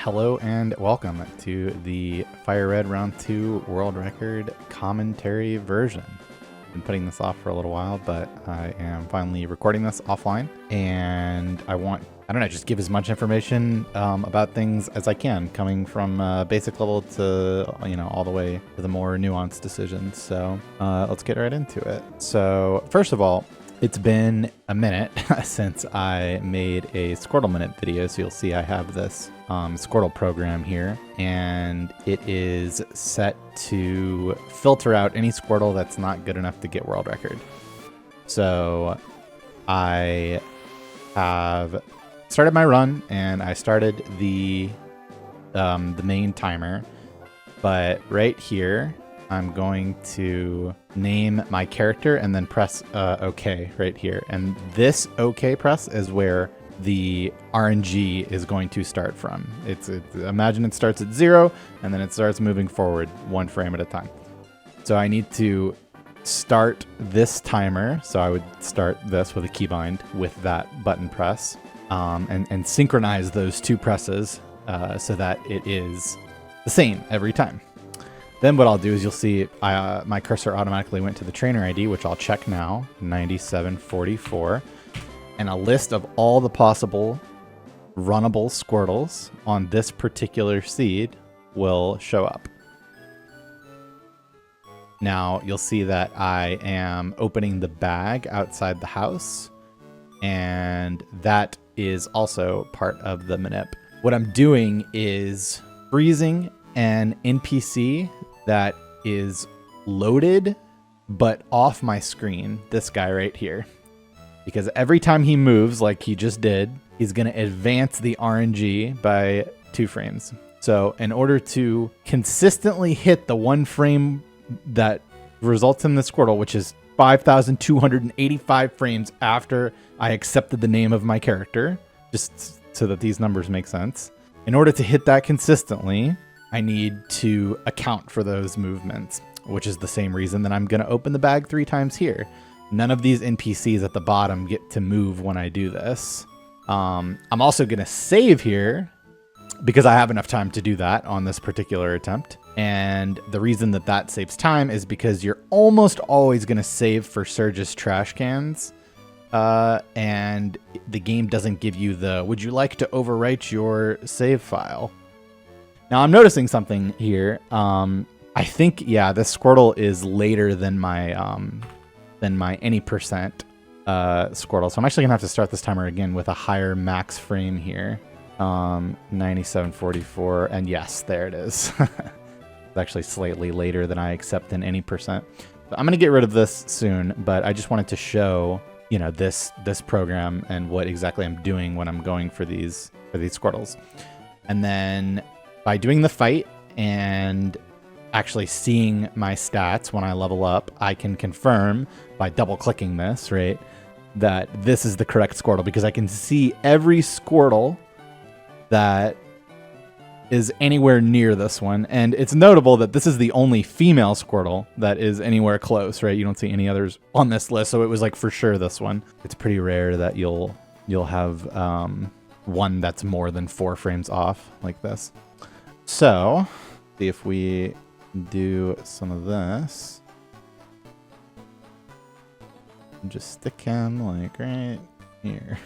Hello and welcome to the FireRed Round 2 World Record commentary version. I've been putting this off for a little while, but I am finally recording this offline, and I want, just give as much information about things as I can, coming from basic level to, all the way to the more nuanced decisions. So let's get right into it. So first of all, it's been a minute since I made a Squirtle Minute video, so you'll see I have this Squirtle program here, and it is set to filter out any Squirtle that's not good enough to get world record. So I have started my run, and I started the main timer, but right here, I'm going to name my character and then press OK right here. And this OK press is where the RNG is going to start from. Imagine it starts at 0 and then it starts moving forward 1 frame at a time. So I need to start this timer. So I would start this with a keybind with that button press and synchronize those two presses so that it is the same every time. Then what I'll do is you'll see my cursor automatically went to the trainer ID, which I'll check now, 9744, and a list of all the possible runnable Squirtles on this particular seed will show up. Now you'll see that I am opening the bag outside the house, and that is also part of the manip. What I'm doing is freezing an NPC that is loaded but off my screen, this guy right here, because every time he moves like he just did, he's going to advance the RNG by 2 frames. So in order to consistently hit the 1 frame that results in the Squirtle, which is 5,285 frames after I accepted the name of my character, just so that these numbers make sense, in order to hit that consistently, I need to account for those movements, which is the same reason that I'm going to open the bag 3 times here. None of these NPCs at the bottom get to move when I do this. I'm also going to save here because I have enough time to do that on this particular attempt. And the reason that that saves time is because you're almost always going to save for Surge's trash cans. And the game doesn't give you the, would you like to overwrite your save file? Now I'm noticing something here. I think, this Squirtle is later than my any percent Squirtle. So I'm actually gonna have to start this timer again with a higher max frame here. 9744, and yes, there it is. It's actually slightly later than I accept in any percent. So I'm gonna get rid of this soon, but I just wanted to show, this program and what exactly I'm doing when I'm going for these Squirtles. And then by doing the fight and actually seeing my stats when I level up, I can confirm by double clicking this, right, that this is the correct Squirtle, because I can see every Squirtle that is anywhere near this one. And it's notable that this is the only female Squirtle that is anywhere close, right? You don't see any others on this list, so it was like for sure this one. It's pretty rare that you'll have one that's more than 4 frames off like this. So, see if we do some of this. Just stick him like right here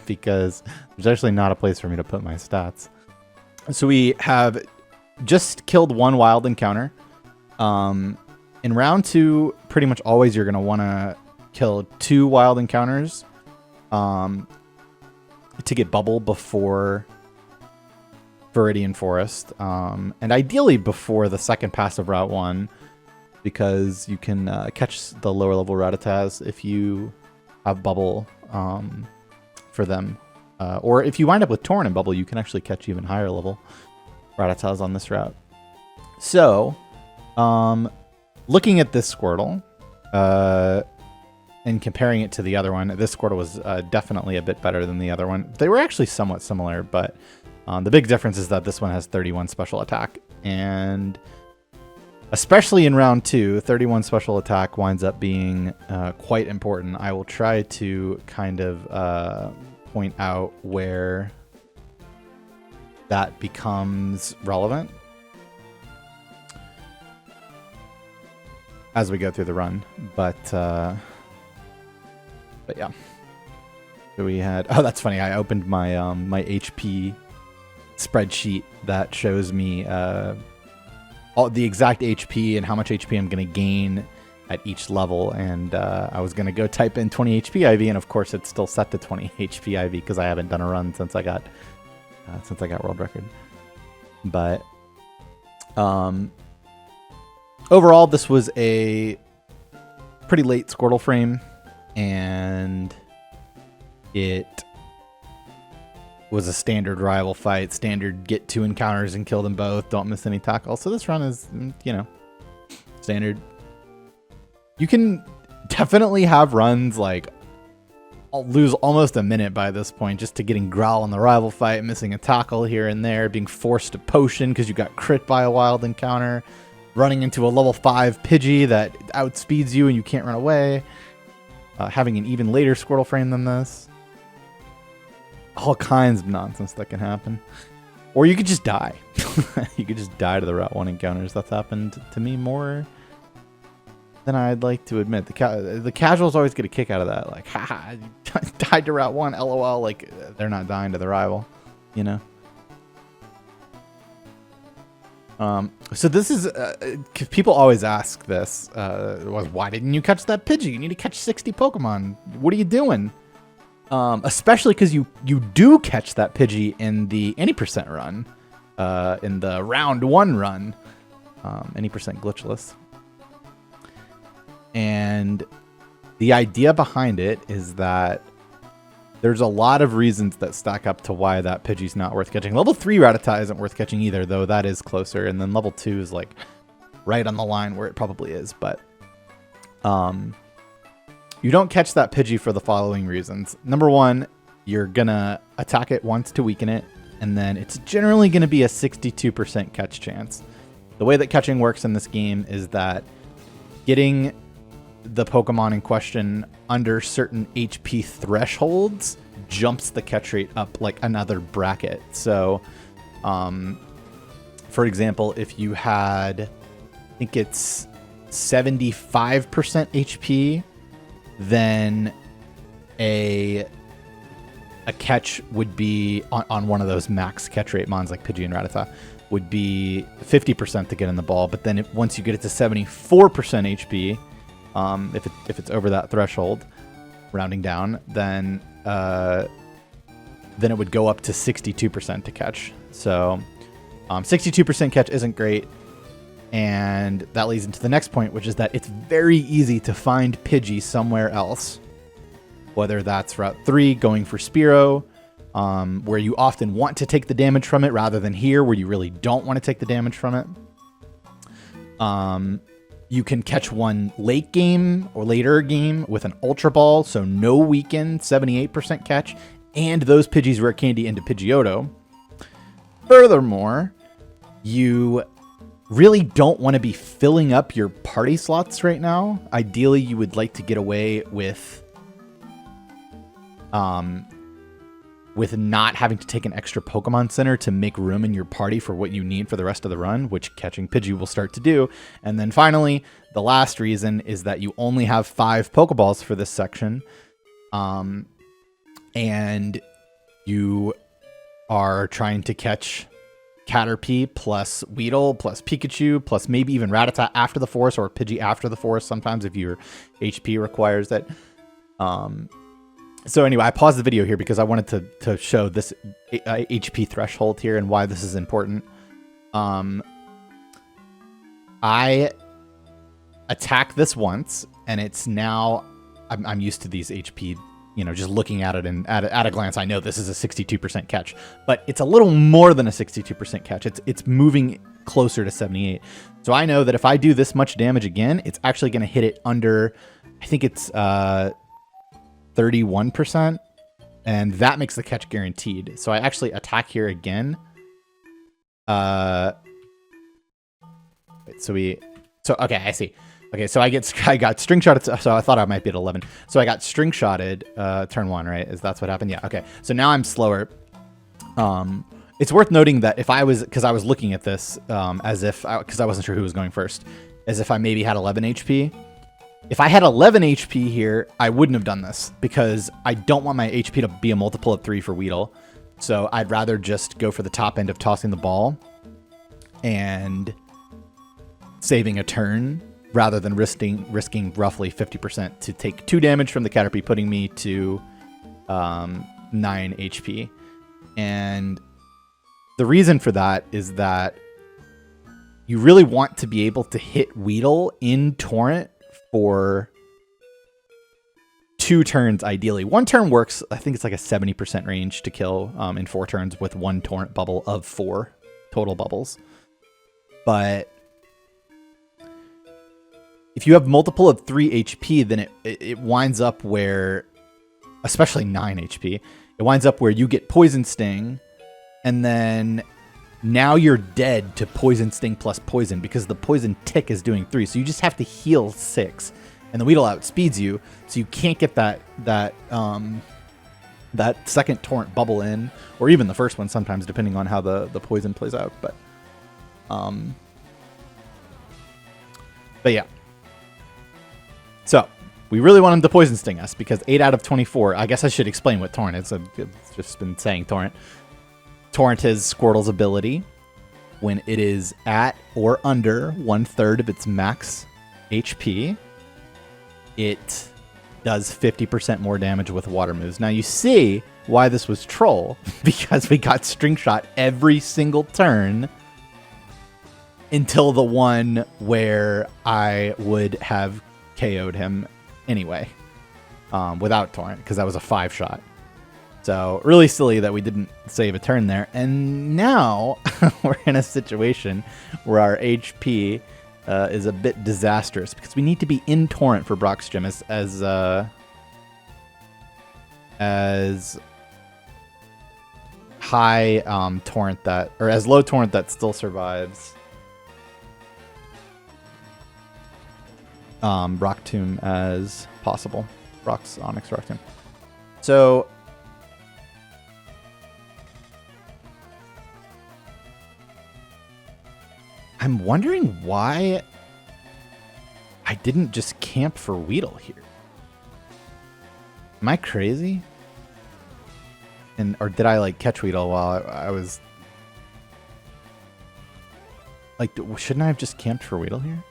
because there's actually not a place for me to put my stats. So we have just killed 1 wild encounter. In round 2, pretty much always you're going to want to kill 2 wild encounters to get bubble before Viridian Forest, and ideally before the second pass of Route 1, because you can catch the lower level Rattatas if you have bubble for them. Or if you wind up with Torn and bubble, you can actually catch even higher level Rattatas on this route. So, looking at this Squirtle, and comparing it to the other one, this Squirtle was definitely a bit better than the other one. They were actually somewhat similar, but the big difference is that this one has 31 special attack, and especially in round 2, 31 special attack winds up being quite important. I will try to kind of point out where that becomes relevant as we go through the run. But yeah. So we had, oh, that's funny. I opened my my HP spreadsheet that shows me all the exact HP and how much HP I'm going to gain at each level. And I was going to go type in 20 HP IV, and of course it's still set to 20 HP IV because I haven't done a run since I got world record. But overall, this was a pretty late Squirtle frame, and it was a standard rival fight, standard get 2 encounters and kill them both, don't miss any tackles. So this run is, you know, standard. You can definitely have runs like I'll lose almost a minute by this point just to getting growl in the rival fight, missing a tackle here and there, being forced to potion because you got crit by a wild encounter, running into a level 5 Pidgey that outspeeds you and you can't run away, having an even later Squirtle frame than this. All kinds of nonsense that can happen. Or you could just die. You could just die to the Route 1 encounters. That's happened to me more than I'd like to admit. The casuals always get a kick out of that. Like, haha, died to Route 1, LOL. Like, they're not dying to the rival, you know? So this is, people always ask this, why didn't you catch that Pidgey? You need to catch 60 Pokemon. What are you doing? Especially because you do catch that Pidgey in the any percent run, in the round 1 run, any percent glitchless. And the idea behind it is that there's a lot of reasons that stack up to why that Pidgey's not worth catching. Level 3 Rattata isn't worth catching either, though that is closer. And then level 2 is like right on the line where it probably is. But you don't catch that Pidgey for the following reasons. Number 1, you're going to attack it once to weaken it, and then it's generally going to be a 62% catch chance. The way that catching works in this game is that getting the Pokemon in question under certain HP thresholds jumps the catch rate up like another bracket. So, for example, if you had, I think it's 75% HP, then a catch would be on one of those max catch rate mons like Pidgey and Rattata would be 50% to get in the ball. But then once you get it to 74% HP, if it's over that threshold, rounding down, then it would go up to 62% to catch. So 62% catch isn't great. And that leads into the next point, which is that it's very easy to find Pidgey somewhere else. Whether that's Route 3 going for Spearow, where you often want to take the damage from it rather than here where you really don't want to take the damage from it. You can catch one late game or later game with an Ultra Ball, so no weaken, 78% catch, and those Pidgeys rare candy into Pidgeotto. Furthermore, you really don't want to be filling up your party slots right now. Ideally, you would like to get away with not having to take an extra Pokemon Center to make room in your party for what you need for the rest of the run, which catching Pidgey will start to do. And then finally, the last reason is that you only have 5 Pokeballs for this section. And you are trying to catch Caterpie plus Weedle plus Pikachu plus maybe even Rattata after the forest, or Pidgey after the forest sometimes if your HP requires it. So anyway, I paused the video here because I wanted to show this HP threshold here and why this is important. I attack this once, and it's now, I'm used to these HP, you know, just looking at it and at a glance, I know this is a 62% catch, but it's a little more than a 62% catch. It's moving closer to 78. So I know that if I do this much damage again, it's actually going to hit it under, I think it's 31%, and that makes the catch guaranteed. So I actually attack here again. Okay, I see. Okay, so I got string shotted, so I thought I might be at 11. So I got string shotted turn 1, right? That's what happened? Yeah, okay. So now I'm slower. It's worth noting that if I was, because I was looking at this as if, because I wasn't sure who was going first, as if I maybe had 11 HP. If I had 11 HP here, I wouldn't have done this because I don't want my HP to be a multiple of 3 for Weedle. So I'd rather just go for the top end of tossing the ball and saving a turn rather than risking roughly 50% to take 2 damage from the Caterpie, putting me to 9 HP. And the reason for that is that you really want to be able to hit Weedle in Torrent for 2 turns, ideally. 1 turn works, I think it's like a 70% range to kill in 4 turns with 1 Torrent bubble of 4 total bubbles. But if you have multiple of 3 HP, then it winds up where, especially 9 HP, it winds up where you get Poison Sting, and then now you're dead to Poison Sting plus Poison because the Poison Tick is doing 3. So you just have to heal 6, and the Weedle outspeeds you, so you can't get that second Torrent bubble in, or even the first one sometimes, depending on how the poison plays out. But yeah. So we really want him to Poison Sting us because 8 out of 24. I guess I should explain what Torrent is. I've just been saying Torrent. Torrent is Squirtle's ability when it is at or under 1/3 of its max HP. It does 50% more damage with water moves. Now you see why this was troll, because we got String Shot every single turn until the one where I would have KO'd him anyway without Torrent, because that was a 5-shot. So really silly that we didn't save a turn there. And now we're in a situation where our HP is a bit disastrous because we need to be in Torrent for Brock's Gym as high Torrent that, or as low Torrent that still survives Rock Tomb as possible. Brock's Onyx Rock Tomb. So I'm wondering why I didn't just camp for Weedle here. Am I crazy? Or did I like catch Weedle while I was like, shouldn't I have just camped for Weedle here?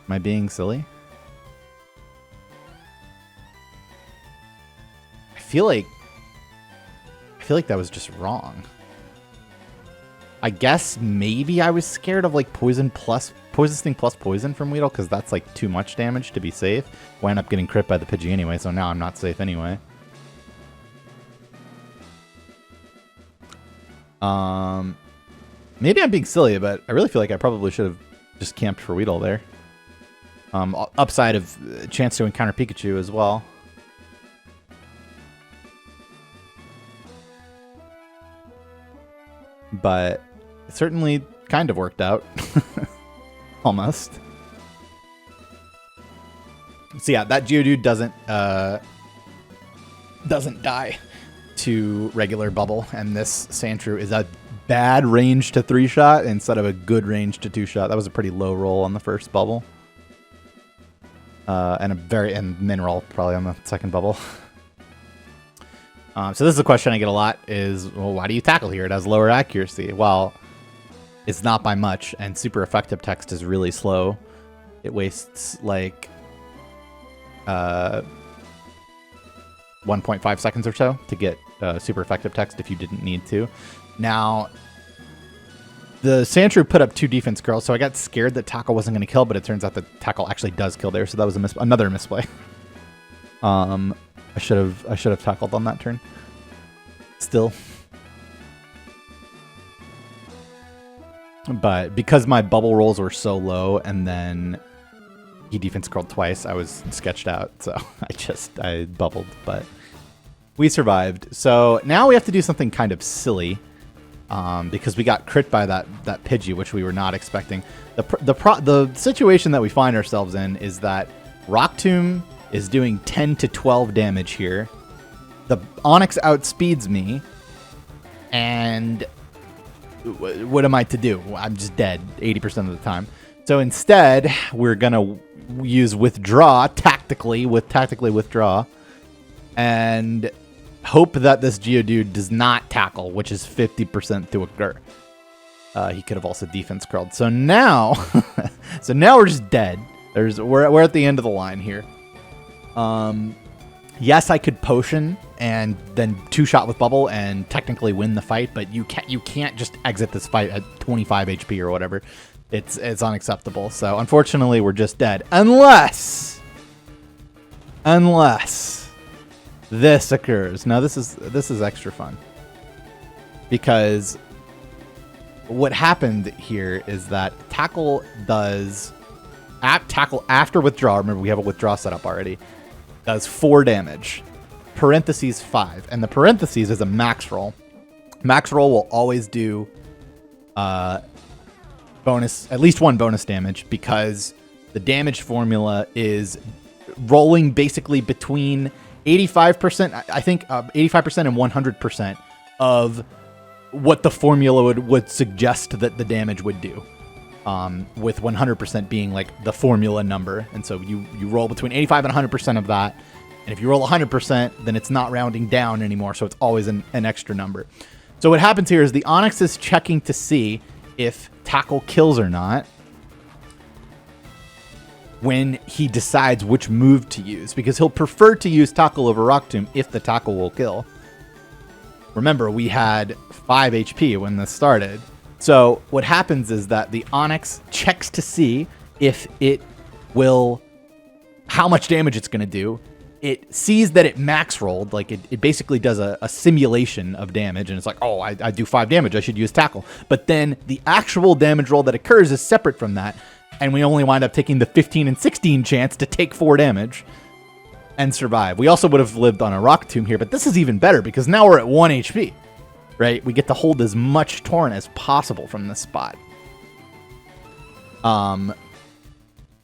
Am I being silly? I feel like that was just wrong. I guess maybe I was scared of like Poison Sting plus Poison from Weedle because that's like too much damage to be safe. Wind up getting crit by the Pidgey anyway, so now I'm not safe anyway. Maybe I'm being silly, but I really feel like I probably should have just camped for Weedle there. Upside of a chance to encounter Pikachu as well. But it certainly kind of worked out. Almost. So yeah, that Geodude doesn't die to regular bubble, and this Sandshrew is a bad range to 3-shot instead of a good range to 2-shot. That was a pretty low roll on the first bubble. And Mineral probably on the second bubble. So this is a question I get a lot is, well, why do you tackle here? It has lower accuracy. Well, it's not by much, and super effective text is really slow. It wastes like 1.5 seconds or so to get super effective text if you didn't need to. Now, the Sandshrew put up 2 defense curls, so I got scared that Tackle wasn't going to kill, but it turns out that Tackle actually does kill there, so that was another misplay. I should have tackled on that turn. Still. But because my bubble rolls were so low and then he defense curled twice, I was sketched out, so I bubbled, but we survived. So now we have to do something kind of silly. Because we got crit by that Pidgey, which we were not expecting. The situation that we find ourselves in is that Rock Tomb is doing 10 to 12 damage here. The Onix outspeeds me, And what am I to do? I'm just dead 80% of the time. So instead, we're going to use withdraw tactically withdraw and hope that this Geodude does not tackle, which is 50% to occur. He could have also defense curled. So now, we're just dead. We're at the end of the line here. Yes, I could potion and then 2-shot with bubble and technically win the fight, but you can't just exit this fight at 25 HP or whatever. It's unacceptable. So unfortunately, we're just dead unless this occurs. Now this is extra fun because what happened here is that tackle after withdraw. Remember, we have a withdraw set up already. Does 4 damage, parentheses 5, and the parentheses is a max roll. Max roll will always do bonus, at least 1 bonus damage, because the damage formula is rolling basically between 85%, I think 85% and 100% of what the formula would suggest that the damage would do. With 100% being like the formula number. And so you roll between 85 and 100% of that. And if you roll 100%, then it's not rounding down anymore. So it's always an extra number. So what happens here is the Onix is checking to see if tackle kills or not when he decides which move to use, because he'll prefer to use tackle over Rock Tomb if the tackle will kill. Remember, we had 5 HP when this started. So what happens is that the Onix checks to see if it will, how much damage it's going to do. It sees that it max rolled, like it basically does a simulation of damage, and it's like, oh, I do 5 damage, I should use tackle. But then the actual damage roll that occurs is separate from that, and we only wind up taking the 15 and 16 chance to take 4 damage and survive. We also would have lived on a Rock Tomb here, but this is even better because now we're at 1 HP. Right? We get to hold as much Torrent as possible from this spot.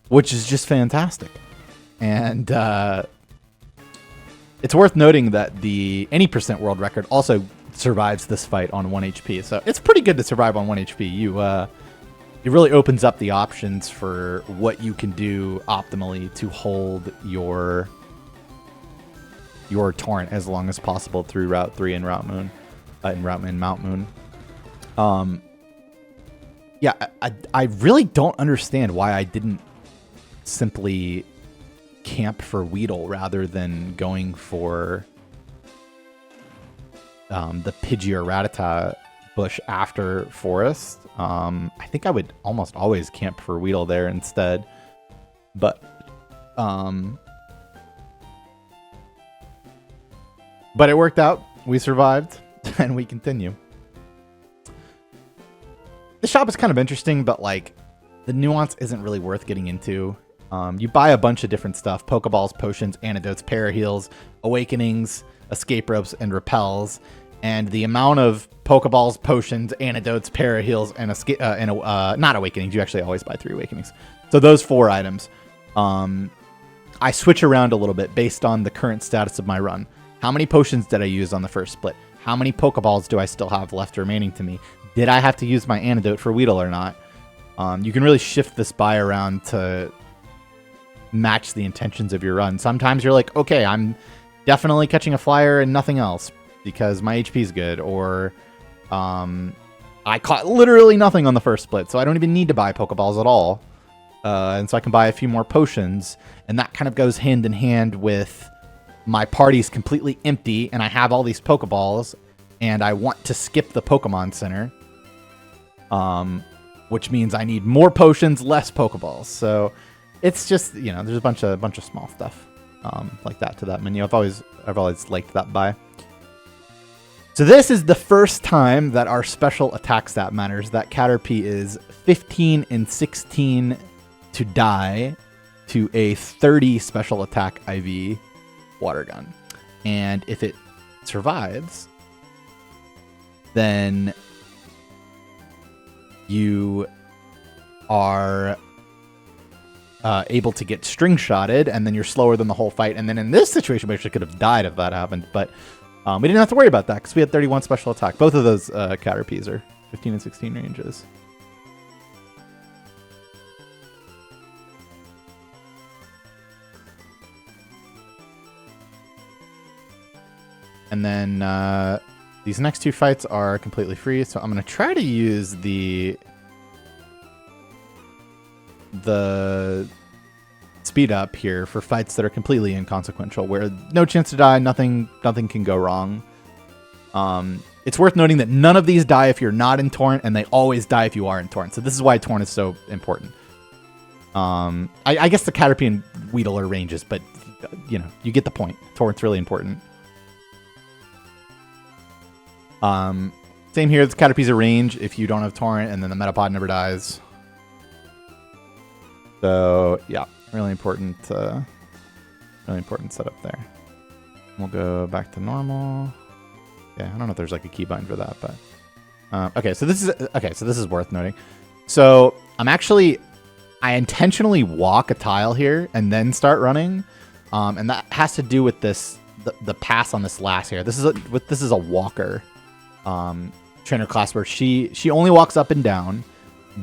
Which is just fantastic. And it's worth noting that the any percent world record also survives this fight on 1 HP. So it's pretty good to survive on 1 HP. It really opens up the options for what you can do optimally to hold your Torrent as long as possible through Route 3 and Route Moon. In Mount Moon. Yeah, I really don't understand why I didn't simply camp for Weedle rather than going for the Pidgey or Rattata bush after Forest. I think I would almost always camp for Weedle there instead. But it worked out. We survived. And we continue. The shop is kind of interesting, but like the nuance isn't really worth getting into. You buy a bunch of different stuff: Pokeballs, potions, antidotes, paraheals, awakenings, escape ropes, and repels. And the amount of Pokeballs, potions, antidotes, paraheals, and not awakenings. You actually always buy 3 awakenings. So those 4 items. I switch around a little bit based on the current status of my run. How many potions did I use on the first split? How many Pokeballs do I still have left remaining to me? Did I have to use my antidote for Weedle or not? You can really shift this buy around to match the intentions of your run. Sometimes you're like, okay, I'm definitely catching a flyer and nothing else because my HP is good. Or I caught literally nothing on the first split, so I don't even need to buy Pokeballs at all. And so I can buy a few more potions. And that kind of goes hand in hand with my party's completely empty and I have all these Pokeballs and I want to skip the Pokemon Center, which means I need more potions, less Pokeballs. So it's just, there's a bunch of small stuff like that to that menu. I've always liked that buy. So this is the first time that our special attack stat matters. That Caterpie is 15 and 16 to die to a 30 special attack IV water gun. And if it survives, then you are able to get string shotted, and then you're slower than the whole fight. And then in this situation, we actually could have died if that happened. But We didn't have to worry about that because we had 31 special attack. Both of those Caterpies are 15 and 16 ranges. And then these next 2 fights are completely free, so I'm going to try to use the speed up here for fights that are completely inconsequential, where no chance to die, nothing can go wrong. It's worth noting that none of these die if you're not in Torrent, and they always die if you are in Torrent. So this is why Torrent is so important. I guess the Caterpie and Weedle are ranges, but you know, you get the point. Torrent's really important. Same here, the Caterpie's a range if you don't have Torrent, and then the Metapod never dies. So yeah, really important setup there. We'll go back to normal. Yeah, I don't know if there's like a key button for that, but okay. So this is worth noting. So I intentionally walk a tile here and then start running, and that has to do with the pass on this last here. This is a walker trainer class where she only walks up and down,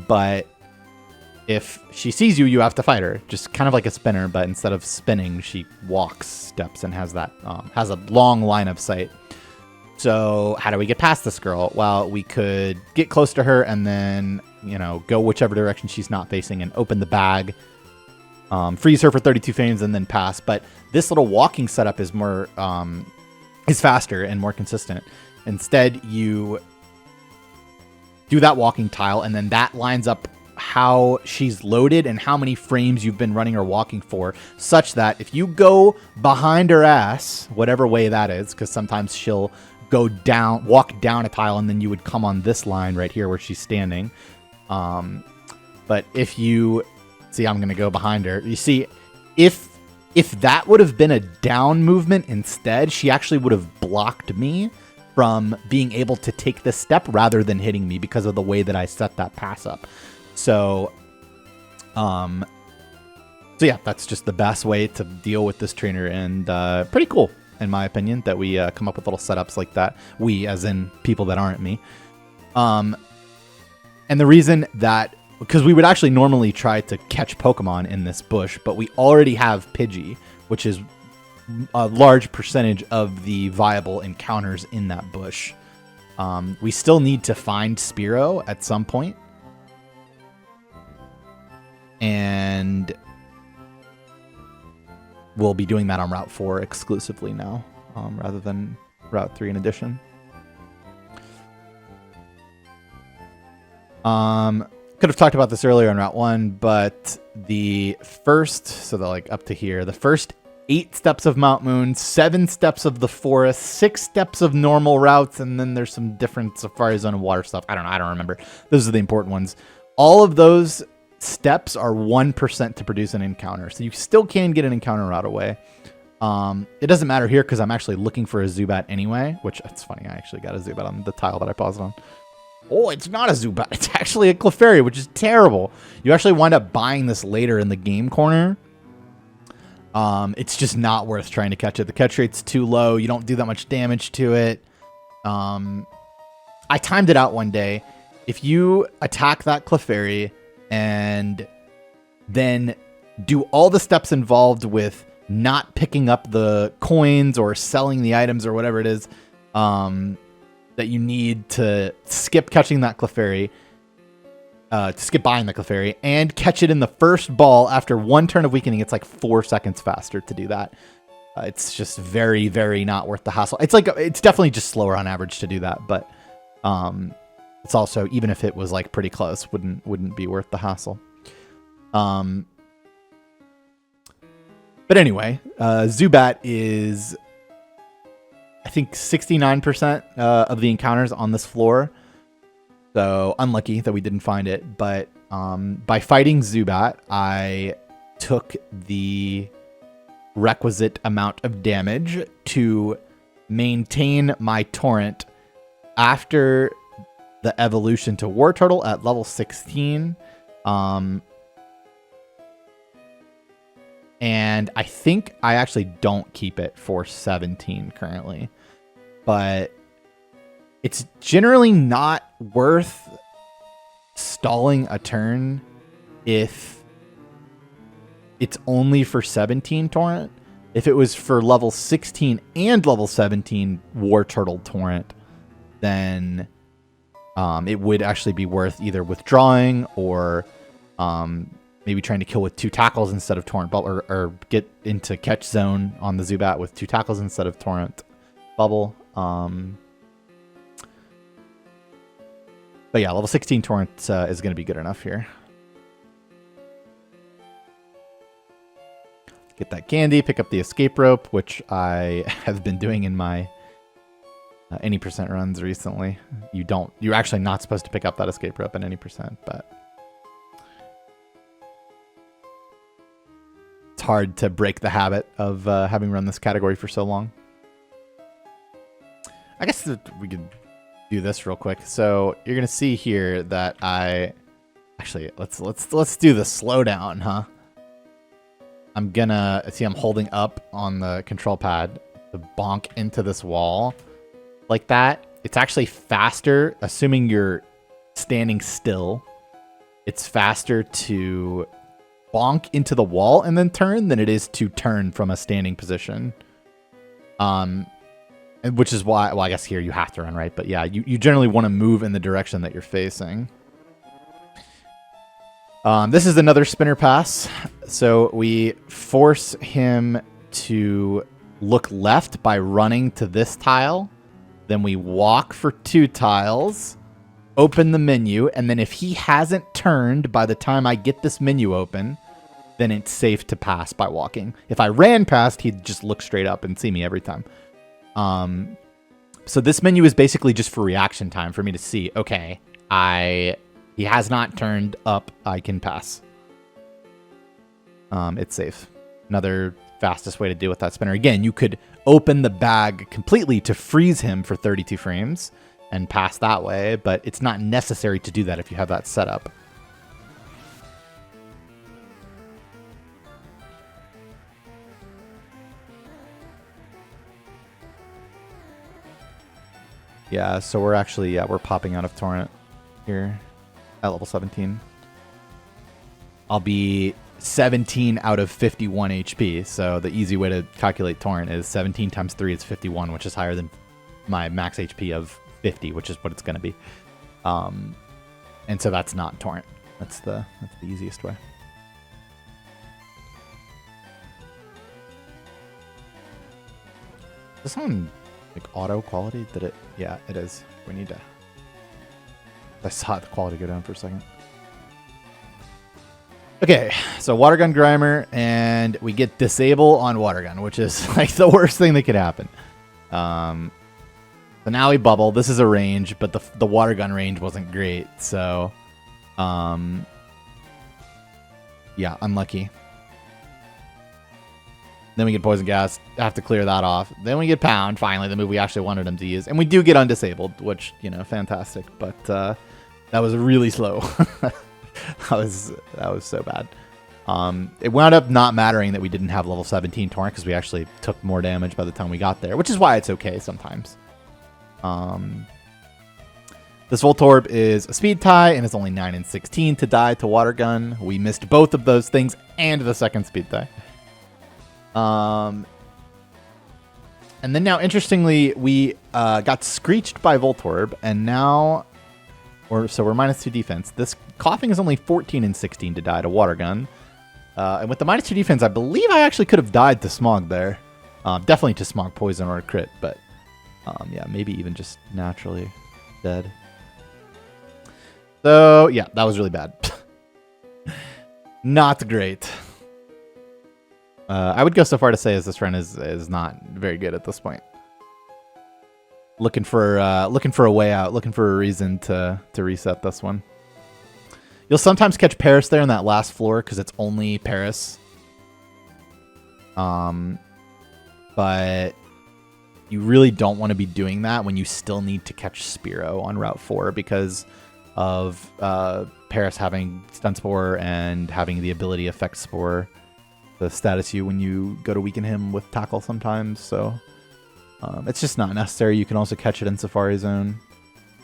but if she sees you, you have to fight her. Just kind of like a spinner, but instead of spinning, she walks steps and has that has a long line of sight. So how do we get past this girl? Well, we could get close to her and then, you know, go whichever direction she's not facing and open the bag, freeze her for 32 frames and then pass. But this little walking setup is more is faster and more consistent. Instead, you do that walking tile, and then that lines up how she's loaded and how many frames you've been running or walking for, such that if you go behind her ass, whatever way that is, because sometimes she'll walk down a tile, and then you would come on this line right here where she's standing. But if you see, I'm going to go behind her. You see, if that would have been a down movement instead, she actually would have blocked me from being able to take this step rather than hitting me because of the way that I set that pass up. So yeah, that's just the best way to deal with this trainer, and pretty cool, in my opinion, that we come up with little setups like that. We, as in people that aren't me. And the reason that, because we would actually normally try to catch Pokemon in this bush, but we already have Pidgey, which is a large percentage of the viable encounters in that bush. We still need to find Spearow at some point. And we'll be doing that on Route 4 exclusively now, rather than Route 3 in addition. Could have talked about this earlier on Route 1, but the first, like up to here, the first 8 steps of Mount Moon, 7 steps of the forest, 6 steps of normal routes, and then there's some different Safari Zone and water stuff. I don't remember. Those are the important ones. All of those steps are 1% to produce an encounter, so you still can get an encounter route away. It doesn't matter here because I'm actually looking for a Zubat anyway, which, it's funny, I actually got a Zubat on the tile that I paused on. Oh, it's not a Zubat. It's actually a Clefairy, which is terrible. You actually wind up buying this later in the game corner. It's just not worth trying to catch it. The catch rate's too low. You don't do that much damage to it. I timed it out one day. If you attack that Clefairy and then do all the steps involved with not picking up the coins or selling the items or whatever it is that you need to skip catching that Clefairy, to skip buying the Clefairy, and catch it in the first ball after 1 turn of weakening, it's like 4 seconds faster to do that. It's just very, very not worth the hassle. It's definitely just slower on average to do that, but it's also, even if it was like pretty close, wouldn't be worth the hassle. But anyway, Zubat is, I think, 69% of the encounters on this floor. So unlucky that we didn't find it. But by fighting Zubat, I took the requisite amount of damage to maintain my Torrent after the evolution to War Turtle at level 16. And I think I actually don't keep it for 17 currently. but it's generally not worth stalling a turn if it's only for 17 Torrent. If it was for level 16 and level 17 War Turtle Torrent, then it would actually be worth either withdrawing or maybe trying to kill with 2 tackles instead of Torrent Bubble, or get into catch zone on the Zubat with 2 tackles instead of Torrent Bubble. But yeah, level 16 Torrent is going to be good enough here. Get that candy, pick up the escape rope, which I have been doing in my any percent runs recently. You're actually not supposed to pick up that escape rope in any percent, but it's hard to break the habit of having run this category for so long. I guess we could do this real quick. So you're gonna see here that let's do the slowdown, huh? I'm gonna see I'm holding up on the control pad to bonk into this wall like that. It's actually faster, assuming you're standing still. It's faster to bonk into the wall and then turn than it is to turn from a standing position. Which is why, well, I guess here you have to run, right? But yeah, you generally want to move in the direction that you're facing. This is another spinner pass. So we force him to look left by running to this tile. Then we walk for 2 tiles, open the menu, and then if he hasn't turned by the time I get this menu open, then it's safe to pass by walking. If I ran past, he'd just look straight up and see me every time. So this menu is basically just for reaction time for me to see, okay, he has not turned up, I can pass. It's safe. Another fastest way to deal with that spinner. Again, you could open the bag completely to freeze him for 32 frames and pass that way, but it's not necessary to do that if you have that set up. Yeah, so we're actually, we're popping out of Torrent here at level 17. I'll be 17 out of 51 HP, so the easy way to calculate Torrent is 17 times 3 is 51, which is higher than my max HP of 50, which is what it's going to be. And so that's not Torrent. That's the easiest way. Is this on like auto quality? Did it? Yeah, it is. We need to. I saw the quality go down for a second. Okay, so Water Gun Grimer, and we get Disable on Water Gun, which is like the worst thing that could happen. So now we bubble. This is a range, but the Water Gun range wasn't great, so yeah, unlucky. Then we get Poison Gas, have to clear that off. Then we get Pound, finally, the move we actually wanted him to use. And we do get Undisabled, which, you know, fantastic, but that was really slow. That was so bad. It wound up not mattering that we didn't have level 17 Torrent because we actually took more damage by the time we got there, which is why it's okay sometimes. This Voltorb is a speed tie and it's only 9 and 16 to die to Water Gun. We missed both of those things and the second speed tie. And then now, interestingly, we got screeched by Voltorb, and now, so we're -2 defense. This Coughing is only 14 and 16 to die to Water Gun. And with the -2 defense, I believe I actually could have died to Smog there. Definitely to Smog Poison or a crit, but yeah, maybe even just naturally dead. So yeah, that was really bad. Not great. I would go so far to say as this run is not very good at this point. Looking for a way out, looking for a reason to reset this one. You'll sometimes catch Paris there in that last floor because it's only Paris. But you really don't want to be doing that when you still need to catch Spearow on Route 4 because of Paris having Stun Spore and having the ability Effect Spore to status you when you go to weaken him with Tackle sometimes. So It's just not necessary. You can also catch it in Safari Zone.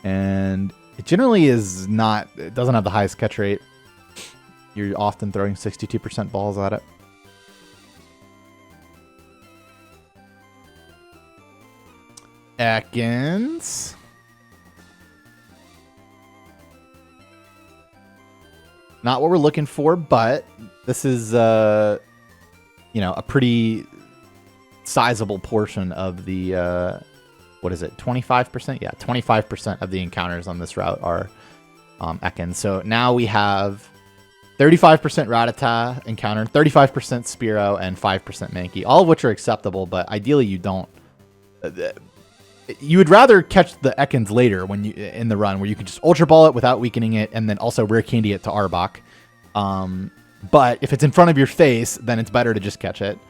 And it generally is not, it doesn't have the highest catch rate. You're often throwing 62% balls at it. Ekans. Not what we're looking for, but this is, you know, a pretty sizable portion of the, what is it, 25%? Yeah, 25% of the encounters on this route are Ekans. So now we have 35% Rattata encounter, 35% Spearow, and 5% Mankey, all of which are acceptable, but ideally you don't. You would rather catch the Ekans later when you in the run, where you can just Ultra Ball it without weakening it, and then also Rare Candy it to Arbok. But if it's in front of your face, then it's better to just catch it.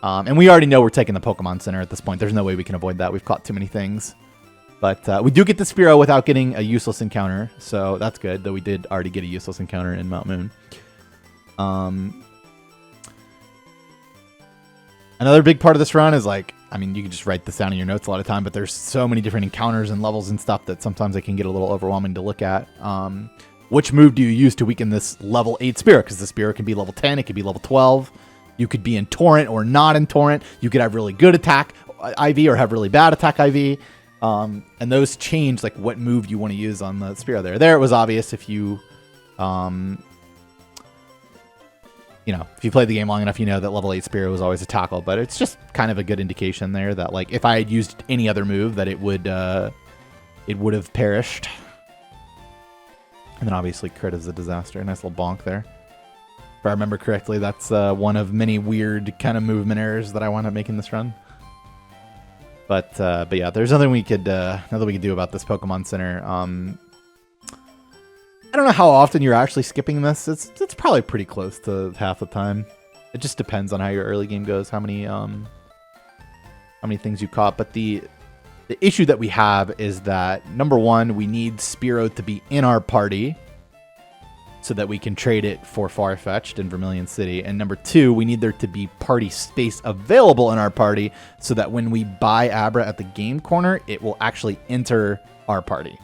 And we already know we're taking the Pokemon Center at this point. There's no way we can avoid that. We've caught too many things. But we do get the Spearow without getting a useless encounter, so that's good, though we did already get a useless encounter in Mount Moon. Another big part of this run is, like, I mean, you can just write this down in your notes a lot of time, but there's so many different encounters and levels and stuff that sometimes it can get a little overwhelming to look at. Which move do you use to weaken this level 8 Spearow? Because the Spearow can be level 10, it could be level 12. You could be in Torrent or not in Torrent. You could have really good attack IV or have really bad attack IV. And those change, like, what move you want to use on the Spearow there. There it was obvious if you... you know, if you played the game long enough, you know that level 8 Spearow was always a tackle, but it's just kind of a good indication there that, like, if I had used any other move, that it would have perished. And then obviously crit is a disaster. Nice little bonk there. If I remember correctly, that's one of many weird kind of movement errors that I wound up making this run. But yeah, there's nothing we could do about this Pokemon Center. I don't know how often you're actually skipping this. It's probably pretty close to half the time. It just depends on how your early game goes, how many things you caught. But the issue that we have is that, number one, we need Spearow to be in our party so that we can trade it for Farfetch'd in Vermilion City. And number two, we need there to be party space available in our party so that when we buy Abra at the game corner, it will actually enter our party.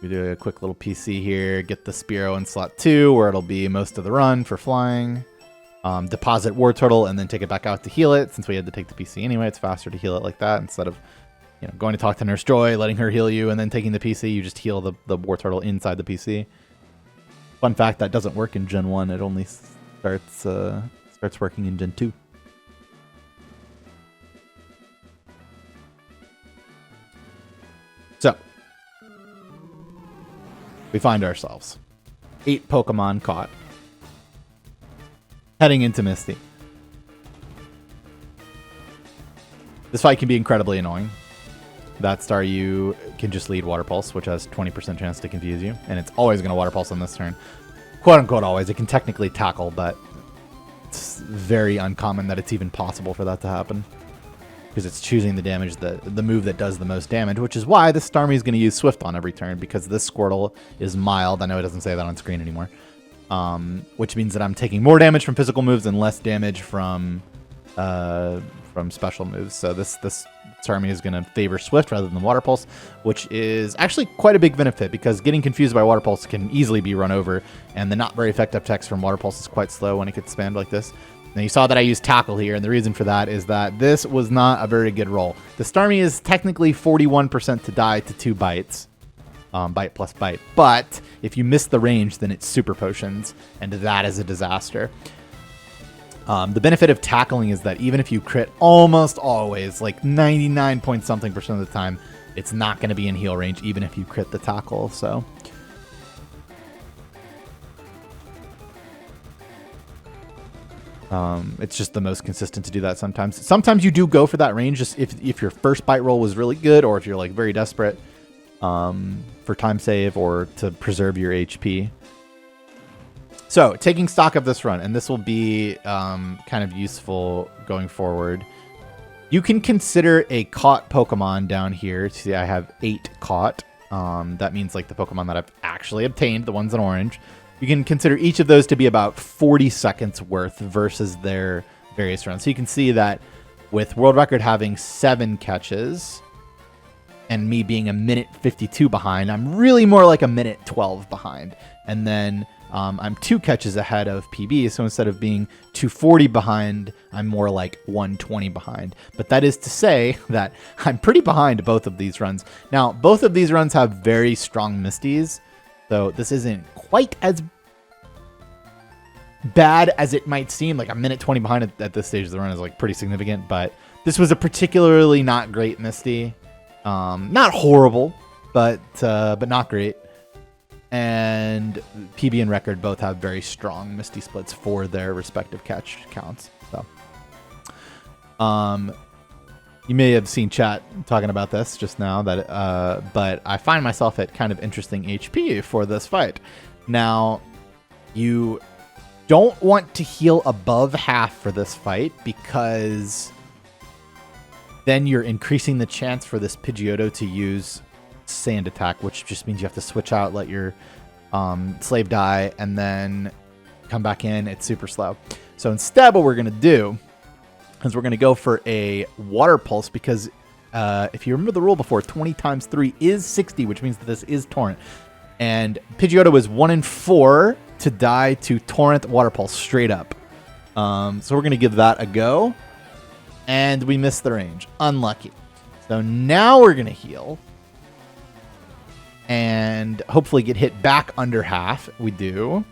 We do a quick little PC here, get the Spearow in slot 2, where it'll be most of the run for flying. Deposit War Turtle, and then take it back out to heal it. Since we had to take the PC anyway, it's faster to heal it like that instead of, you know, going to talk to Nurse Joy, letting her heal you, and then taking the PC. You just heal the War Turtle inside the PC. Fun fact, that doesn't work in Gen 1. It only starts working in Gen 2. So, we find ourselves 8 Pokemon caught, heading into Misty. This fight can be incredibly annoying. That Staryu can just lead Water Pulse, which has 20% chance to confuse you, and it's always going to Water Pulse on this turn. Quote unquote always. It can technically tackle, but it's very uncommon that it's even possible for that to happen, because it's choosing the damage, the move that does the most damage, which is why this Starmie is going to use Swift on every turn, because this Squirtle is mild. I know it doesn't say that on screen anymore. Which means that I'm taking more damage from physical moves and less damage from special moves. So this Starmie is going to favor Swift rather than Water Pulse, which is actually quite a big benefit, because getting confused by Water Pulse can easily be run over, and the not very effective text from Water Pulse is quite slow when it gets spammed like this. Now you saw that I used Tackle here, and the reason for that is that this was not a very good roll. The Starmie is technically 41% to die to 2 bites. Bite plus bite. But if you miss the range, then it's Super Potions, and that is a disaster. The benefit of tackling is that even if you crit, almost always, like 99 point something% of the time, it's not going to be in heal range, even if you crit the tackle. So it's just the most consistent to do that sometimes. Sometimes you do go for that range just if your first bite roll was really good, or if you're like very desperate for time save or to preserve your HP. So taking stock of this run, and this will be kind of useful going forward. You can consider a caught Pokemon down here. See, I have 8 caught. That means like the Pokemon that I've actually obtained, the ones in orange. You can consider each of those to be about 40 seconds worth versus their various runs. So you can see that with world record having 7 catches and me being a minute 52 behind, I'm really more like a minute 12 behind. And then I'm 2 catches ahead of PB, so instead of being 240 behind, I'm more like 120 behind. But that is to say that I'm pretty behind both of these runs. Now, both of these runs have very strong Misties, so this isn't quite as bad as it might seem. Like a minute 20 behind at this stage of the run is like pretty significant, but this was a particularly not great Misty. Not horrible, but not great. And PB and Record both have very strong Misty splits for their respective catch counts. So, you may have seen chat talking about this just now, that but I find myself at kind of interesting HP for this fight. Now, you don't want to heal above half for this fight because then you're increasing the chance for this Pidgeotto to use Sand Attack, which just means you have to switch out, let your Slave die, and then come back in. It's super slow. So instead, what we're going to do is we're going to go for a Water Pulse because if you remember the rule before, 20 times 3 is 60, which means that this is Torrent. And Pidgeotto is 1 in 4 to die to Torrent Water Pulse straight up. So we're going to give that a go. And we missed the range. Unlucky. So now we're going to heal. And hopefully get hit back under half. We do.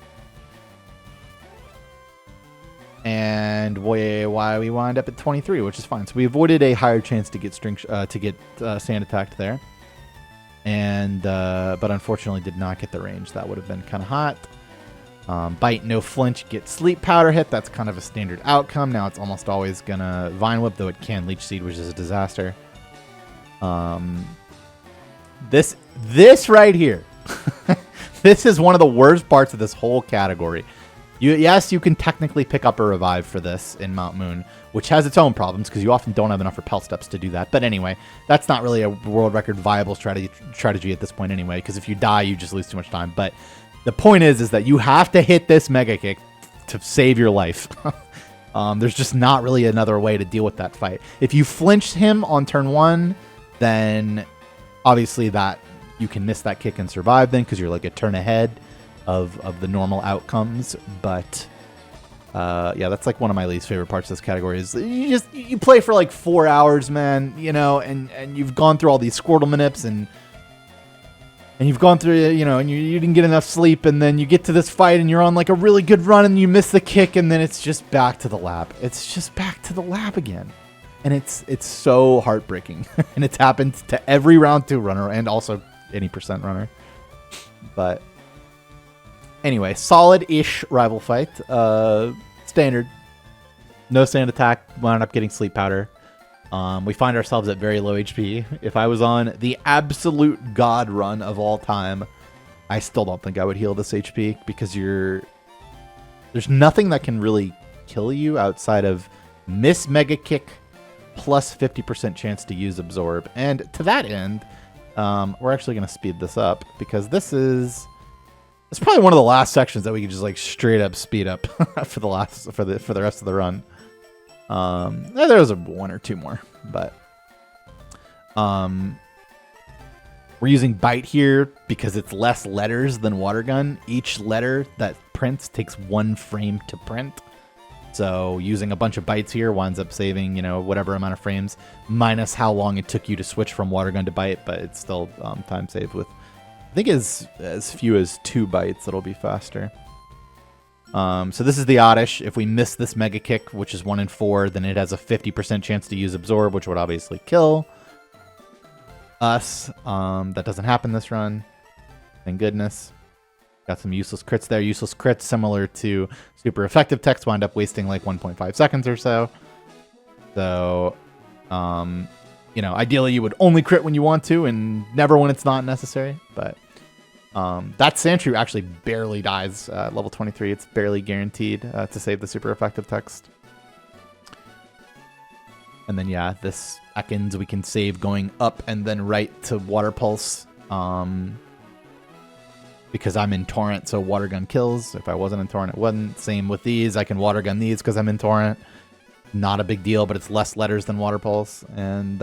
And why we wind up at 23, which is fine. So we avoided a higher chance to get Sand attacked there. And but unfortunately did not get the range. That would have been kind of hot. Bite, no flinch, get Sleep Powder hit. That's kind of a standard outcome. Now it's almost always gonna Vine Whip, though it can Leech Seed, which is a disaster. This right here, this is one of the worst parts of this whole category. Yes, you can technically pick up a Revive for this in Mount Moon, which has its own problems because you often don't have enough Repel Steps to do that. But anyway, that's not really a world record viable strategy at this point anyway, because if you die, you just lose too much time. But the point is that you have to hit this Mega Kick to save your life. There's just not really another way to deal with that fight. If you flinch him on turn 1, then obviously that you can miss that kick and survive then because you're like a turn ahead of the normal outcomes. But yeah, that's like one of my least favorite parts of this category is you play for like 4 hours, man, you know, and you've gone through all these Squirtle manips and you've gone through, you know, and you didn't get enough sleep, and then you get to this fight and you're on like a really good run and you miss the kick, and then it's just back to the lab. It's just back to the lab again. And it's so heartbreaking. And it's happened to every round 2 runner and also any percent runner. But anyway, solid-ish rival fight. Standard. No Sand attack. Wound up getting Sleep Powder. We find ourselves at very low HP. If I was on the absolute god run of all time, I still don't think I would heal this HP because there's nothing that can really kill you outside of miss Mega Kick plus 50% chance to use Absorb. And to that end, we're actually going to speed this up because it's probably one of the last sections that we can just like straight up speed up for the rest of the run. There's one or two more, but we're using Bite here because it's less letters than Water Gun. Each letter that prints takes 1 frame to print. So using a bunch of bites here winds up saving, you know, whatever amount of frames minus how long it took you to switch from Water Gun to Bite, but it's still time saved with, I think as few as 2 bites, it'll be faster. So this is the Oddish. If we miss this Mega Kick, which is 1 in 4, then it has a 50% chance to use Absorb, which would obviously kill us. That doesn't happen this run. Thank goodness. Got some useless crits there. Useless crits, similar to super effective text, wind up wasting like 1.5 seconds or so. So, you know, ideally you would only crit when you want to and never when it's not necessary. But that Sandshrew actually barely dies at level 23. It's barely guaranteed to save the super effective text. And then, yeah, this Ekans we can save going up and then right to Water Pulse. Because I'm in Torrent, so Water Gun kills. If I wasn't in Torrent, it wouldn't. Same with these. I can Water Gun these because I'm in Torrent. not a big deal, but it's less letters than Water Pulse, and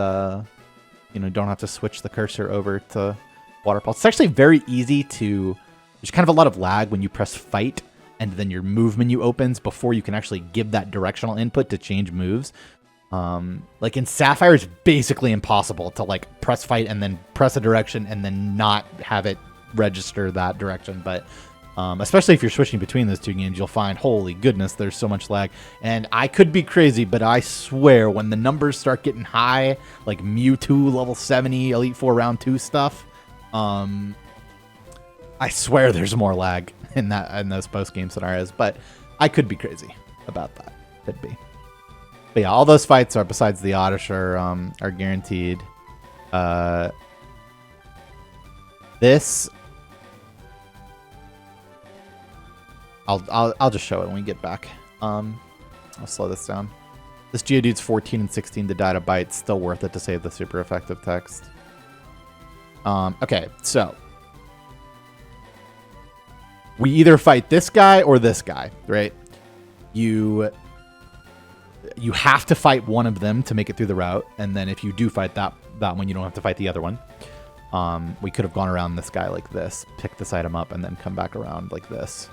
you know, don't have to switch the cursor over to Water Pulse. It's actually very easy to. There's kind of a lot of lag when you press fight, and then your move menu opens before you can actually give that directional input to change moves. Like in Sapphire, it's basically impossible to like press fight and then press a direction and then not have it register that direction. But especially if you're switching between those two games, you'll find, holy goodness, there's so much lag. And I could be crazy, but I swear when the numbers start getting high, like Mewtwo level 70, Elite Four round 2 stuff, I swear there's more lag in those post game scenarios. But I could be crazy about that. Could be. But yeah, all those fights are, besides the Oddish, are guaranteed. This, I'll just show it when we get back. I'll slow this down. This Geodude's 14 and 16 to die to bite. Still worth it to save the super effective text. Okay, so we either fight this guy or this guy, right? You have to fight one of them to make it through the route, and then if you do fight that one, you don't have to fight the other one. We could have gone around this guy like this, pick this item up, and then come back around like this.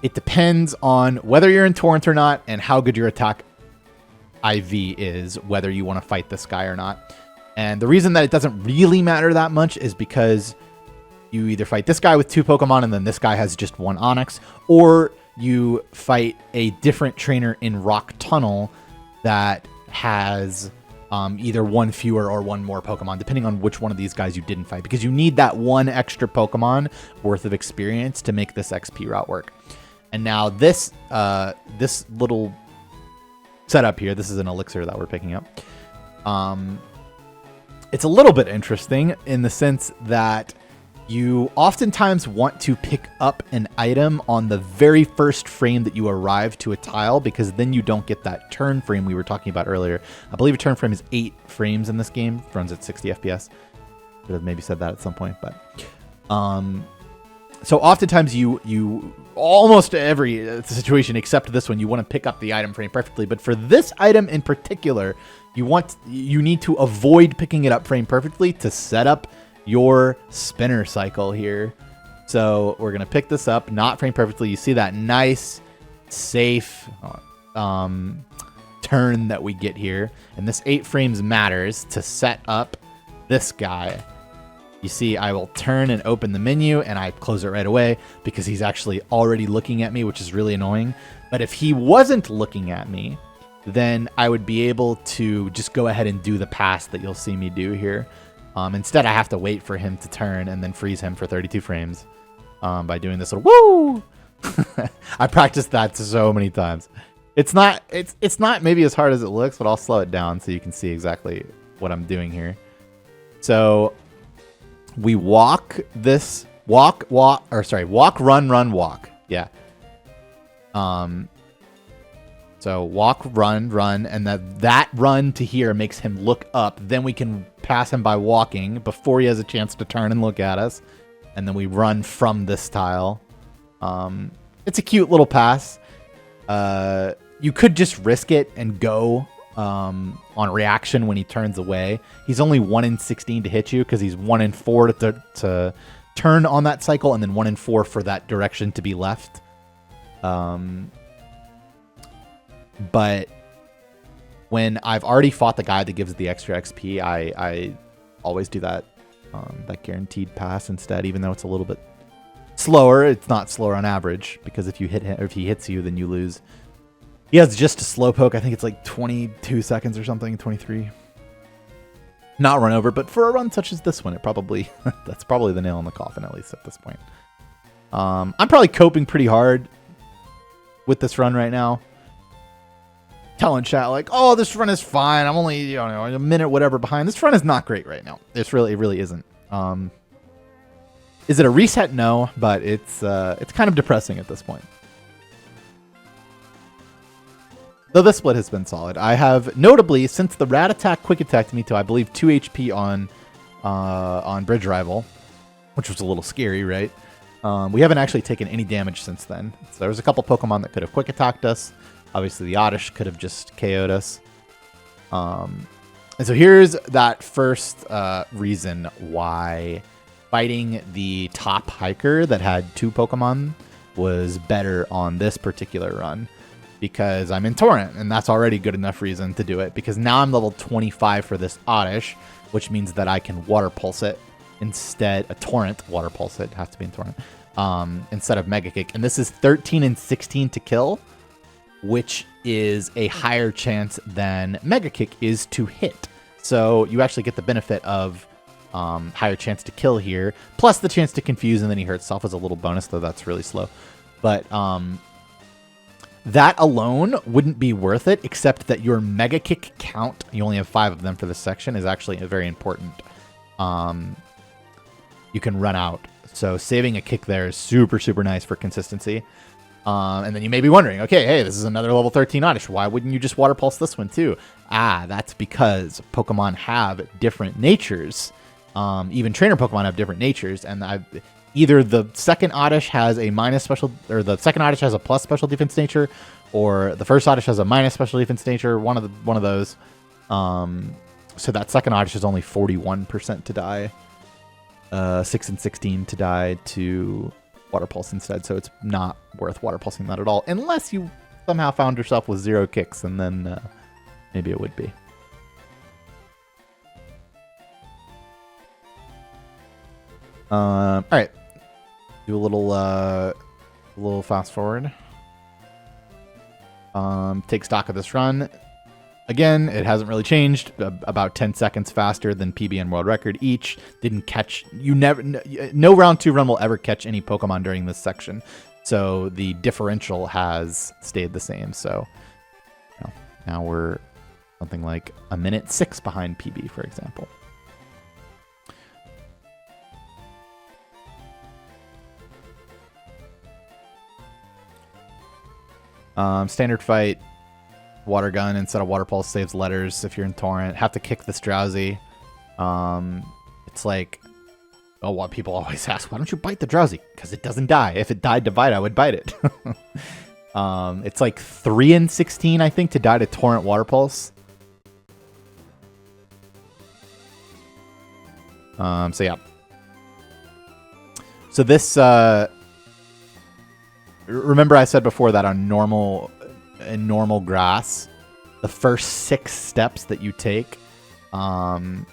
It depends on whether you're in Torrent or not, and how good your attack IV is, whether you want to fight this guy or not. And the reason that it doesn't really matter that much is because you either fight this guy with 2 Pokemon, and then this guy has just 1 Onix, or you fight a different trainer in Rock Tunnel that has either 1 fewer or 1 more Pokemon, depending on which one of these guys you didn't fight, because you need that 1 extra Pokemon worth of experience to make this XP route work. And now this little setup here, this is an elixir that we're picking up. It's a little bit interesting in the sense that you oftentimes want to pick up an item on the very first frame that you arrive to a tile, because then you don't get that turn frame we were talking about earlier. I believe a turn frame is 8 frames in this game. It runs at 60 FPS. Could have maybe said that at some point, but so oftentimes you almost every situation except this one, you want to pick up the item frame perfectly. But for this item in particular, you need to avoid picking it up frame perfectly to set up your spinner cycle here. So we're gonna pick this up, not frame perfectly. You see that nice, safe turn that we get here, and this 8 frames matters to set up this guy. You see, I will turn and open the menu, and I close it right away because he's actually already looking at me, which is really annoying. But if he wasn't looking at me, then I would be able to just go ahead and do the pass that you'll see me do here. Instead, I have to wait for him to turn and then freeze him for 32 frames by doing this little woo. I practiced that so many times. It's not maybe as hard as it looks, but I'll slow it down so you can see exactly what I'm doing here. So we walk, run, walk. Yeah. So walk, run, and that run to here makes him look up. Then we can pass him by walking before he has a chance to turn and look at us. And then we run from this tile. It's a cute little pass. You could just risk it and go on reaction when he turns away. He's only 1 in 16 to hit you because he's 1 in 4 to turn on that cycle, and then 1 in 4 for that direction to be left. But when I've already fought the guy that gives the extra XP, I always do that guaranteed pass instead, even though it's a little bit slower. It's not slower on average, because if you hit him, or if he hits you, then you lose. He has just a slowpoke. I think it's like 22 seconds or something, 23. Not run over, but for a run such as this one, that's probably the nail in the coffin, at least at this point. I'm probably coping pretty hard with this run right now. Telling chat like, oh, this run is fine. I'm only a minute whatever behind. This run is not great right now. It really isn't. Is it a reset? No, but it's kind of depressing at this point. Though this split has been solid. I have notably, since the Rat Attack quick attacked me to, I believe, 2 HP on Bridge Rival, which was a little scary, right? We haven't actually taken any damage since then. So there was a couple Pokemon that could have quick attacked us. Obviously, the Oddish could have just KO'd us. And so here's that first reason why fighting the top hiker that had 2 Pokemon was better on this particular run. Because I'm in Torrent, and that's already good enough reason to do it. Because now I'm level 25 for this Oddish, which means that I can Water Pulse it instead. A Torrent Water Pulse it has to be in Torrent instead of Mega Kick. And this is 13 and 16 to kill, which is a higher chance than Mega Kick is to hit. So you actually get the benefit of higher chance to kill here, plus the chance to confuse, and then he hurts self as a little bonus, though that's really slow. But that alone wouldn't be worth it, except that your Mega Kick count, you only have 5 of them for this section, is actually very important. You can run out. So saving a kick there is super, super nice for consistency. And then you may be wondering, okay, hey, this is another level 13 Oddish. Why wouldn't you just Water Pulse this one too? That's because Pokemon have different natures. Even trainer Pokemon have different natures, and either the second Oddish has a minus special, or the second Oddish has a plus special defense nature, or the first Oddish has a minus special defense nature. One of those. So that second Oddish is only 41% to die. 6 and 16 to die to Water Pulse instead. So it's not worth Water Pulsing that at all, unless you somehow found yourself with 0 kicks, and then maybe it would be. All right. Do a little fast forward. Take stock of this run. Again, it hasn't really changed. About 10 seconds faster than PB and world record each. Didn't catch. No round 2 run will ever catch any Pokemon during this section. So the differential has stayed the same. So now we're something like a minute 6 behind PB, for example. Standard fight, water gun instead of water pulse saves letters if you're in Torrent. Have to kick this Drowsy. It's like, what people always ask, why don't you bite the Drowsy? Because it doesn't die. If it died to bite, I would bite it. It's like 3 and 16, I think, to die to Torrent water pulse. So yeah. So this, remember I said before that in normal grass, the first 6 steps that you take on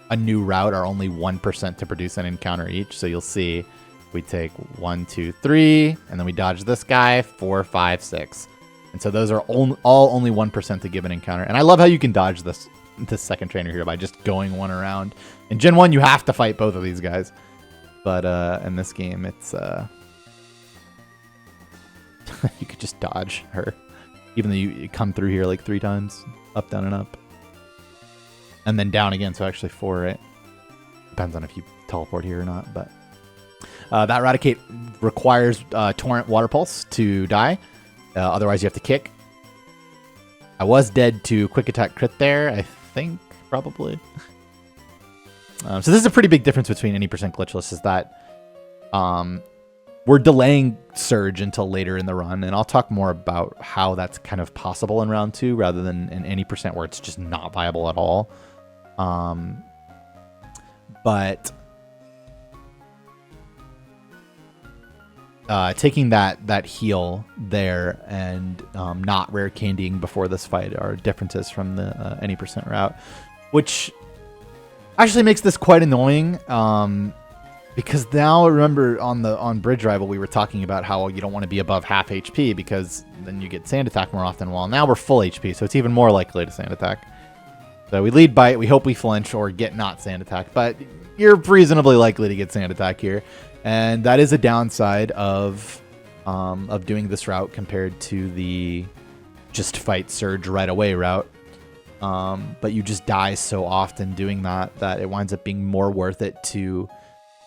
a new route are only 1% to produce an encounter each. So you'll see we take 1, 2, 3, and then we dodge this guy, 4, 5, 6. And so those are all only 1% to give an encounter. And I love how you can dodge this second trainer here by just going one around. In Gen 1, you have to fight both of these guys. But in this game, it's... you could just dodge her, even though you come through here like 3 times, up, down, and up, and then down again. So actually 4, right? Depends on if you teleport here or not. But that Raticate requires Torrent Water Pulse to die. Otherwise, you have to kick. I was dead to Quick Attack Crit there, I think, probably. So this is a pretty big difference between any percent glitchless, is that we're delaying Surge until later in the run, and I'll talk more about how that's kind of possible in round 2 rather than in any percent where it's just not viable at all. But taking that heal there and not rare candying before this fight are differences from the any percent route, which actually makes this quite annoying. Because now, remember, on Bridge Rival, we were talking about how you don't want to be above half HP because then you get Sand Attack more often. Well, now we're full HP, so it's even more likely to Sand Attack. So we lead Bite, we hope we flinch or get not Sand Attack, but you're reasonably likely to get Sand Attack here. And that is a downside of doing this route compared to the just fight Surge right away route. But you just die so often doing that it winds up being more worth it to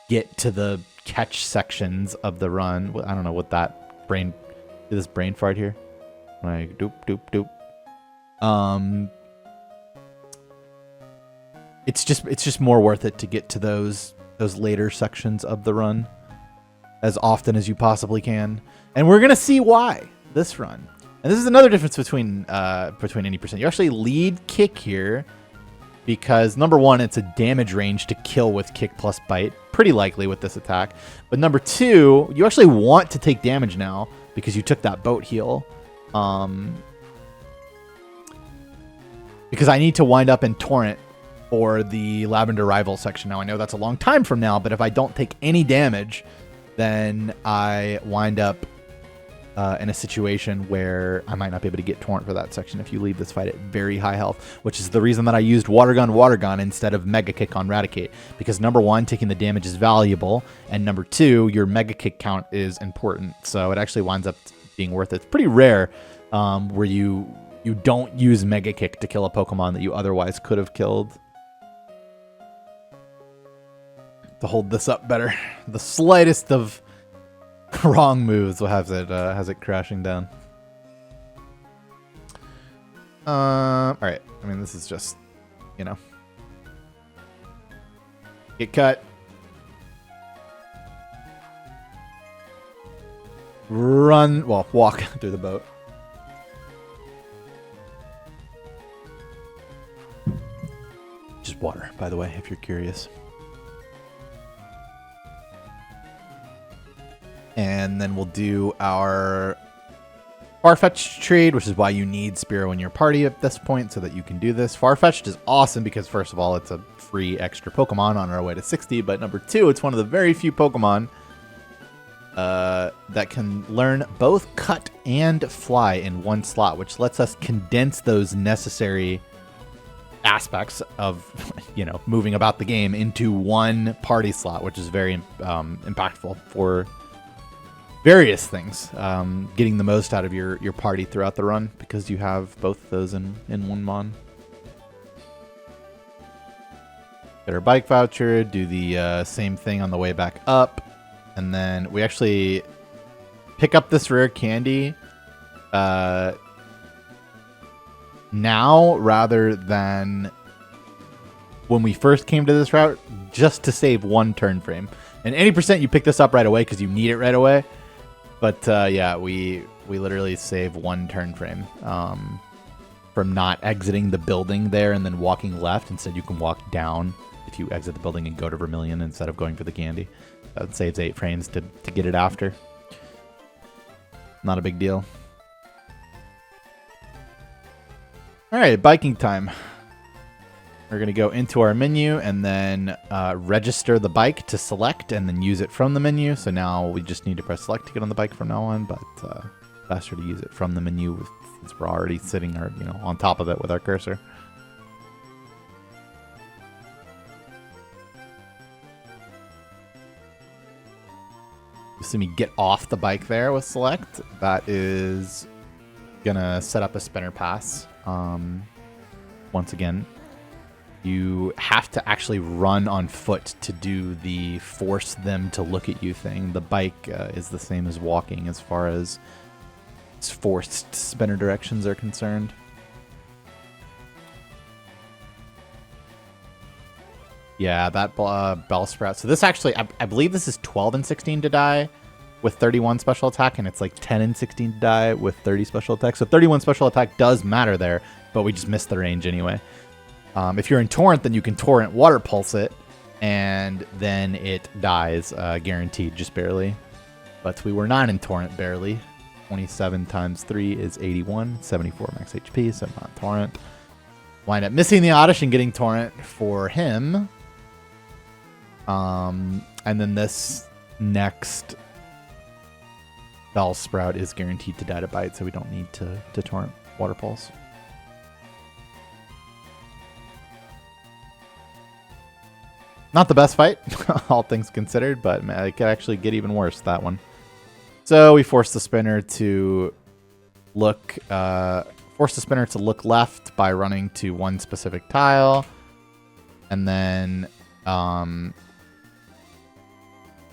get to the catch sections of the run. I don't know what that this brain fart here. Like doop doop doop. It's just more worth it to get to those later sections of the run. as often as you possibly can. And we're going to see why this run. And this is another difference between any percent. You actually lead kick here because, number one, it's a damage range to kill with kick plus bite. Pretty likely with this attack. But number two, you actually want to take damage now because you took that boat heal. Because I need to wind up in Torrent for the Lavender Rival section. Now, I know that's a long time from now, but if I don't take any damage, then I wind up in a situation where I might not be able to get Torrent for that section if you leave this fight at very high health, which is the reason that I used Water Gun instead of Mega Kick on Raticate. Because number one, taking the damage is valuable, and number two, your Mega Kick count is important. So it actually winds up being worth it. It's pretty rare where you don't use Mega Kick to kill a Pokemon that you otherwise could have killed. To hold this up better, the slightest of wrong moves will have it crashing down. All right. I mean, this is just, you know, get cut, run, well, walk through the boat. Just water, by the way, if you're curious. And then we'll do our Farfetch'd trade, which is why you need Spearow in your party at this point so that you can do this. Farfetch'd is awesome because, first of all, it's a free extra Pokemon on our way to 60. But number two, it's one of the very few Pokemon that can learn both Cut and Fly in one slot, which lets us condense those necessary aspects of, you know, moving about the game into one party slot, which is very impactful for various things, getting the most out of your party throughout the run because you have both of those in one mon. Get our bike voucher, do the same thing on the way back up, and then we actually pick up this rare candy now rather than when we first came to this route, just to save one turn frame. And any percent you pick this up right away because you need it right away. But yeah, we literally save one turn frame from not exiting the building there and then walking left. Instead, you can walk down if you exit the building and go to Vermilion instead of going for the candy. That saves 8 frames to get it after. Not a big deal. All right, biking time. We're going to go into our menu and then register the bike to select and then use it from the menu. So now we just need to press select to get on the bike from now on, but faster to use it from the menu since we're already sitting on top of it with our cursor. You see me get off the bike there with select. That is going to set up a spinner pass. Once again, you have to actually run on foot to do the force them to look at you thing. The bike is the same as walking as far as forced spinner directions are concerned. Yeah, that Bellsprout. So this actually, I believe this is 12 and 16 to die with 31 special attack, and it's like 10 and 16 to die with 30 special attack. So 31 special attack does matter there, but we just missed the range anyway. If you're in Torrent, then you can Torrent Water Pulse it, and then it dies, guaranteed, just barely. But we were not in Torrent barely. 27 times 3 is 81, 74 max HP, so not Torrent. Wind up missing the Oddish and getting Torrent for him. And then this next Bellsprout is guaranteed to die to bite, so we don't need to Torrent Water Pulse. Not the best fight, all things considered, but man, it could actually get even worse, that one. So we force the spinner to look left by running to one specific tile. And then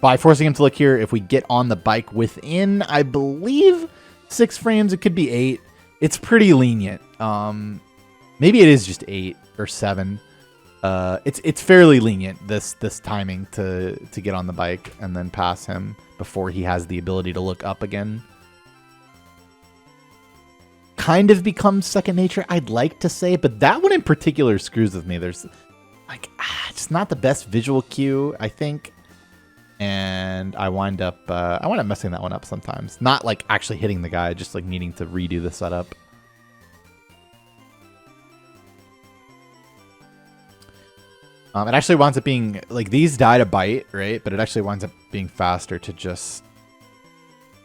by forcing him to look here, if we get on the bike within, I believe, 6 frames, it could be 8. It's pretty lenient. Maybe it is just 8 or 7. it's fairly lenient, this timing to get on the bike and then pass him before he has the ability to look up again. Kind of becomes second nature, I'd like to say, but that one in particular screws with me. There's like, it's not the best visual cue, I think. And I wind up messing that one up sometimes. Not like actually hitting the guy, just like needing to redo the setup. It actually winds up being, like, these die to bite, right? But it actually winds up being faster to just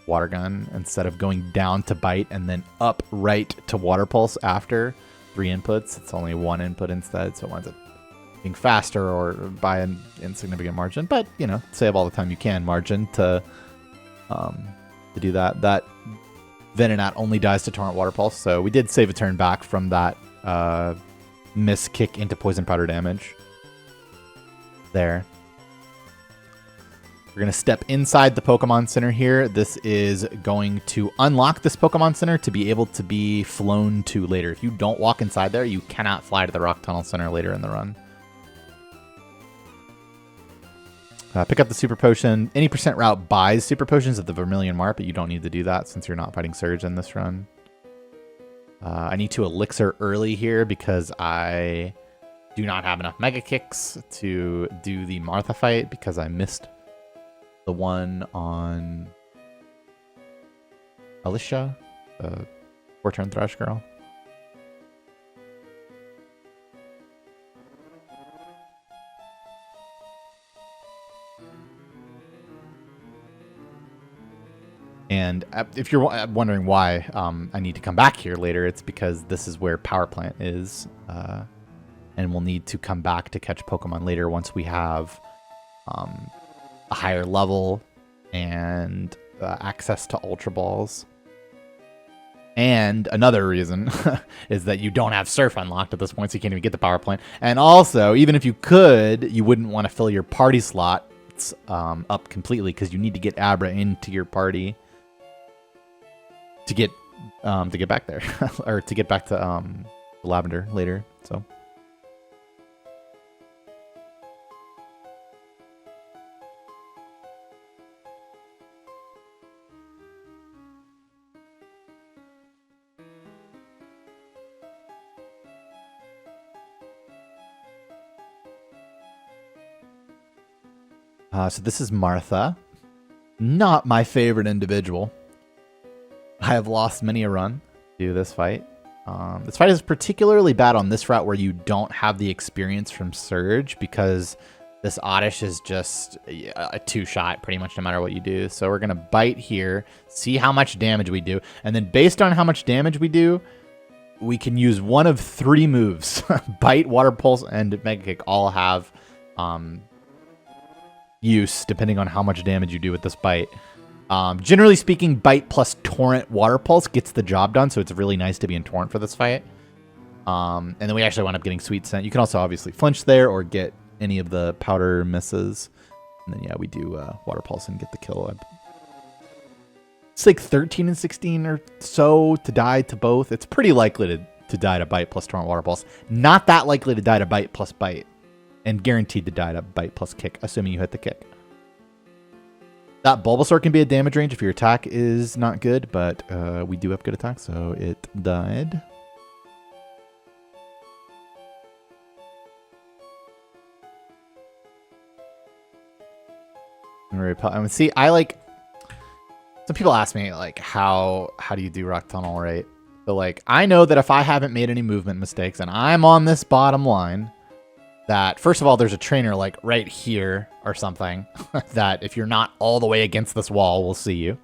water gun instead of going down to bite and then up right to water pulse after 3 inputs. It's only 1 input instead, so it winds up being faster or by an insignificant margin. But, you know, save all the time you can margin to do that. That Venonat only dies to Torrent Water Pulse, so we did save a turn back from that miss kick into Poison Powder damage. There. We're going to step inside the Pokemon Center here. This is going to unlock this Pokemon Center to be able to be flown to later. If you don't walk inside there, you cannot fly to the Rock Tunnel Center later in the run. Pick up the Super Potion. Any percent route buys Super Potions at the Vermilion Mart, but you don't need to do that since you're not fighting Surge in this run. I need to Elixir early here because I do not have enough Mega Kicks to do the Martha fight because I missed the one on Alicia, the 4-turn Thrush Girl. And if you're wondering why I need to come back here later, it's because this is where Power Plant is. And we'll need to come back to catch Pokemon later once we have a higher level and access to Ultra Balls. And another reason is that you don't have Surf unlocked at this point, so you can't even get the Power Plant. And also, even if you could, you wouldn't want to fill your party slots up completely because you need to get Abra into your party to get back there, or to get back to Lavender later. So. So this is Martha. Not my favorite individual. I have lost many a run to this fight. This fight is particularly bad on this route where you don't have the experience from Surge because this Oddish is just a 2-shot pretty much no matter what you do. So we're going to bite here, see how much damage we do, and then based on how much damage we do, we can use one of 3 moves. Bite, Water Pulse, and Mega Kick all have use depending on how much damage you do with this bite. Generally speaking, Bite plus Torrent Water Pulse gets the job done, so it's really nice to be in Torrent for this fight. And then we actually wind up getting Sweet Scent. You can also obviously flinch there or get any of the powder misses. And then, yeah, we do Water Pulse and get the kill. It's like 13 and 16 or so to die to both. It's pretty likely to die to Bite plus Torrent Water Pulse. Not that likely to die to Bite plus Bite. And guaranteed to die to Bite plus Kick, assuming you hit the kick. That Bulbasaur can be a damage range if your attack is not good, but we do have good attack, so it died. See, I like... Some people ask me, like, how do you do Rock Tunnel, right? So, like, I know that if I haven't made any movement mistakes and I'm on this bottom line... that first of all, there's a trainer like right here or something that if you're not all the way against this wall, will see you.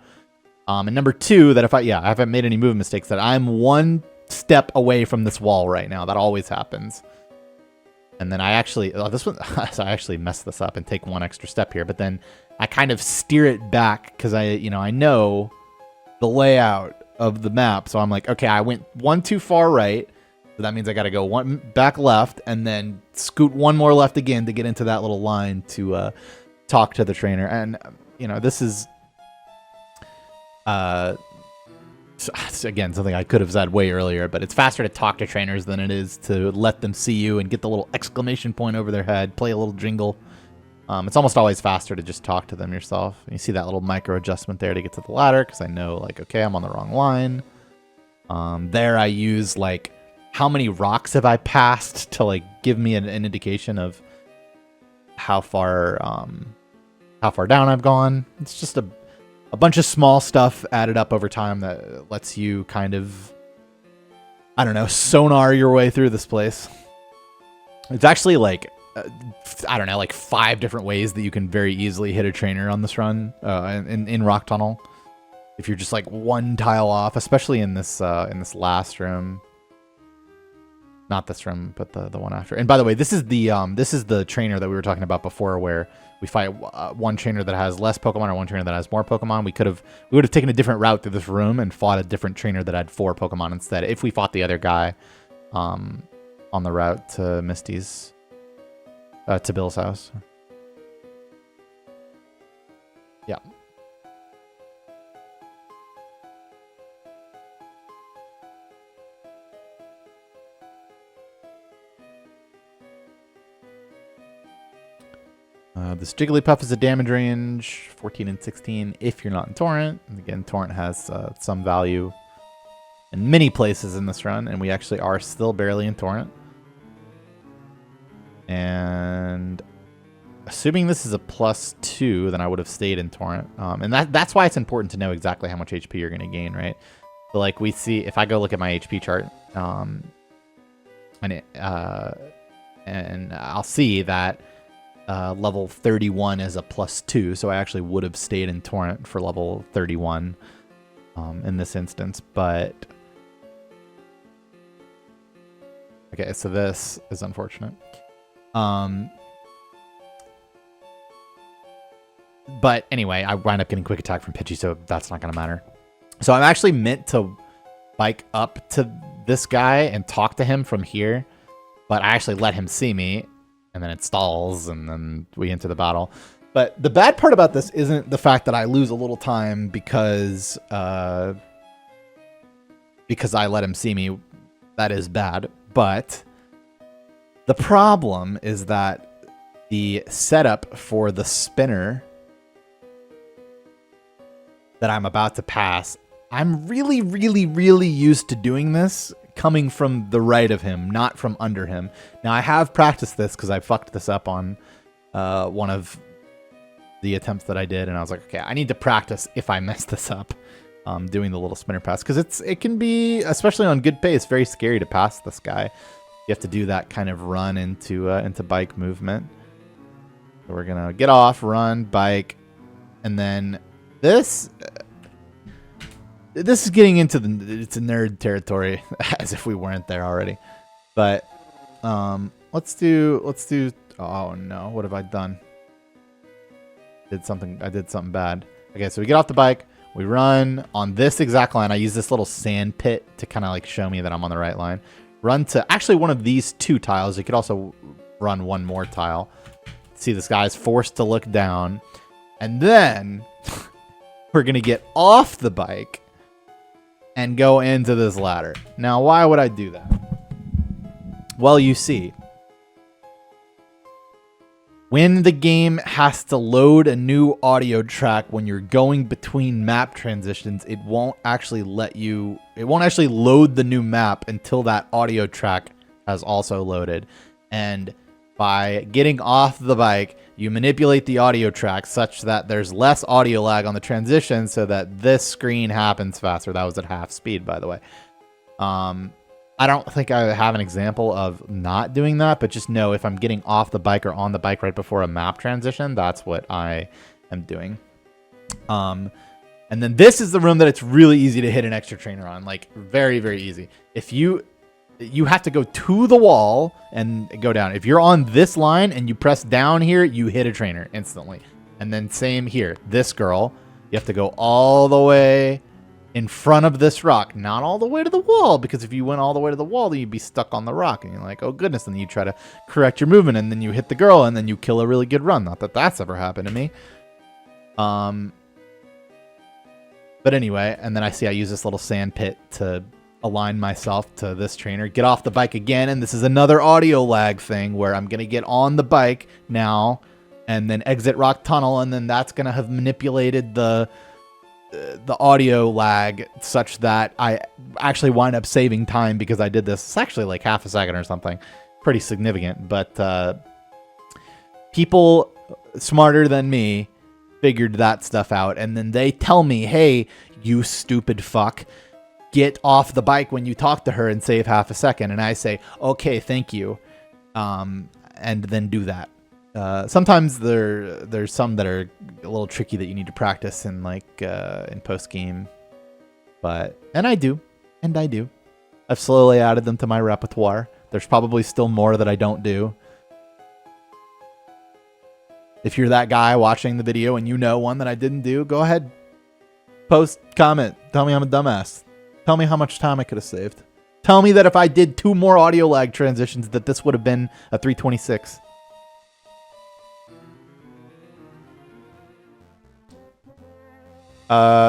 And number 2, that if I haven't made any movement mistakes, that I'm 1 step away from this wall right now. That always happens. And then I actually, so I actually messed this up and take 1 extra step here, but then I kind of steer it back because I know the layout of the map. So I'm like, okay, I went 1 too far right. So that means I got to go 1 back left and then scoot 1 more left again to get into that little line to talk to the trainer. And, this is again, something I could have said way earlier, but it's faster to talk to trainers than it is to let them see you and get the little exclamation point over their head, play a little jingle. It's almost always faster to just talk to them yourself. You see that little micro adjustment there to get to the ladder, because I know, like, okay, I'm on the wrong line. There I use, like, how many rocks have I passed to, like, give me an indication of how far down I've gone. It's just a bunch of small stuff added up over time that lets you kind of, I don't know, sonar your way through this place. It's actually like, I don't know, like 5 different ways that you can very easily hit a trainer on this run in Rock Tunnel. If you're just like one tile off, especially in this last room. Not this room, but the one after. And by the way, this is the trainer that we were talking about before, where we fight one trainer that has less Pokemon or one trainer that has more Pokemon. We would have taken a different route through this room and fought a different trainer that had 4 Pokemon instead. If we fought the other guy, on the route to Misty's, to Bill's house. Yeah. This Jigglypuff is a damage range 14 and 16 if you're not in Torrent. And again, Torrent has some value in many places in this run, and we actually are still barely in Torrent. And assuming this is a +2, then I would have stayed in Torrent. And that's why it's important to know exactly how much HP you're going to gain, right? So like we see, if I go look at my HP chart, and I'll see that level 31 is a +2, so I actually would have stayed in Torrent for level 31 in this instance. But okay, so this is unfortunate. But anyway, I wind up getting quick attack from Pidgey, so that's not going to matter. So I'm actually meant to bike up to this guy and talk to him from here, but I actually let him see me. And then it stalls, and then we enter the battle. But the bad part about this isn't the fact that I lose a little time because I let him see me. That is bad. But the problem is that the setup for the spinner that I'm about to pass, I'm really, really, really used to doing this coming from the right of him, not from under him. Now, I have practiced this because I fucked this up on one of the attempts that I did, and I was like, okay, I need to practice if I mess this up, doing the little spinner pass, because it can be, especially on good pace, very scary to pass this guy. You have to do that kind of run into bike movement. So we're gonna get off, run, bike, and then this. This is getting into it's a nerd territory, as if we weren't there already. But let's do. Oh no, what have I done? I did something bad. Okay, so we get off the bike, we run on this exact line. I use this little sand pit to kind of like show me that I'm on the right line. Run to actually one of these 2 tiles. You could also run one more tile. See, this guy's forced to look down, and then we're gonna get off the bike and go into this ladder. Now, why would I do that? Well, you see, when the game has to load a new audio track when you're going between map transitions, it won't actually load the new map until that audio track has also loaded. And by getting off the bike, you manipulate the audio track such that there's less audio lag on the transition so that this screen happens faster. That was at half speed, by the way. I don't think I have an example of not doing that, but just know if I'm getting off the bike or on the bike right before a map transition, that's what I am doing. And then this is the room that it's really easy to hit an extra trainer on, like very, very easy. If you have to go to the wall and go down. If you're on this line and you press down here, you hit a trainer instantly. And then same here. This girl, you have to go all the way in front of this rock, not all the way to the wall, because if you went all the way to the wall, then you'd be stuck on the rock. And you're like, oh goodness. And then you try to correct your movement, and then you hit the girl, and then you kill a really good run. Not that that's ever happened to me. But But anyway, and then I use this little sand pit to align myself to this trainer, get off the bike again, and this is another audio lag thing where I'm going to get on the bike now and then exit Rock Tunnel, and then that's going to have manipulated the audio lag such that I actually wind up saving time because I did this. It's actually like half a second or something. Pretty significant, but people smarter than me figured that stuff out, and then they tell me, hey, you stupid fuck, get off the bike when you talk to her and save half a second. And I say, okay, thank you, and then do that. Sometimes there's some that are a little tricky that you need to practice in in post game, and I do. I've slowly added them to my repertoire. There's probably still more that I don't do. If you're that guy watching the video and you know one that I didn't do, go ahead, post, comment, tell me I'm a dumbass. Tell me how much time I could have saved. Tell me that if I did 2 more audio lag transitions that this would have been a 326.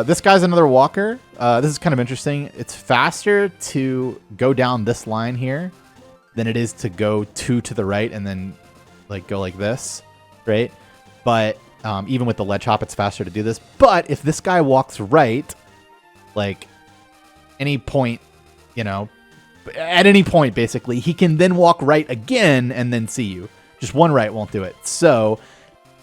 This guy's another walker. This is kind of interesting. It's faster to go down this line here than it is to go 2 to the right and then go like this, right? But even with the ledge hop, it's faster to do this. But if this guy walks right, any point, at any point, basically, he can then walk right again and then see you. Just one right won't do it. So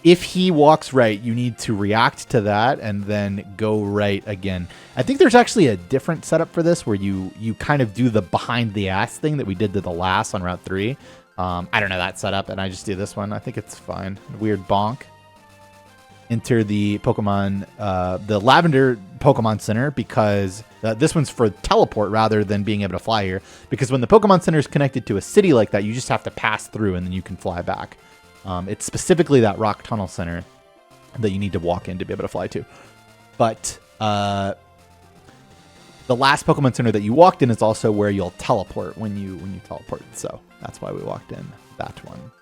if he walks right, you need to react to that and then go right again. I think there's actually a different setup for this where you kind of do the behind the ass thing that we did to the last on Route 3. I don't know that setup, and I just do this one. I think it's fine. Weird bonk. Enter the Pokemon, the Lavender Pokemon Center, because this one's for teleport rather than being able to fly here. Because when the Pokemon Center is connected to a city like that, you just have to pass through and then you can fly back. It's specifically that Rock Tunnel Center that you need to walk in to be able to fly to. But the last Pokemon Center that you walked in is also where you'll teleport when you teleport. So that's why we walked in that one.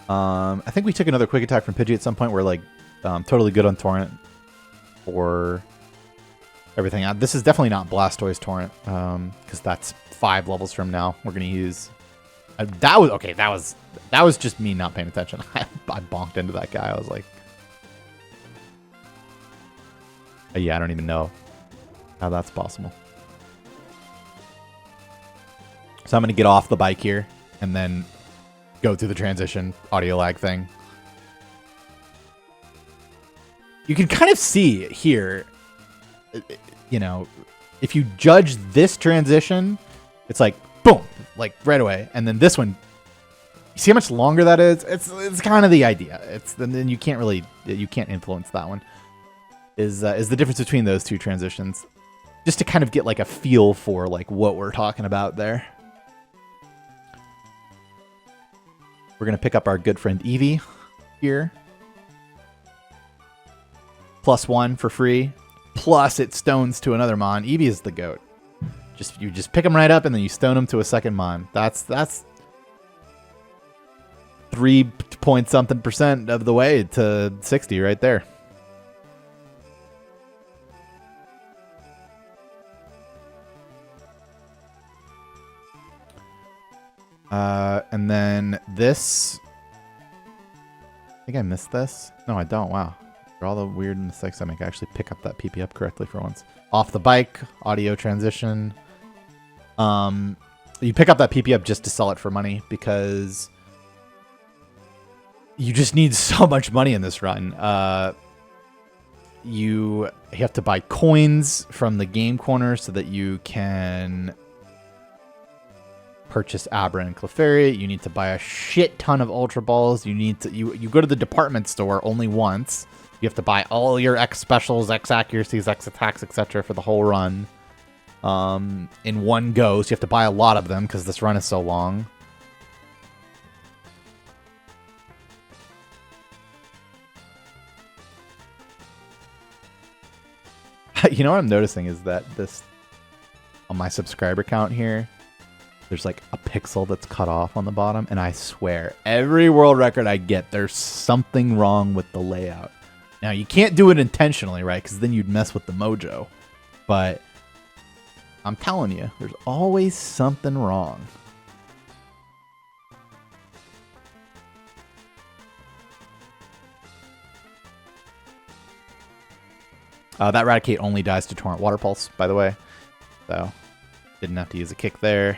I think we took another quick attack from Pidgey at some point. We're totally good on Torrent for everything. This is definitely not Blastoise Torrent, because that's 5 levels from now. We're gonna use that was just me not paying attention. I bonked into that guy. I was like, yeah, I don't even know how that's possible. So I'm gonna get off the bike here and then go through the transition audio lag thing. You can kind of see here, if you judge this transition, it's boom, right away. And then this one, you see how much longer that is? It's kind of the idea. Then you can't influence that one. Is the difference between those two transitions. Just to kind of get a feel for what we're talking about there. We're going to pick up our good friend Eevee here. +1 for free. Plus it stones to another Mon. Eevee is the GOAT. You just pick him right up and then you stone him to a second Mon. That's 3 point something % of the way to 60 right there. And then this, I think I missed this. No, I don't. Wow. For all the weird mistakes I make, I actually pick up that PP up correctly for once. Off the bike, audio transition. You pick up that PP up just to sell it for money because you just need so much money in this run. You have to buy coins from the game corner so that you can purchase Abra and Clefairy. You need to buy a shit ton of Ultra Balls. You go to the department store only once. You have to buy all your X specials, X accuracies, X attacks, etc. for the whole run in one go. So you have to buy a lot of them because this run is so long. You know what I'm noticing is that this on my subscriber count here, there's like a pixel that's cut off on the bottom, and I swear every world record I get, there's something wrong with the layout. Now you can't do it intentionally, right? Because then you'd mess with the mojo. But I'm telling you, there's always something wrong. That Raticate only dies to Torrent Water Pulse, by the way. So, didn't have to use a kick there.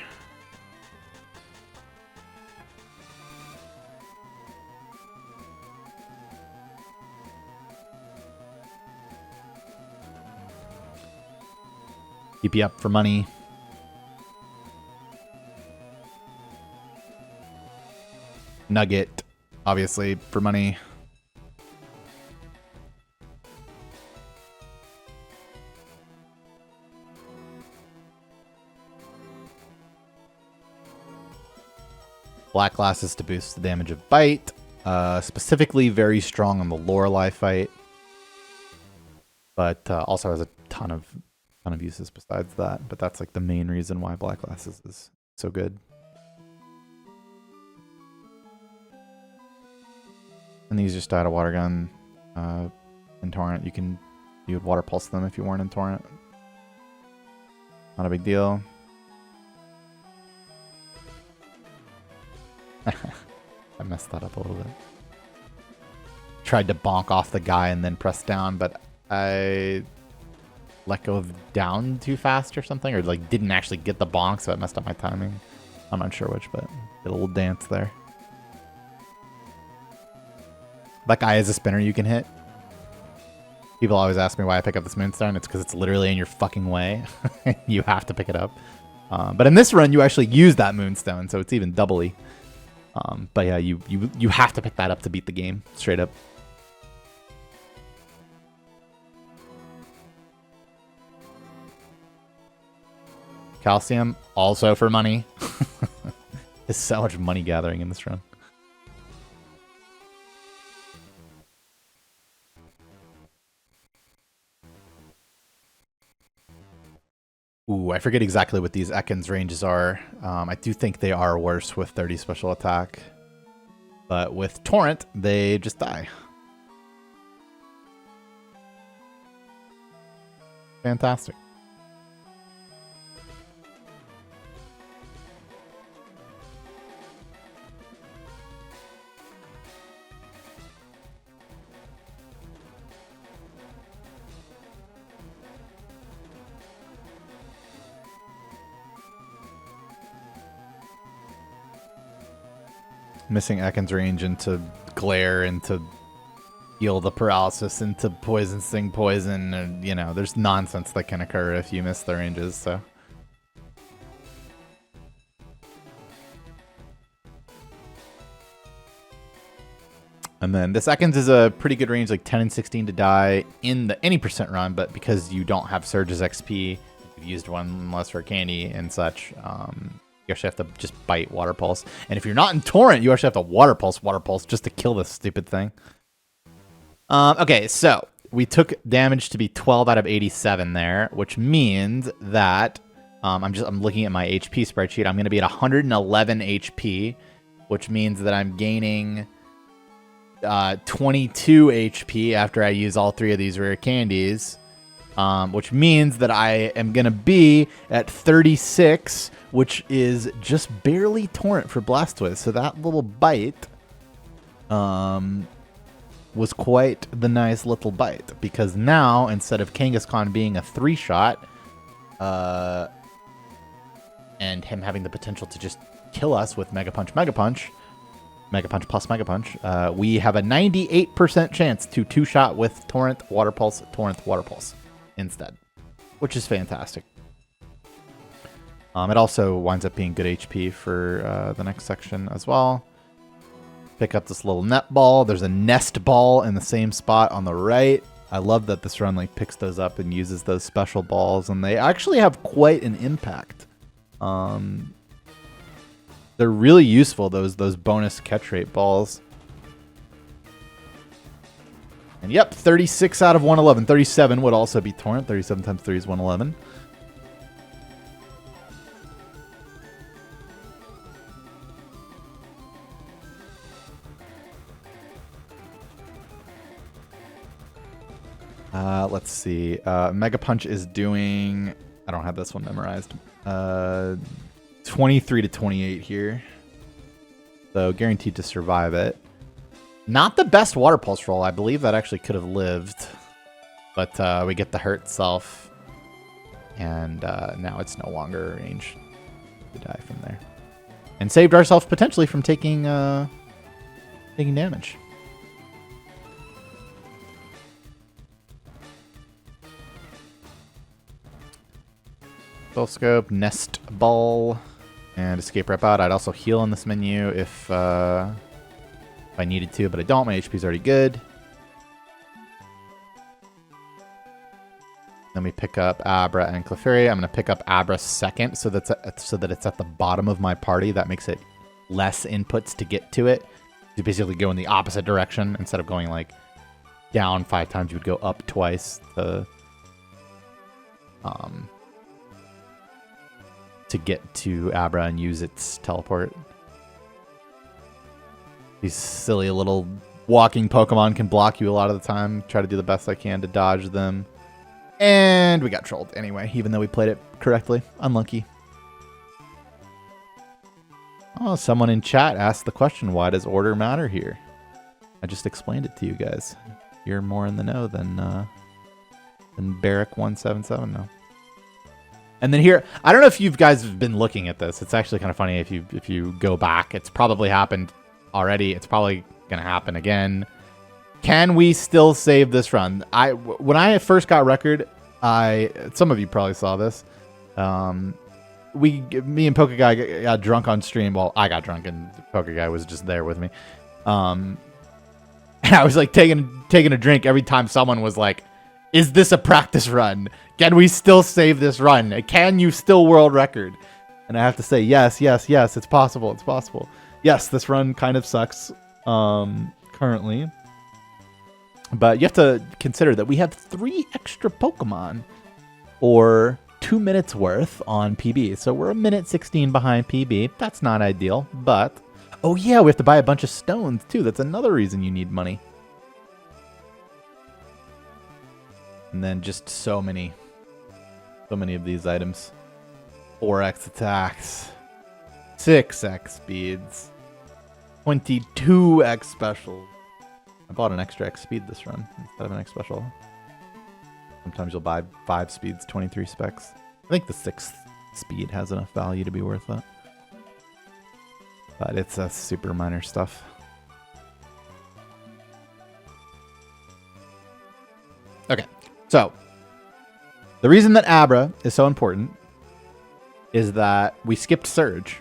Keep you up for money. Nugget, obviously, for money. Black Glasses to boost the damage of Bite. Specifically very strong on the Lorelei fight. But also has a ton of uses besides that. But that's like the main reason why Black Glasses is so good. And these just died a Water Gun. In Torrent, you would Water Pulse them if you weren't in Torrent. Not a big deal. I messed that up a little bit. Tried to bonk off the guy and then press down, but I let go of down too fast or something, or like didn't actually get the bonk, so it messed up my timing. I'm not sure which, but did a little dance there. That guy is a spinner you can hit. People always ask me why I pick up this Moonstone. It's because it's literally in your fucking way. You have to pick it up. But in this run, you actually use that Moonstone, so it's even doubly. But yeah, you have to pick that up to beat the game, straight up. Calcium, also for money. There's so much money gathering in this run. Ooh, I forget exactly what these Ekans ranges are. I do think they are worse with 30 special attack. But with Torrent, they just die. Fantastic. Missing Ekans range into Glare, into heal the paralysis, into Poison Sting Poison, and, you know, there's nonsense that can occur if you miss the ranges, so. And then this Ekans is a pretty good range, like 10 and 16 to die in the any percent run, but because you don't have Surge's XP, you've used one less for candy and such, you actually have to just bite Water Pulse. And if you're not in Torrent, you actually have to Water Pulse just to kill this stupid thing. Okay, so we took damage to be 12 out of 87 there, which means that I'm looking at my HP spreadsheet. I'm going to be at 111 HP, which means that I'm gaining 22 HP after I use all three of these rare candies. Which means that I am going to be at 36, which is just barely Torrent for Blastoise. So that little bite was quite the nice little bite. Because now, instead of Kangaskhan being a 3-shot, and him having the potential to just kill us with Mega Punch, Mega Punch plus Mega Punch, we have a 98% chance to 2-shot with Torrent, Water Pulse, instead, which is fantastic. It also winds up being good HP for the next section as well. Pick up this little net ball. There's a nest ball in the same spot on the right. I love that this run like picks those up and uses those special balls, and they actually have quite an impact. They're really useful, those bonus catch rate balls. And yep, 36 out of 111. 37 would also be Torrent. 37 times 3 is 111. Let's see. Mega Punch is doing... I don't have this one memorized. 23 to 28 here. So guaranteed to survive it. Not the best Water Pulse roll. I believe that actually could have lived. But we get the hurt self. And now it's no longer range to die from there. And saved ourselves potentially from taking damage. Soul Scope, Nest Ball, and Escape Rep Out. I'd also heal in this menu if I needed to, but I don't. My HP's already good. Then we pick up Abra and Clefairy. I'm going to pick up Abra second so that it's at the bottom of my party. That makes it less inputs to get to it. You basically go in the opposite direction. Instead of going like down 5 times, you would go up twice to get to Abra and use its teleport. These silly little walking Pokemon can block you a lot of the time. Try to do the best I can to dodge them. And we got trolled anyway, even though we played it correctly. Unlucky. Oh, someone in chat asked the question, why does order matter here? I just explained it to you guys. You're more in the know than Barrack177 now. And then here, I don't know if you guys have been looking at this. It's actually kind of funny if you go back. It's probably happened already. It's probably going to happen again. Can we still save this run? When I first got record, some of you probably saw this. Me and Poke Guy got drunk on stream. Well, I got drunk and Poke Guy was just there with me. And I was like taking a drink every time someone was like, is this a practice run? Can we still save this run? Can you still world record? And I have to say, yes, it's possible. It's possible. Yes, this run kind of sucks currently. But you have to consider that we have 3 extra Pokemon, or 2 minutes worth on PB. So we're a minute 16 behind PB. That's not ideal, but... Oh yeah, we have to buy a bunch of stones too. That's another reason you need money. And then just so many of these items. 4x attacks, 6x speeds, 22x specials. I bought an extra X speed this run instead of an X special. Sometimes you'll buy 5 speeds, 23 specs. I think the 6th speed has enough value to be worth it. But it's super minor stuff. Okay, so the reason that Abra is so important is that we skipped Surge,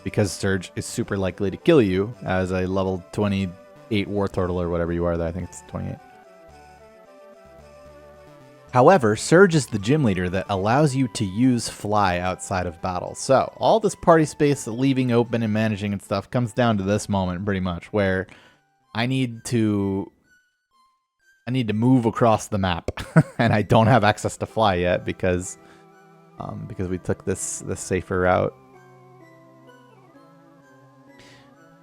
because Surge is super likely to kill you as a level 28 Wartortle or whatever you are there. I think it's 28. However, Surge is the gym leader that allows you to use Fly outside of battle. So all this party space leaving open and managing and stuff comes down to this moment pretty much, where I need to move across the map and I don't have access to Fly yet because we took this safer route.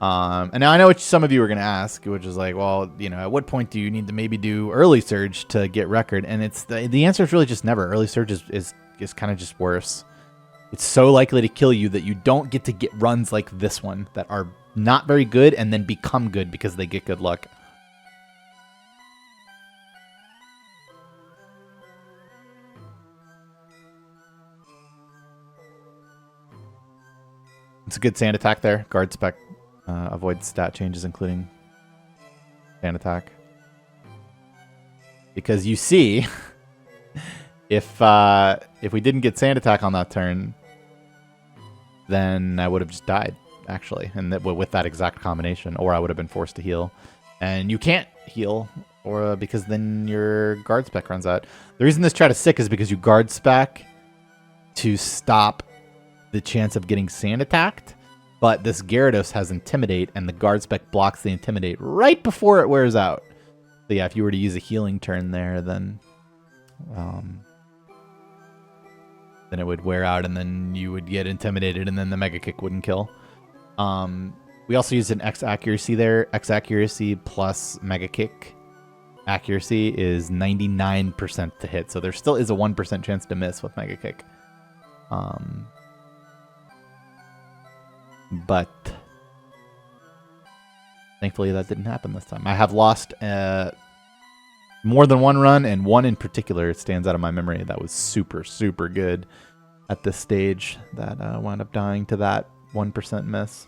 And now I know what some of you are going to ask, which is like, well, you know, at what point do you need to maybe do early Surge to get record? And it's the answer is really just never. Early Surge is kind of just worse. It's so likely to kill you that you don't get to get runs like this one that are not very good and then become good because they get good luck. It's a good sand attack there. Guard spec. Avoid stat changes, including sand attack. Because you see, if we didn't get sand attack on that turn, then I would have just died, actually, and with that exact combination, or I would have been forced to heal. And you can't heal, or because then your guard spec runs out. The reason this try to sick is because you guard spec to stop the chance of getting sand attacked. But this Gyarados has Intimidate, and the guard spec blocks the Intimidate right before it wears out. So yeah, if you were to use a healing turn there, then it would wear out, and then you would get intimidated, and then the Mega Kick wouldn't kill. We also used an X accuracy there, X accuracy plus Mega Kick, accuracy is 99% to hit. So there still is a 1% chance to miss with Mega Kick. But thankfully that didn't happen this time. I have lost more than one run, and one in particular stands out of my memory that was super, super good at this stage that wound up dying to that 1% miss.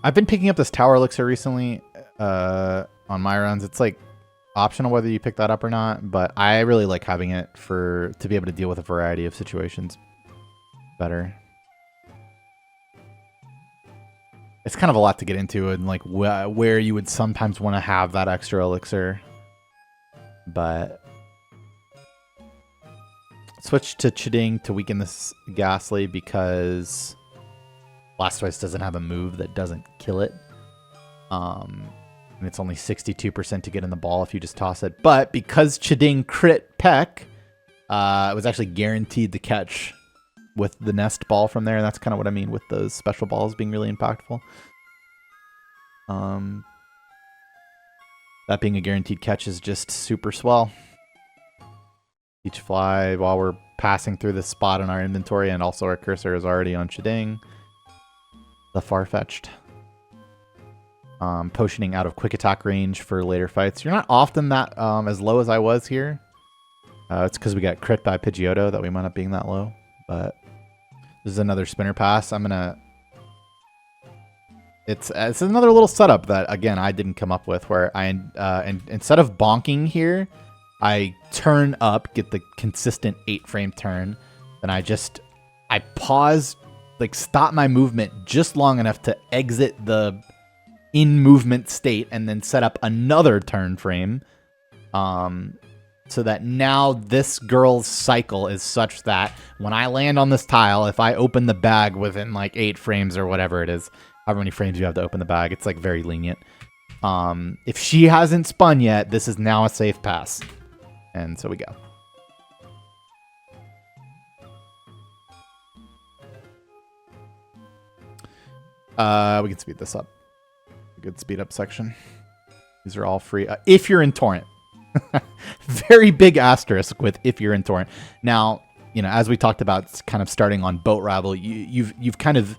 I've been picking up this tower elixir recently on my runs. It's like optional whether you pick that up or not, but I really like having it to be able to deal with a variety of situations better. It's kind of a lot to get into, and like where you would sometimes want to have that extra elixir, but switch to Chiding to weaken this Ghastly because Blastoise doesn't have a move that doesn't kill it. And it's only 62% to get in the ball if you just toss it. But because Chiding crit Peck, it was actually guaranteed to catch with the nest ball from there. And that's kind of what I mean with those special balls being really impactful. That being a guaranteed catch is just super swell. Each fly while we're passing through this spot in our inventory, and also our cursor is already on Chiding. The far-fetched. Potioning out of quick attack range for later fights. You're not often that as low as I was here. It's because we got crit by Pidgeotto that we might up being that low. But this is another spinner pass. It's another little setup that, again, I didn't come up with, where and instead of bonking here, I turn up, get the consistent 8-frame turn, then I pause, like stop my movement just long enough to exit the in-movement state and then set up another turn frame, so that now this girl's cycle is such that when I land on this tile, if I open the bag within like 8 frames or whatever it is, however many frames you have to open the bag, it's like very lenient. If she hasn't spun yet, this is now a safe pass. And so we go. We can speed this up. A good speed up section. These are all free. If you're in Torrent. Very big asterisk with if you're in Torrent. Now, you know, as we talked about kind of starting on Boat Rival, you've kind of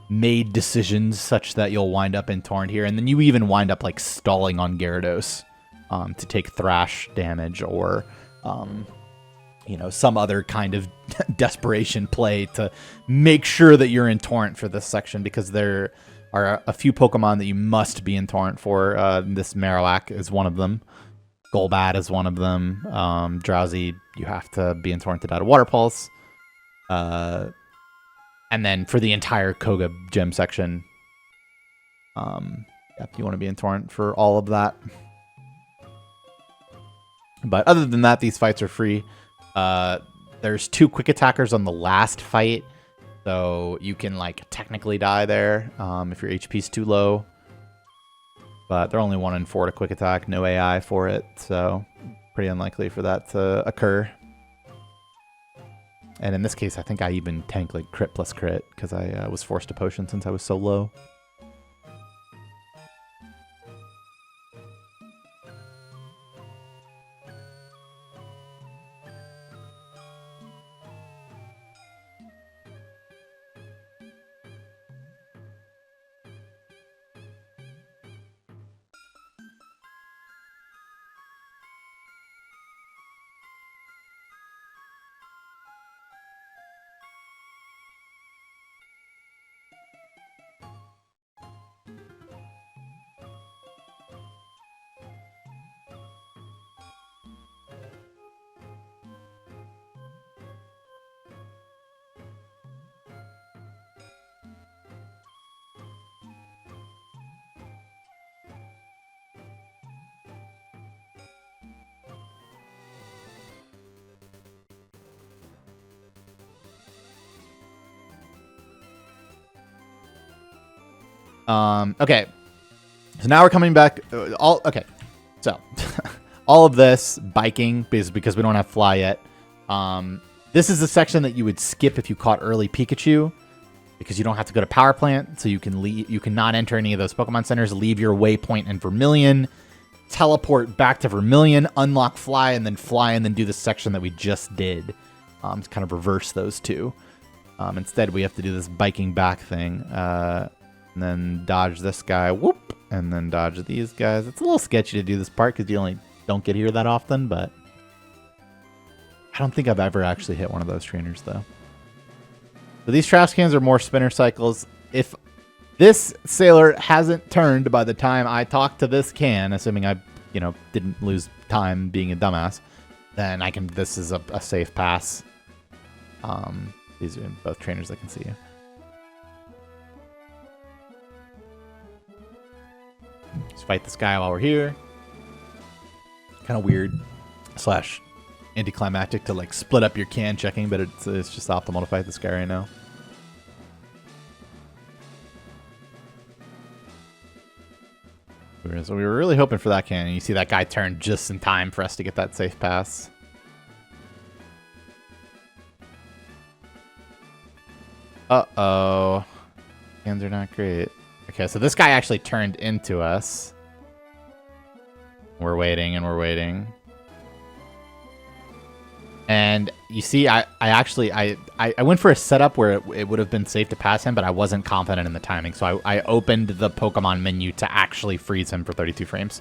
made decisions such that you'll wind up in Torrent here. And then you even wind up like stalling on Gyarados to take thrash damage, or you know, some other kind of desperation play to make sure that you're in Torrent for this section, because there are a few Pokemon that you must be in Torrent for. This Marowak is one of them. Golbat is one of them. Drowsy, you have to be in Torrent to die to Water Pulse. And then for the entire Koga gym section, you want to be in Torrent for all of that. But other than that, these fights are free. There's 2 quick attackers on the last fight, so you can like technically die there if your HP's too low. But they're only 1 in 4 to quick attack, no AI for it, so pretty unlikely for that to occur. And in this case, I think I even tanked like crit plus crit because I was forced to potion since I was so low. Okay, so now we're coming back. Okay, so all of this biking because we don't have fly yet. This is the section that you would skip if you caught early Pikachu. because you don't have to go to power plant, so you can leave. You cannot enter any of those Pokemon centers. Leave your waypoint in Vermilion, teleport back to Vermilion, unlock fly, and then do the section that we just did. To kind of reverse those two. Instead, we have to do this biking back thing, and then dodge this guy, whoop, and then dodge these guys. It's a little sketchy to do this part because you only don't get here that often, but I don't think I've ever actually hit one of those trainers, though. So these trash cans are more spinner cycles. If this sailor hasn't turned by the time I talk to this can, assuming I, didn't lose time being a dumbass, then I can. This is a safe pass. These are both trainers that can see you. Let's fight this guy while we're here. Kind of weird / anticlimactic to like split up your can checking, but it's just optimal to fight this guy right now. So we were really hoping for that can, and you see that guy turn just in time for us to get that safe pass. Uh-oh. Cans are not great. Okay, so this guy actually turned into us. We're waiting and we're waiting. And you see, I went for a setup where it would have been safe to pass him, but I wasn't confident in the timing. So I opened the Pokemon menu to actually freeze him for 32 frames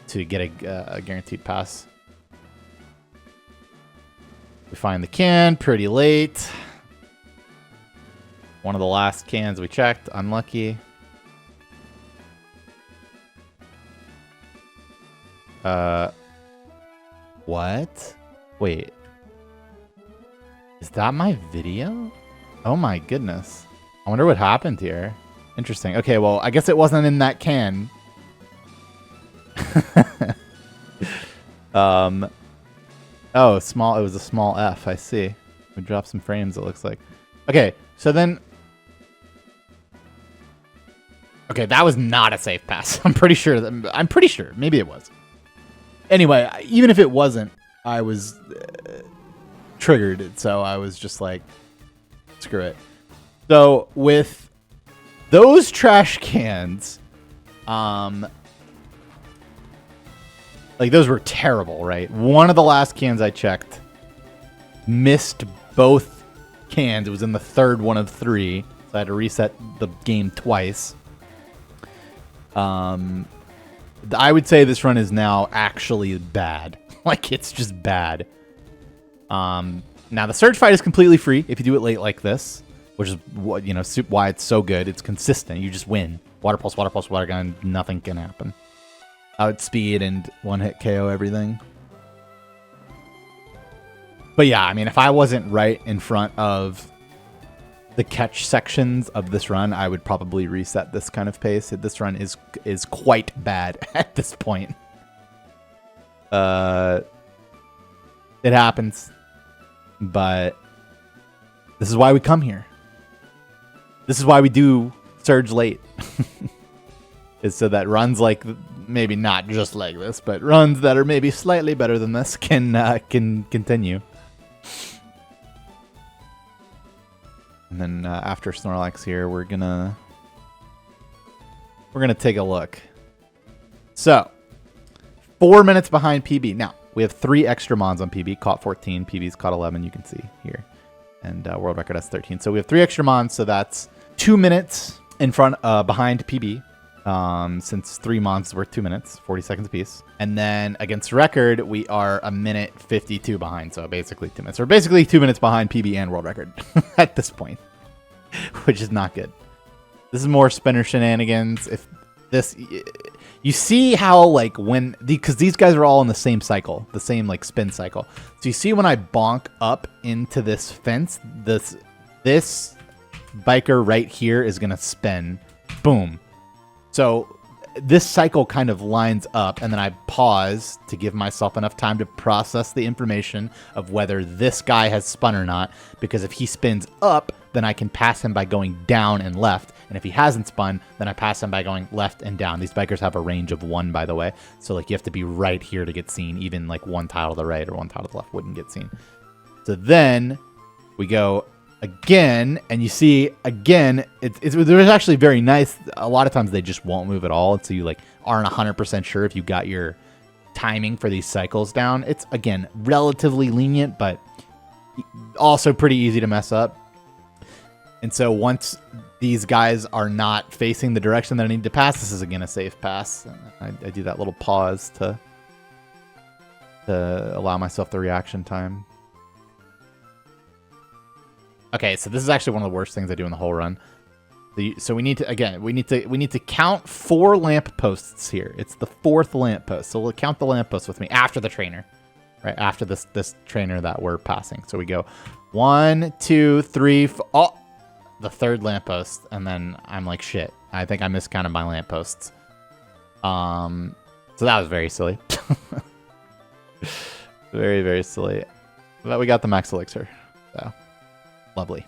to get a guaranteed pass. We find the can pretty late. One of the last cans we checked. Unlucky. What? Wait. Is that my video? Oh my goodness. I wonder what happened here. Interesting. Okay, well, I guess it wasn't in that can. Oh, small. It was a small F. I see. We dropped some frames, it looks like. Okay, so then... Okay, that was not a safe pass. I'm pretty sure. Maybe it was. Anyway, even if it wasn't, I was triggered. So I was just like, screw it. So with those trash cans, like those were terrible, right? One of the last cans I checked missed both cans. It was in the third one of 3. So I had to reset the game twice. I would say this run is now actually bad. Like, it's just bad. Now, the Surge Fight is completely free if you do it late like this, which is why it's so good. It's consistent. You just win. Water Pulse, Water Gun, nothing can happen. Outspeed and one-hit KO everything. But yeah, I mean, if I wasn't right in front of the catch sections of this run, I would probably reset this kind of pace. This run is quite bad at this point. It happens, but this is why we come here. This is why we do Surge late. Is so that runs like, maybe not just like this, but runs that are maybe slightly better than this can continue. And then after Snorlax here, we're gonna take a look. So, 4 minutes behind PB. Now, we have 3 extra mons on PB. Caught 14. PB's caught 11, you can see here. And world record has 13. So we have 3 extra mons, so that's 2 minutes in front behind PB. Since 3 mons were 2 minutes, 40 seconds apiece. And then against record, we are 1:52 behind, so basically 2 minutes. We're basically 2 minutes behind PB and world record at this point, which is not good. This is more spinner shenanigans. If this, you see how like because these guys are all in the same cycle, the same like spin cycle. So you see when I bonk up into this fence, this biker right here is gonna spin, boom. So this cycle kind of lines up, and then I pause to give myself enough time to process the information of whether this guy has spun or not, because if he spins up, then I can pass him by going down and left, and if he hasn't spun, then I pass him by going left and down. These bikers have a range of 1, by the way, so like you have to be right here to get seen. Even like 1 tile to the right or 1 tile to the left wouldn't get seen. So then we go again, and you see again, there's actually very nice. A lot of times they just won't move at all, so you like aren't 100% sure if you got your timing for these cycles down. It's again relatively lenient, but also pretty easy to mess up. And so once these guys are not facing the direction that I need to pass, this is again a safe pass. And I do that little pause to allow myself the reaction time. Okay, so this is actually one of the worst things I do in the whole run. So we need to count 4 lamp posts here. It's the 4th lamp post. So we'll count the lamp posts with me after the trainer, right? After this trainer that we're passing. So we go 1, 2, 3, 4. Oh, the 3rd lamp post, and then I'm like, shit. I think I miscounted my lamp posts. So that was very silly. Very, very silly. But we got the max elixir. So lovely.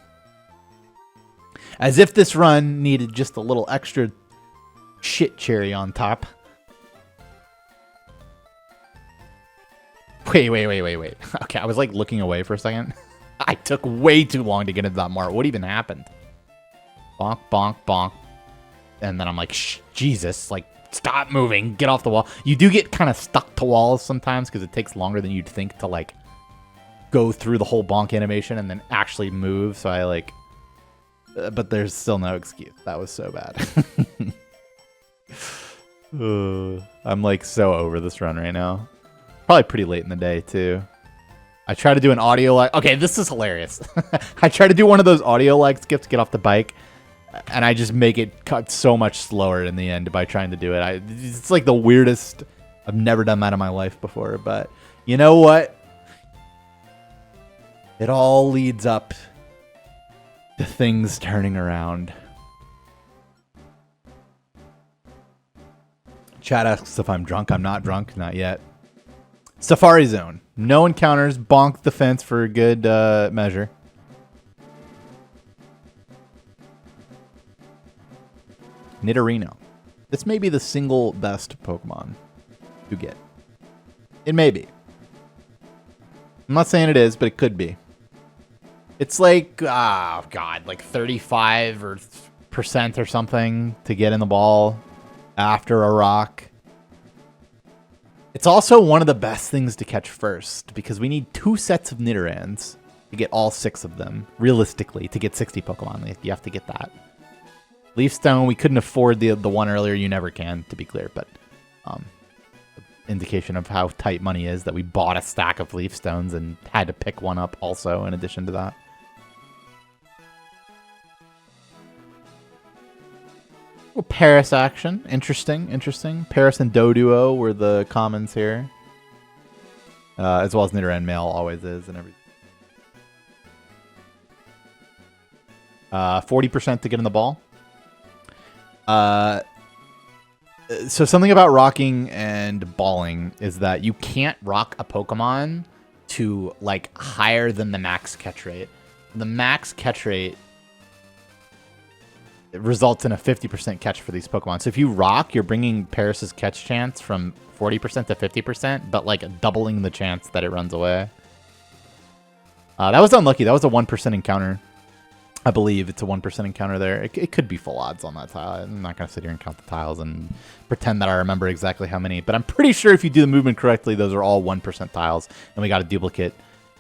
As if this run needed just a little extra shit cherry on top. Wait. Okay, I was like looking away for a second. I took way too long to get into that mart. What even happened? Bonk, bonk, bonk. And then I'm like, Jesus, like, stop moving. Get off the wall. You do get kind of stuck to walls sometimes because it takes longer than you'd think to, like, go through the whole bonk animation and then actually move. So I, like... but there's still no excuse. That was so bad. I'm, like, so over this run right now. Probably pretty late in the day, too. I try to do an audio lag. Okay, this is hilarious. I try to do one of those audio lag skips to get off the bike, and I just make it cut so much slower in the end by trying to do it. It's like the weirdest. I've never done that in my life before, but you know what? It all leads up to things turning around. Chat asks if I'm drunk. I'm not drunk, not yet. Safari Zone. No encounters. Bonk the fence for a good measure. Nidorino. This may be the single best Pokemon to get. It may be. I'm not saying it is, but it could be. It's like, oh god, like 35% or something to get in the ball after a rock. It's also one of the best things to catch first because we need 2 sets of Nidorans to get all 6 of them. Realistically, to get 60 Pokemon, you have to get that. Leaf Stone, we couldn't afford the one earlier. You never can, to be clear, but indication of how tight money is that we bought a stack of Leaf Stones and had to pick one up also in addition to that. Well, Paris action. Interesting. Paris and Doduo were the commons here. As well as Nidoran male always is and everything. 40% to get in the ball. So something about rocking and balling is that you can't rock a Pokemon to like higher than the max catch rate. The max catch rate results in a 50% catch for these Pokemon. So if you rock, you're bringing Paris's catch chance from 40% to 50%, but like doubling the chance that it runs away. That was unlucky. That was a 1% encounter. I believe it's a 1% encounter there. It could be full odds on that tile. I'm not going to sit here and count the tiles and pretend that I remember exactly how many. But I'm pretty sure if you do the movement correctly, those are all 1% tiles. And we got a duplicate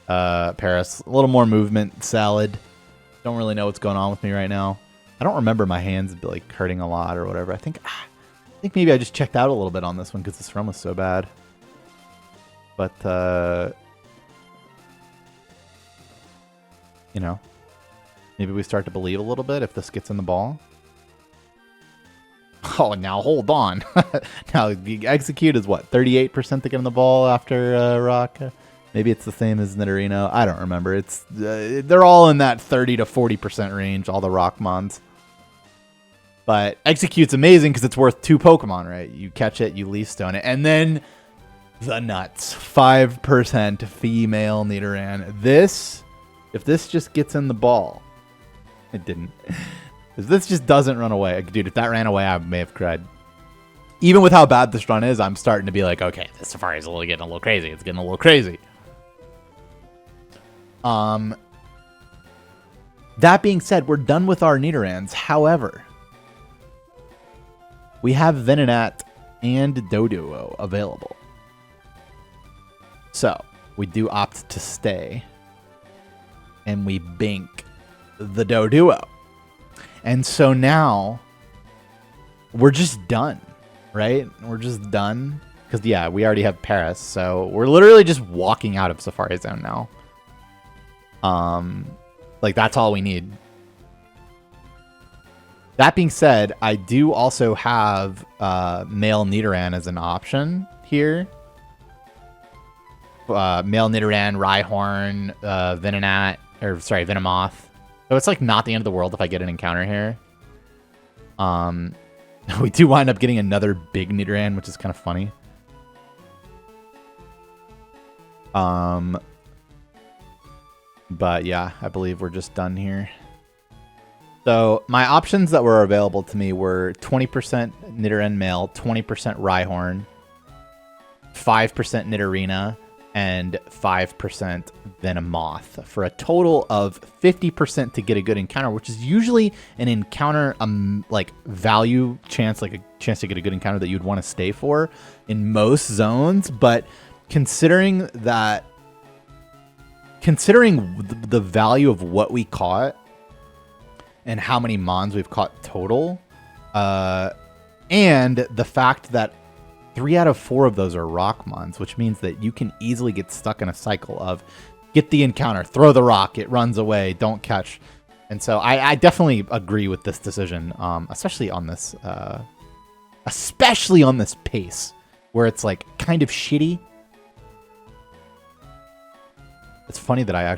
Paris. A little more movement. Salad. Don't really know what's going on with me right now. I don't remember my hands like hurting a lot or whatever. I think maybe I just checked out a little bit on this one because this run was so bad. But, you know. Maybe we start to believe a little bit if this gets in the ball. Oh, now hold on. Now, the execute is what? 38% to get in the ball after rock? Maybe it's the same as Nidorino. I don't remember. It's they're all in that 30 to 40% range, all the rock mons. But execute's amazing because it's worth 2 Pokemon, right? You catch it, you Leaf Stone it. And then the nuts. 5% female Nidoran. This, if this just gets in the ball... It didn't. This just doesn't run away. Dude, if that ran away, I may have cried. Even with how bad this run is, I'm starting to be like, okay, the Safari's getting a little crazy. It's getting a little crazy. That being said, we're done with our Nidorans. However, we have Venonat and Doduo available. So we do opt to stay. And we bink the Doduo. And so now we're just done, right? We're just done. Because, yeah, we already have Paris. So we're literally just walking out of Safari Zone now. Like, that's all we need. That being said, I do also have male Nidoran as an option here. Male Nidoran, Rhyhorn, Venonat, or sorry, Venomoth. So it's like not the end of the world if I get an encounter here. We do wind up getting another big Nidoran, which is kind of funny. But yeah, I believe we're just done here. So my options that were available to me were 20% Nidoran male, 20% Rhyhorn, 5% Nidorina, and 5% Venomoth for a total of 50% to get a good encounter, which is usually an encounter like value chance, like a chance to get a good encounter that you'd want to stay for in most zones. But considering the value of what we caught and how many Mons we've caught total, and the fact that 3 out of 4 of those are rock Mons, which means that you can easily get stuck in a cycle of get the encounter, throw the rock, it runs away, don't catch. And so I definitely agree with this decision, especially on this pace where it's like kind of shitty. It's funny that I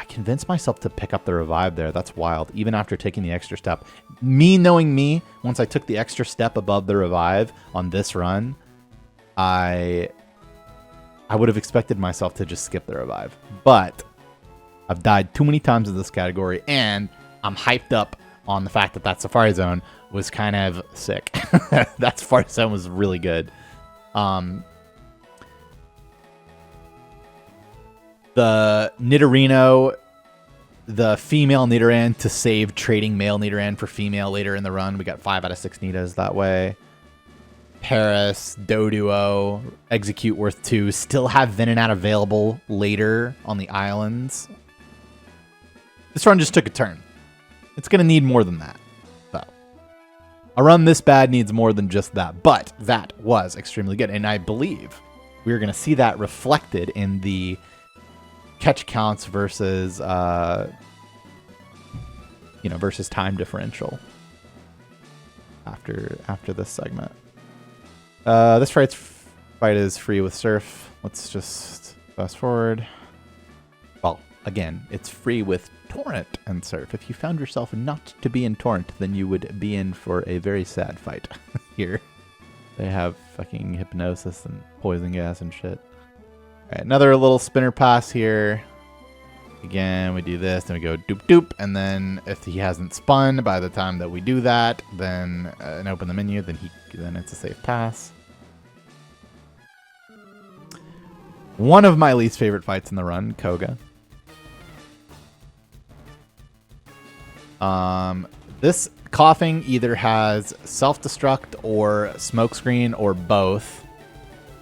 convinced myself to pick up the revive there. That's wild. Even after taking the extra step. Me knowing me, once I took the extra step above the revive on this run, I would have expected myself to just skip the revive. But I've died too many times in this category, and I'm hyped up on the fact that that Safari Zone was kind of sick. That Safari Zone was really good. The Nidorino, the female Nidoran to save trading male Nidoran for female later in the run. We got 5 out of 6 Nidos that way. Paris, Doduo, Execute worth 2. Still have Venonat available later on the islands. This run just took a turn. It's going to need more than that. So, a run this bad needs more than just that. But that was extremely good. And I believe we're going to see that reflected in the catch counts versus, versus time differential after this segment. This fight is free with Surf. Let's just fast forward. Well, again, it's free with Torrent and Surf. If you found yourself not to be in Torrent, then you would be in for a very sad fight here. They have fucking Hypnosis and Poison Gas and shit. All right, another little spinner pass here. Again, we do this, then we go doop doop, and then if he hasn't spun by the time that we do that, then and open the menu, then it's a safe pass. One of my least favorite fights in the run, Koga. This coughing either has self-destruct or smokescreen or both.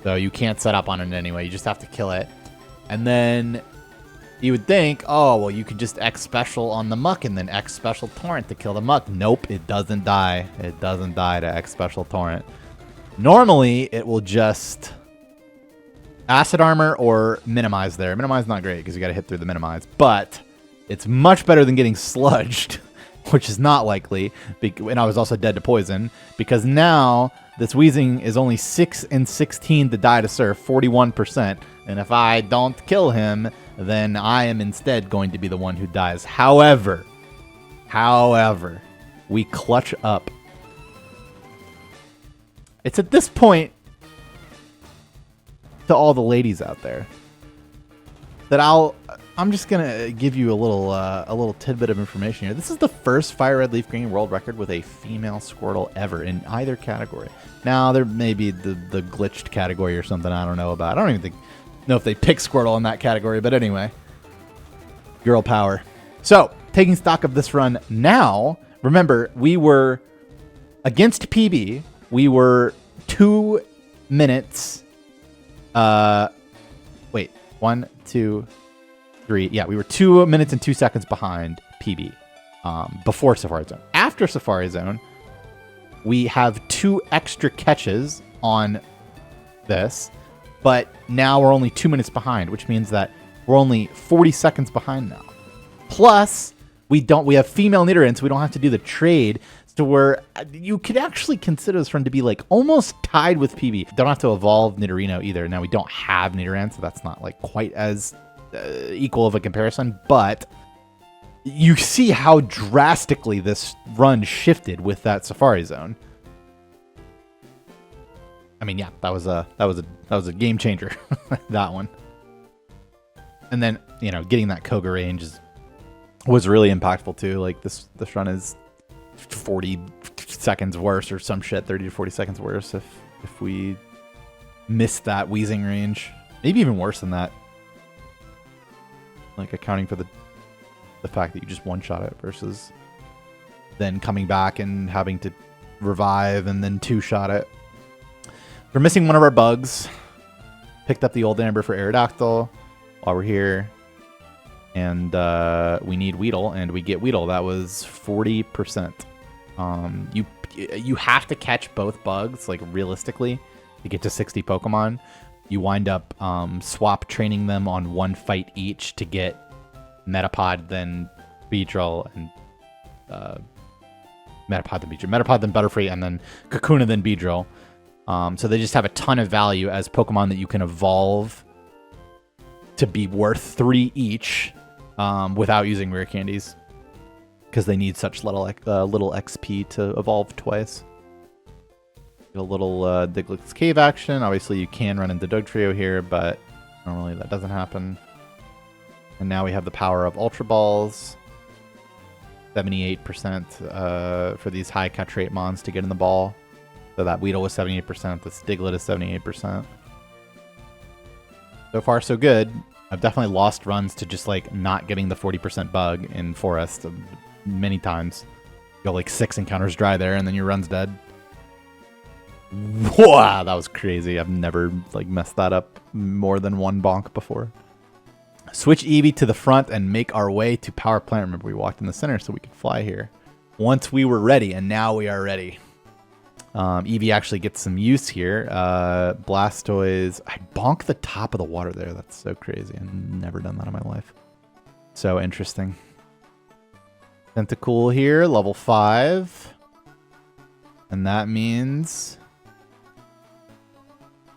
So you can't set up on it anyway. You just have to kill it. And then you would think, oh, well, you could just X special on the muck and then X special torrent to kill the muck. Nope, it doesn't die. It doesn't die to X special torrent. Normally, it will just acid armor or minimize there. Minimize not great because you got to hit through the minimize. But it's much better than getting sludged, which is not likely. And I was also dead to poison because now this Weezing is only 6 and 16 to die to Surf, 41%. And if I don't kill him, then I am instead going to be the one who dies. However, we clutch up. It's at this point, to all the ladies out there, that I'm just gonna give you a little tidbit of information here. This is the first FireRed Leaf Green world record with a female Squirtle ever in either category. Now there may be the glitched category or something I don't know about. I don't even know if they pick Squirtle in that category, but anyway, girl power. So taking stock of this run now, remember, we were against PB. We were 2 minutes. Wait, 1, 2, 3. Yeah, we were 2 minutes and 2 seconds behind PB before Safari Zone. After Safari Zone, we have 2 extra catches on this, but now we're only 2 minutes behind, which means that we're only 40 seconds behind now. Plus, we have female Nidorans, so we don't have to do the trade, to where you could actually consider this run to be like almost tied with PB. Don't have to evolve Nidorino either. Now we don't have Nidoran, so that's not like quite as equal of a comparison, but you see how drastically this run shifted with that Safari Zone. I mean, yeah, that was a game changer, that one. And then, you know, getting that Koga range was really impactful too. Like this run is 40 seconds worse or some shit, 30 to 40 seconds worse if we miss that wheezing range. Maybe even worse than that. Like accounting for the fact that you just one-shot it versus then coming back and having to revive and then two-shot it. We're missing one of our bugs. Picked up the old Amber for Aerodactyl while we're here. And we need Weedle, and we get Weedle. That was 40%. You have to catch both bugs, like realistically, to get to 60 Pokemon. You wind up swap training them on one fight each to get Metapod, then Beedrill, and Metapod, then Butterfree, and then Kakuna, then Beedrill. So they just have a ton of value as Pokemon that you can evolve to be worth 3 each without using rare candies, because they need such little XP to evolve twice. Get a little Diglett's Cave action. Obviously, you can run into Dugtrio here, but normally that doesn't happen. And now we have the power of Ultra Balls. 78% for these high catch rate mons to get in the ball. So that Weedle was 78%. This Diglett is 78%. So far, so good. I've definitely lost runs to just like not getting the 40% bug in Forest many times. You go like 6 encounters dry there, and then your run's dead. Wow, that was crazy. I've never like messed that up more than one bonk before. Switch Eevee to the front and make our way to Power Plant. Remember, we walked in the center so we could fly here. Once we were ready, and now we are ready. Eevee actually gets some use here. Blastoise. I bonk the top of the water there. That's so crazy. I've never done that in my life. So interesting. Tentacool here, level 5. And that means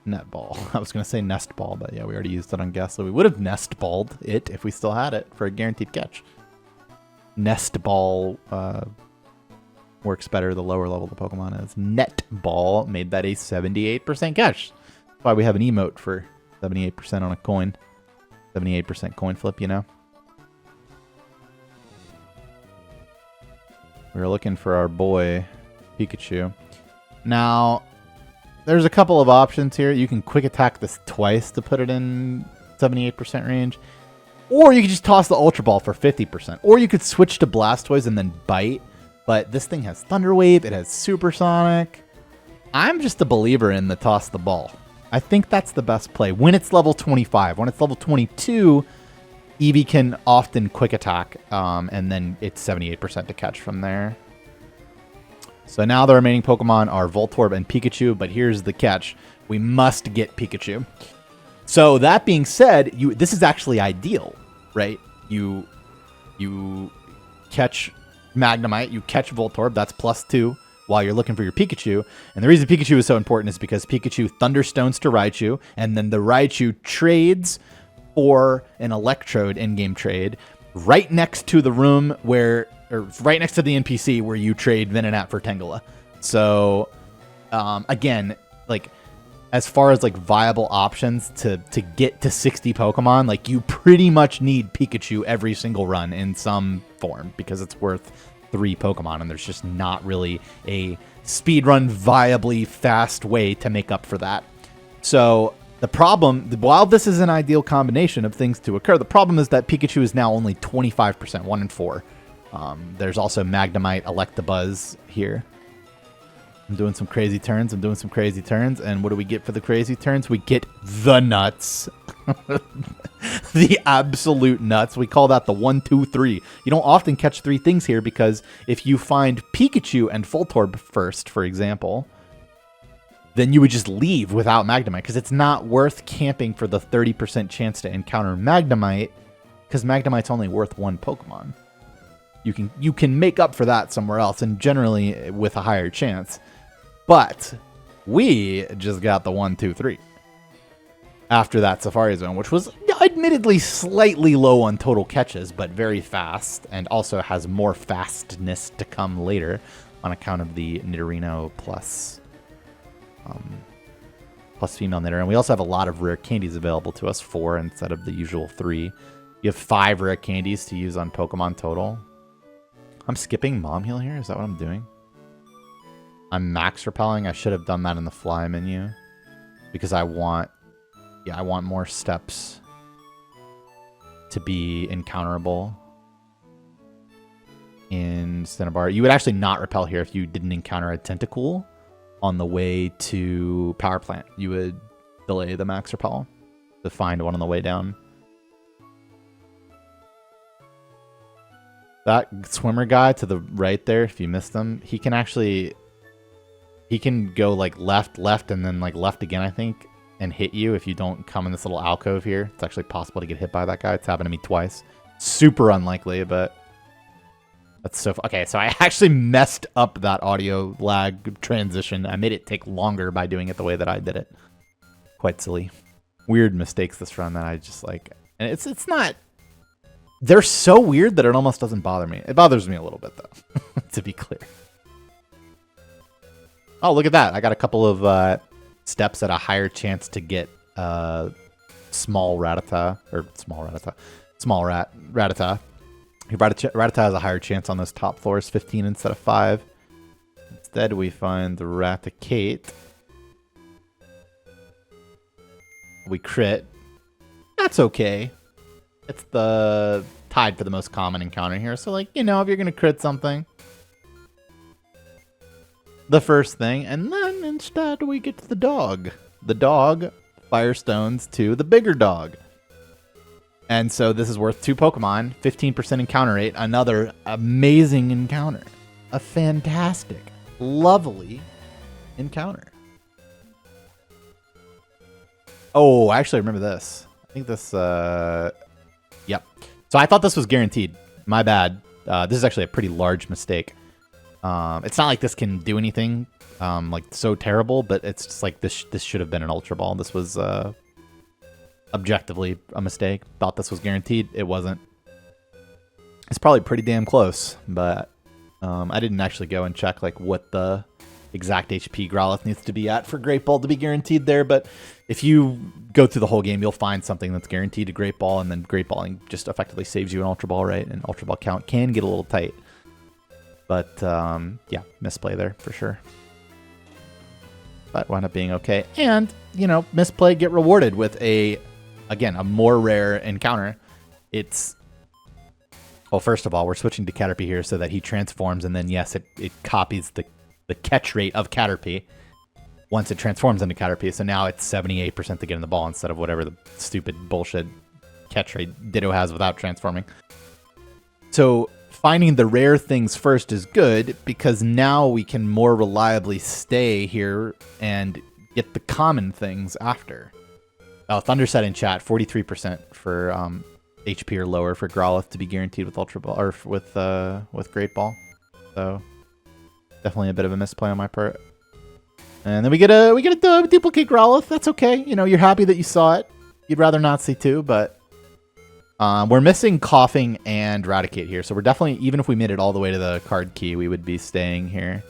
Net Ball. I was going to say Nest Ball, but yeah, we already used it on Ghastly. We would have Nest Balled it if we still had it for a guaranteed catch. Nest Ball works better the lower level the Pokemon is. Net Ball made that a 78% catch. That's why we have an emote for 78% on a coin. 78% coin flip, you know? We were looking for our boy Pikachu. Now, there's a couple of options here. You can quick attack this twice to put it in 78% range. Or you could just toss the Ultra Ball for 50%. Or you could switch to Blastoise and then bite. But this thing has Thunder Wave. It has Supersonic. I'm just a believer in the toss the ball. I think that's the best play. When it's level 25. When it's level 22, Eevee can often quick attack. And then it's 78% to catch from there. So now the remaining Pokemon are Voltorb and Pikachu, but here's the catch. We must get Pikachu. So that being said, this is actually ideal, right? You catch Magnemite, you catch Voltorb, that's +2 while you're looking for your Pikachu. And the reason Pikachu is so important is because Pikachu Thunderstones to Raichu, and then the Raichu trades for an Electrode in-game trade right next to the room where... or right next to the NPC where you trade Venonat for Tangela. So, again, like, as far as, like, viable options to get to 60 Pokemon, like, you pretty much need Pikachu every single run in some form because it's worth 3 Pokemon, and there's just not really a speedrun viably fast way to make up for that. So, the problem, while this is an ideal combination of things to occur, the problem is that Pikachu is now only 25%, 1 in 4. There's also Magnemite, Electabuzz here. I'm doing some crazy turns. And what do we get for the crazy turns? We get the nuts. The absolute nuts. We call that the 1, 2, 3. You don't often catch 3 things here because if you find Pikachu and Voltorb first, for example, then you would just leave without Magnemite because it's not worth camping for the 30% chance to encounter Magnemite because Magnemite's only worth 1 Pokemon. You can make up for that somewhere else and generally with a higher chance. But we just got the 1, 2, 3 after that Safari Zone, which was admittedly slightly low on total catches, but very fast, and also has more fastness to come later on account of the Nidorino plus female Nidoran. And we also have a lot of rare candies available to us, 4 instead of the usual 3. You have 5 rare candies to use on Pokemon total. I'm skipping Mom Heal here? Is that what I'm doing? I'm max repelling. I should have done that in the fly menu because I want more steps to be encounterable in Cinnabar. You would actually not repel here if you didn't encounter a Tentacool on the way to Power Plant. You would delay the max repel to find one on the way down. That swimmer guy to the right there, if you missed him, he can go like left, and then like left again, I think, and hit you if you don't come in this little alcove here. It's actually possible to get hit by that guy. It's happened to me twice. Super unlikely, but that's so... Okay, so I actually messed up that audio lag transition. I made it take longer by doing it the way that I did it. Quite silly. Weird mistakes this run that I just like... And it's not... They're so weird that it almost doesn't bother me. It bothers me a little bit, though, to be clear. Oh, look at that. I got a couple of steps at a higher chance to get small Rattata. Rattata has a higher chance on those top floors, 15 instead of 5. Instead, we find the Raticate. We crit. That's okay. It's the tied for the most common encounter here. So, like, you know, if you're going to crit something, the first thing, and then instead we get to the dog. The dog firestones to the bigger dog. And so this is worth 2 Pokemon, 15% encounter rate, another amazing encounter. A fantastic, lovely encounter. Oh, I actually remember this. I think this, yep. So I thought this was guaranteed. My bad. This is actually a pretty large mistake. It's not like this can do anything, like so terrible, but it's just like this should have been an Ultra Ball. This was, objectively a mistake. Thought this was guaranteed. It wasn't. It's probably pretty damn close, but I didn't actually go and check like what the exact HP Growlithe needs to be at for Great Ball to be guaranteed there, but if you go through the whole game, you'll find something that's guaranteed to Great Ball, and then Great Balling just effectively saves you an Ultra Ball, right? And Ultra Ball count can get a little tight. But, yeah, misplay there for sure. But wound up being okay. And, you know, misplay, get rewarded with again, a more rare encounter. It's... Well, first of all, we're switching to Caterpie here so that he transforms, and then, yes, it copies the catch rate of Caterpie once it transforms into Caterpie. So now it's 78% to get in the ball instead of whatever the stupid bullshit catch rate Ditto has without transforming. So finding the rare things first is good because now we can more reliably stay here and get the common things after. Oh, Thunder said in chat, 43% for HP or lower for Growlithe to be guaranteed with Ultra Ball or with Great Ball. So definitely a bit of a misplay on my part. And then we get a duplicate Growlithe. That's okay. You know, you're happy that you saw it. You'd rather not see 2, but we're missing Coughing and Raticate here. So we're definitely, even if we made it all the way to the card key, we would be staying here.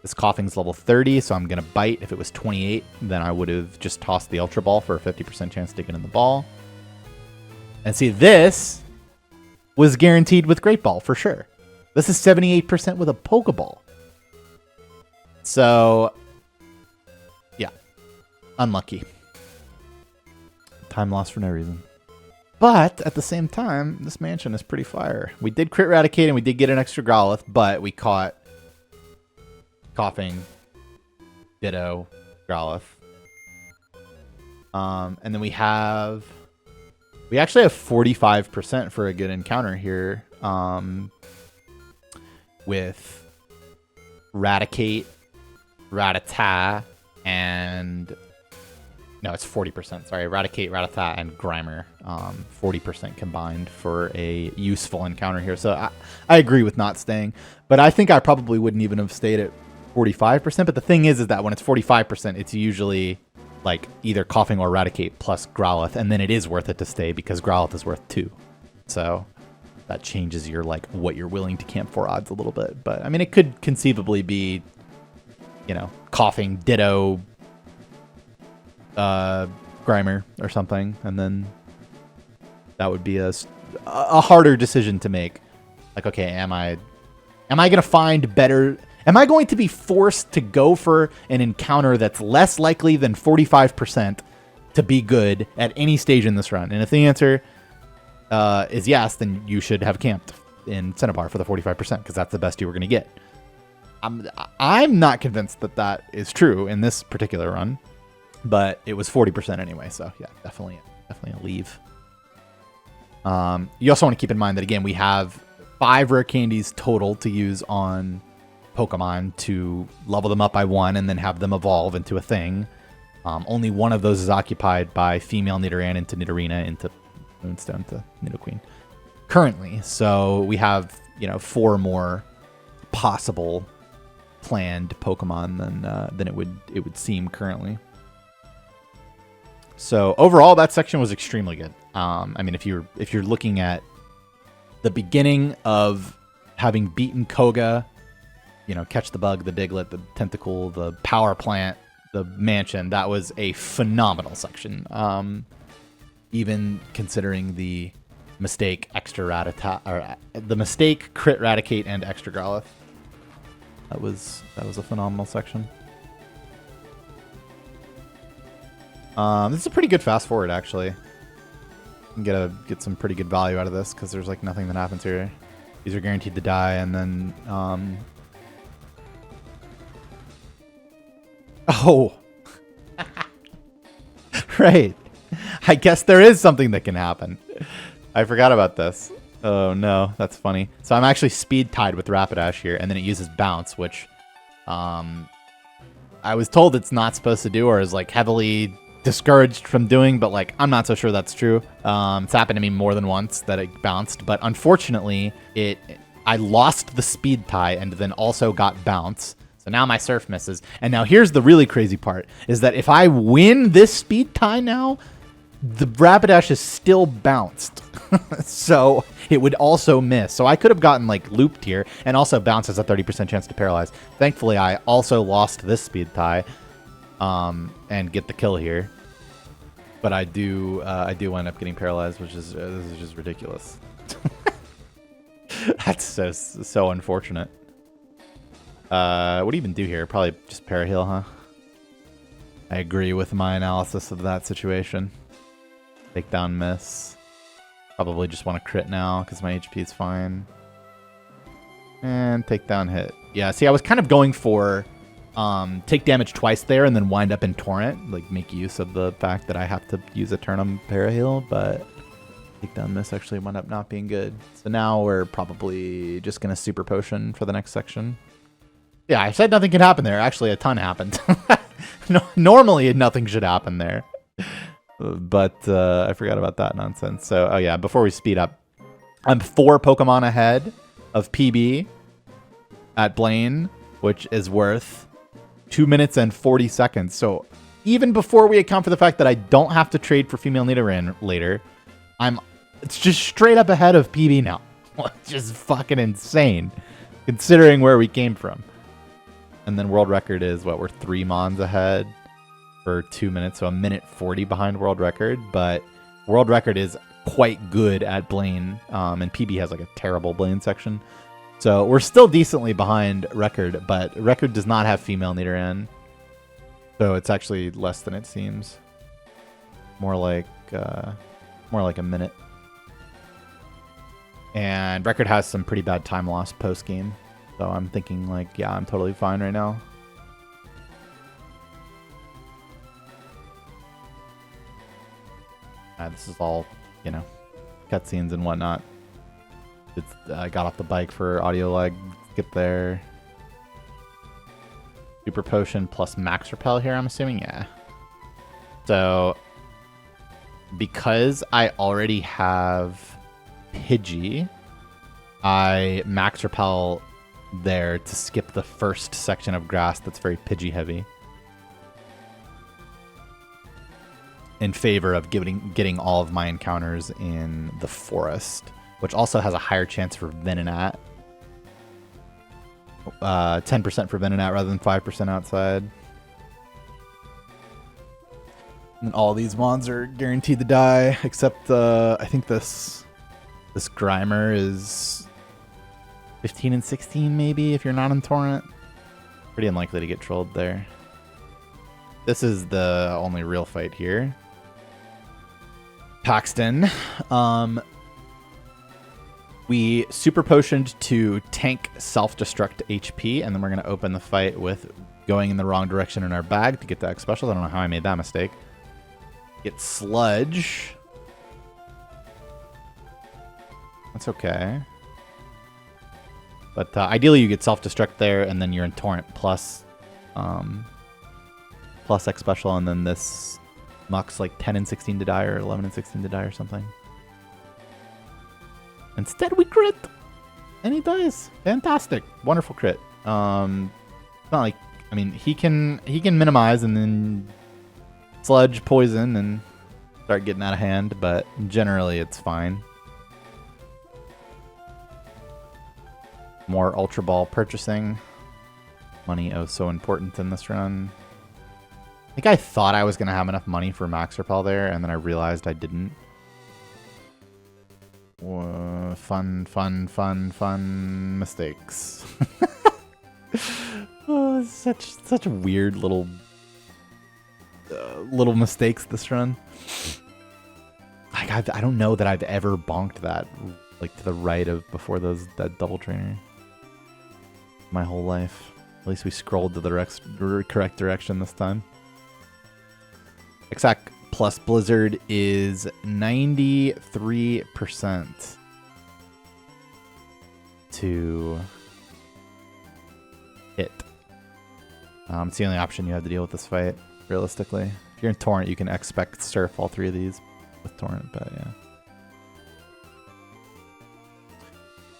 This Coughing's level 30, so I'm going to Bite. If it was 28, then I would have just tossed the Ultra Ball for a 50% chance to get in the ball. And see, this was guaranteed with Great Ball for sure. This is 78% with a Pokeball. So, yeah. Unlucky. Time lost for no reason. But at the same time, this mansion is pretty fire. We did crit Raticate and we did get an extra Growlithe, but we caught Coughing, Ditto, Growlithe. And then we actually have 45% for a good encounter here. With Raticate, Rattata, and no, it's 40%. Sorry, Raticate, Rattata, and Grimer. 40% combined for a useful encounter here. So I agree with not staying, but I think I probably wouldn't even have stayed at 45%. But the thing is that when it's 45%, it's usually like either Coughing or Raticate plus Growlithe, and then it is worth it to stay because Growlithe is worth 2. So that changes your like what you're willing to camp for odds a little bit. But I mean, it could conceivably be, you know, Coughing, Ditto, Grimer or something, and then that would be a harder decision to make. Like, okay, am I gonna find better? Am I going to be forced to go for an encounter that's less likely than 45% to be good at any stage in this run? And if the answer is yes, then you should have camped in Cinnabar for the 45% because that's the best you were going to get. I'm not convinced that that is true in this particular run, but it was 40% anyway. So yeah, definitely a leave. You also want to keep in mind that, again, we have 5 rare candies total to use on Pokemon to level them up by 1 and then have them evolve into a thing. Only one of those is occupied by female Nidoran into Nidorina into Moonstone to Nidoqueen currently. So we have, 4 more possible planned Pokemon than it would seem currently. So overall, that section was extremely good. I mean, if you're looking at the beginning of having beaten Koga, Catch the Bug, the Diglett, the Tentacle, the Power Plant, the Mansion, that was a phenomenal section. Even considering the mistake extra Rattata, or the mistake crit Raticate and extra Growlithe, that was a phenomenal section. This is a pretty good fast forward, actually. You can get some pretty good value out of this because there's like nothing that happens here. These are guaranteed to die, and then oh, right. I guess there is something that can happen. I forgot about this. Oh no, that's funny. So I'm actually speed tied with Rapidash here, and then it uses Bounce, which I was told it's not supposed to do, or is like heavily discouraged from doing, but like I'm not so sure that's true. It's happened to me more than once that it bounced, but unfortunately I lost the speed tie and then also got Bounce. So now my Surf misses. And now here's the really crazy part, is that if I win this speed tie now, the Rapidash is still bounced. So it would also miss. So I could have gotten like looped here, and also Bounce has a 30% chance to paralyze. Thankfully, I also lost this speed tie and get the kill here. But I do end up getting paralyzed, which is this is just ridiculous. That's so unfortunate. What do you even do here? Probably just Paraheal, huh? I agree with my analysis of that situation. Takedown miss. Probably just want to crit now because my HP is fine. And takedown hit. Yeah, see, I was kind of going for take damage twice there and then wind up in Torrent. Like, make use of the fact that I have to use a turn on Paraheal, but takedown miss actually wound up not being good. So now we're probably just going to Super Potion for the next section. Yeah, I said nothing could happen there. Actually, a ton happened. No, normally, nothing should happen there. But I forgot about that nonsense. So, oh yeah, before we speed up, I'm 4 Pokemon ahead of PB at Blaine, which is worth 2 minutes and 40 seconds. So even before we account for the fact that I don't have to trade for female Nidoran later, it's just straight up ahead of PB now. Which is fucking insane, considering where we came from. And then world record is what, we're 3 Mons ahead for 2 minutes, so 1:40 behind world record. But world record is quite good at Blaine, and PB has like a terrible Blaine section. So we're still decently behind record, but record does not have female Nidoran, so it's actually less than it seems. More like a minute. And Record has some pretty bad time loss post game. So I'm thinking like, yeah, I'm totally fine right now. This is all, you know, cutscenes and whatnot. I got off the bike for audio lag. Get there. Super potion plus max repel here, I'm assuming? Yeah. So, because I already have Pidgey, I max repel there to skip the first section of grass that's very Pidgey heavy. In favor of getting all of my encounters in the forest, which also has a higher chance for Venonat. 10% for Venonat rather than 5% outside. And all these mons are guaranteed to die, except I think this Grimer is 15 and 16 maybe if you're not in Torrent. Pretty unlikely to get trolled there. This is the only real fight here. Paxton. We super potioned to tank self-destruct HP, and then we're going to open the fight with going in the wrong direction in our bag to get that special. I don't know how I made that mistake. Get Sludge. That's okay. But ideally you get self-destruct there, and then you're in Torrent plus X special, and then this Muck's like 10 and 16 to die, or 11 and 16 to die, or something. Instead, we crit, and he dies. Fantastic, wonderful crit. It's not like, I mean, he can minimize and then sludge, poison, and start getting out of hand, but generally it's fine. More Ultra Ball purchasing. Money, oh so important in this run. I think I thought I was going to have enough money for max repel there, and then I realized I didn't. Fun mistakes. Oh, such weird little mistakes this run. Like I don't know that I've ever bonked that like to the right of before that double trainer. My whole life. At least we scrolled to the correct direction this time. Exact plus Blizzard is 93% to hit. It's the only option you have to deal with this fight, realistically. If you're in Torrent, you can expect Surf all three of these with Torrent, but yeah.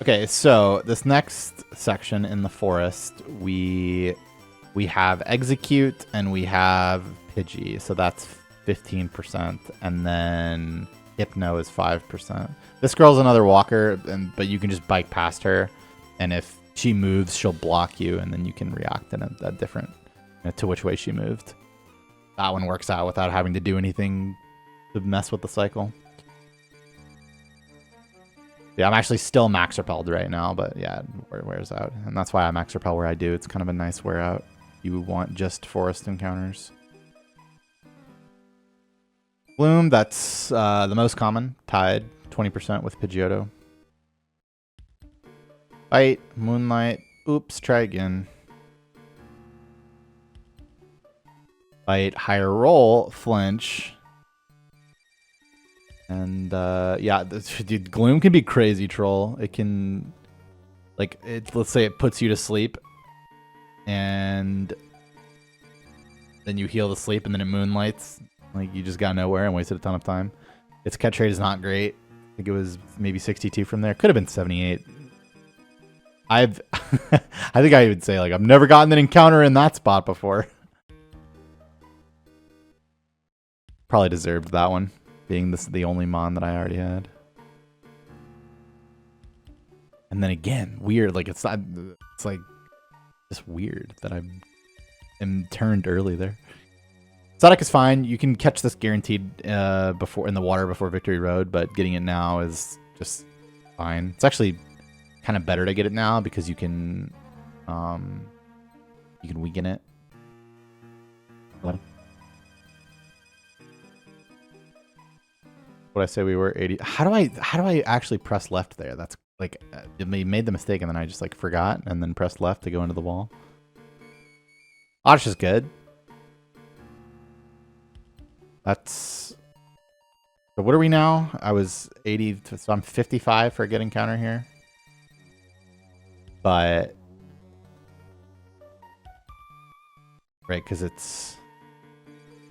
Okay, so this next section in the forest, we have Execute and we have Pidgey, so that's 15%, and then Hypno is 5%. This girl's another walker, but you can just bike past her, and if she moves, she'll block you, and then you can react in a different to which way she moved. That one works out without having to do anything to mess with the cycle. Yeah, I'm actually still max repelled right now, but yeah, it wears out, and that's why I max repel where I do. It's kind of a nice wear out. You want just forest encounters. Bloom, that's the most common, tied 20% with Pidgeotto. Bite, Moonlight, oops, try again. Bite, higher roll, flinch. And yeah, dude, Gloom can be crazy troll. It can, like, let's say it puts you to sleep, and then you heal the sleep, and then it moonlights. Like, you just got nowhere and wasted a ton of time. Its catch rate is not great. I think it was maybe 62 from there. Could have been 78. I think I would say, like, I've never gotten an encounter in that spot before. Probably deserved that one, being the only mon that I already had. And then again, weird. Like, it's like just weird that I am turned early there. Exotic is fine. You can catch this guaranteed before in the water before Victory Road, but getting it now is just fine. It's actually kind of better to get it now because you can weaken it. What? What I say we were 80. How do I actually press left there? That's like I made the mistake and then I just like forgot and then pressed left to go into the wall. Oddish is good. That's so. What are we now? I was 80, so I'm 55 for a good encounter here. But right, because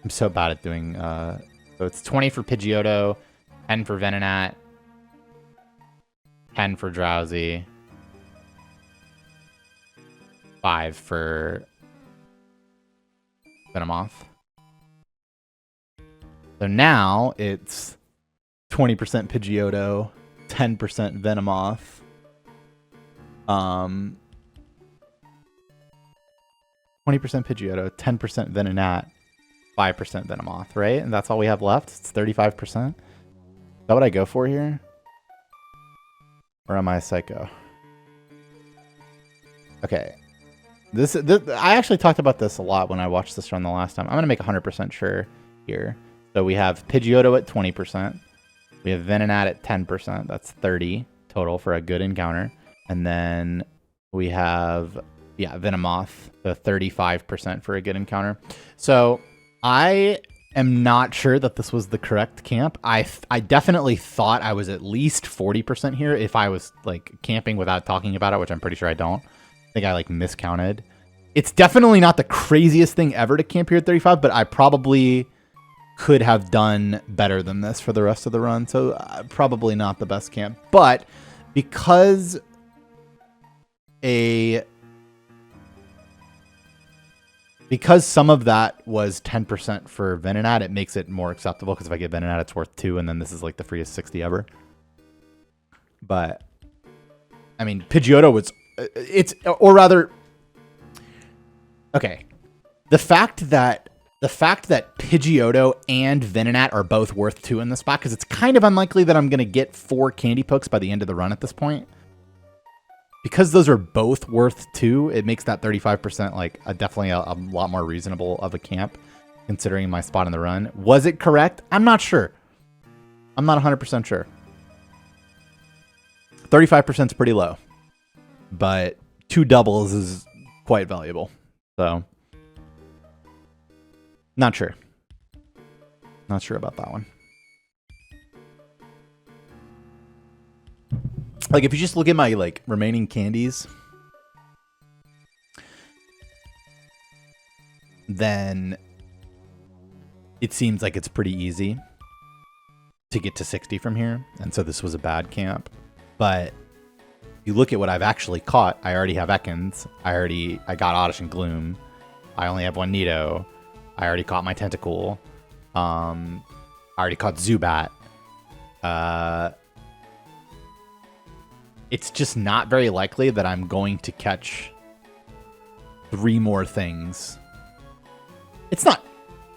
I'm so bad at doing. So it's 20 for Pidgeotto, 10 for Venonat, 10 for Drowsy, 5 for Venomoth. So now it's 20% Pidgeotto, 10% Venomoth. 20% Pidgeotto, 10% Venonat, 5% Venomoth, right? And that's all we have left. It's 35%. Is that what I go for here? Or am I a psycho? Okay. This I actually talked about this a lot when I watched this run the last time. I'm going to make 100% sure here. So we have Pidgeotto at 20%. We have Venonat at 10%. That's 30 total for a good encounter. And then we have, yeah, Venomoth, the 35% for a good encounter. So I am not sure that this was the correct camp. I definitely thought I was at least 40% here if I was like camping without talking about it, which I'm pretty sure I don't. I think I like miscounted. It's definitely not the craziest thing ever to camp here at 35, but I probably could have done better than this for the rest of the run. So probably not the best camp, but because some of that was 10% for Venonat, it makes it more acceptable because if I get Venonat, it's worth 2, and then this is like the freest 60 ever. But, I mean, Pidgeotto was... or rather... Okay. The fact that Pidgeotto and Venonat are both worth 2 in this spot, because it's kind of unlikely that I'm going to get 4 Candy Pokes by the end of the run at this point. Because those are both worth 2, it makes that 35% like definitely a lot more reasonable of a camp, considering my spot in the run. Was it correct? I'm not sure. I'm not 100% sure. 35% is pretty low, but 2 doubles is quite valuable. So, not sure. Not sure about that one. Like, if you just look at my, like, remaining candies, then it seems like it's pretty easy to get to 60 from here. And so this was a bad camp. But if you look at what I've actually caught, I already have Ekans. I got Oddish and Gloom. I only have 1 Nido. I already caught my Tentacool. I already caught Zubat. It's just not very likely that I'm going to catch 3 more things. It's not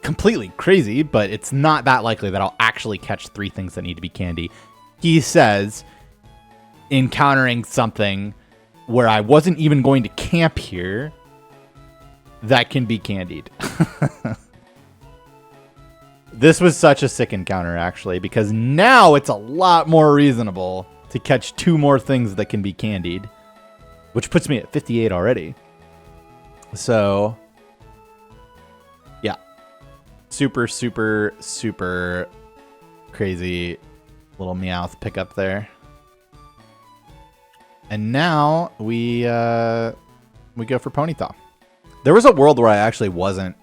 completely crazy, but it's not that likely that I'll actually catch 3 things that need to be candy. He says, encountering something where I wasn't even going to camp here that can be candied. This was such a sick encounter, actually, because now it's a lot more reasonable to catch 2 more things that can be candied, which puts me at 58 already. So, yeah. Super, super, super crazy little Meowth pickup there. And now we go for Ponyta. There was a world where I actually wasn't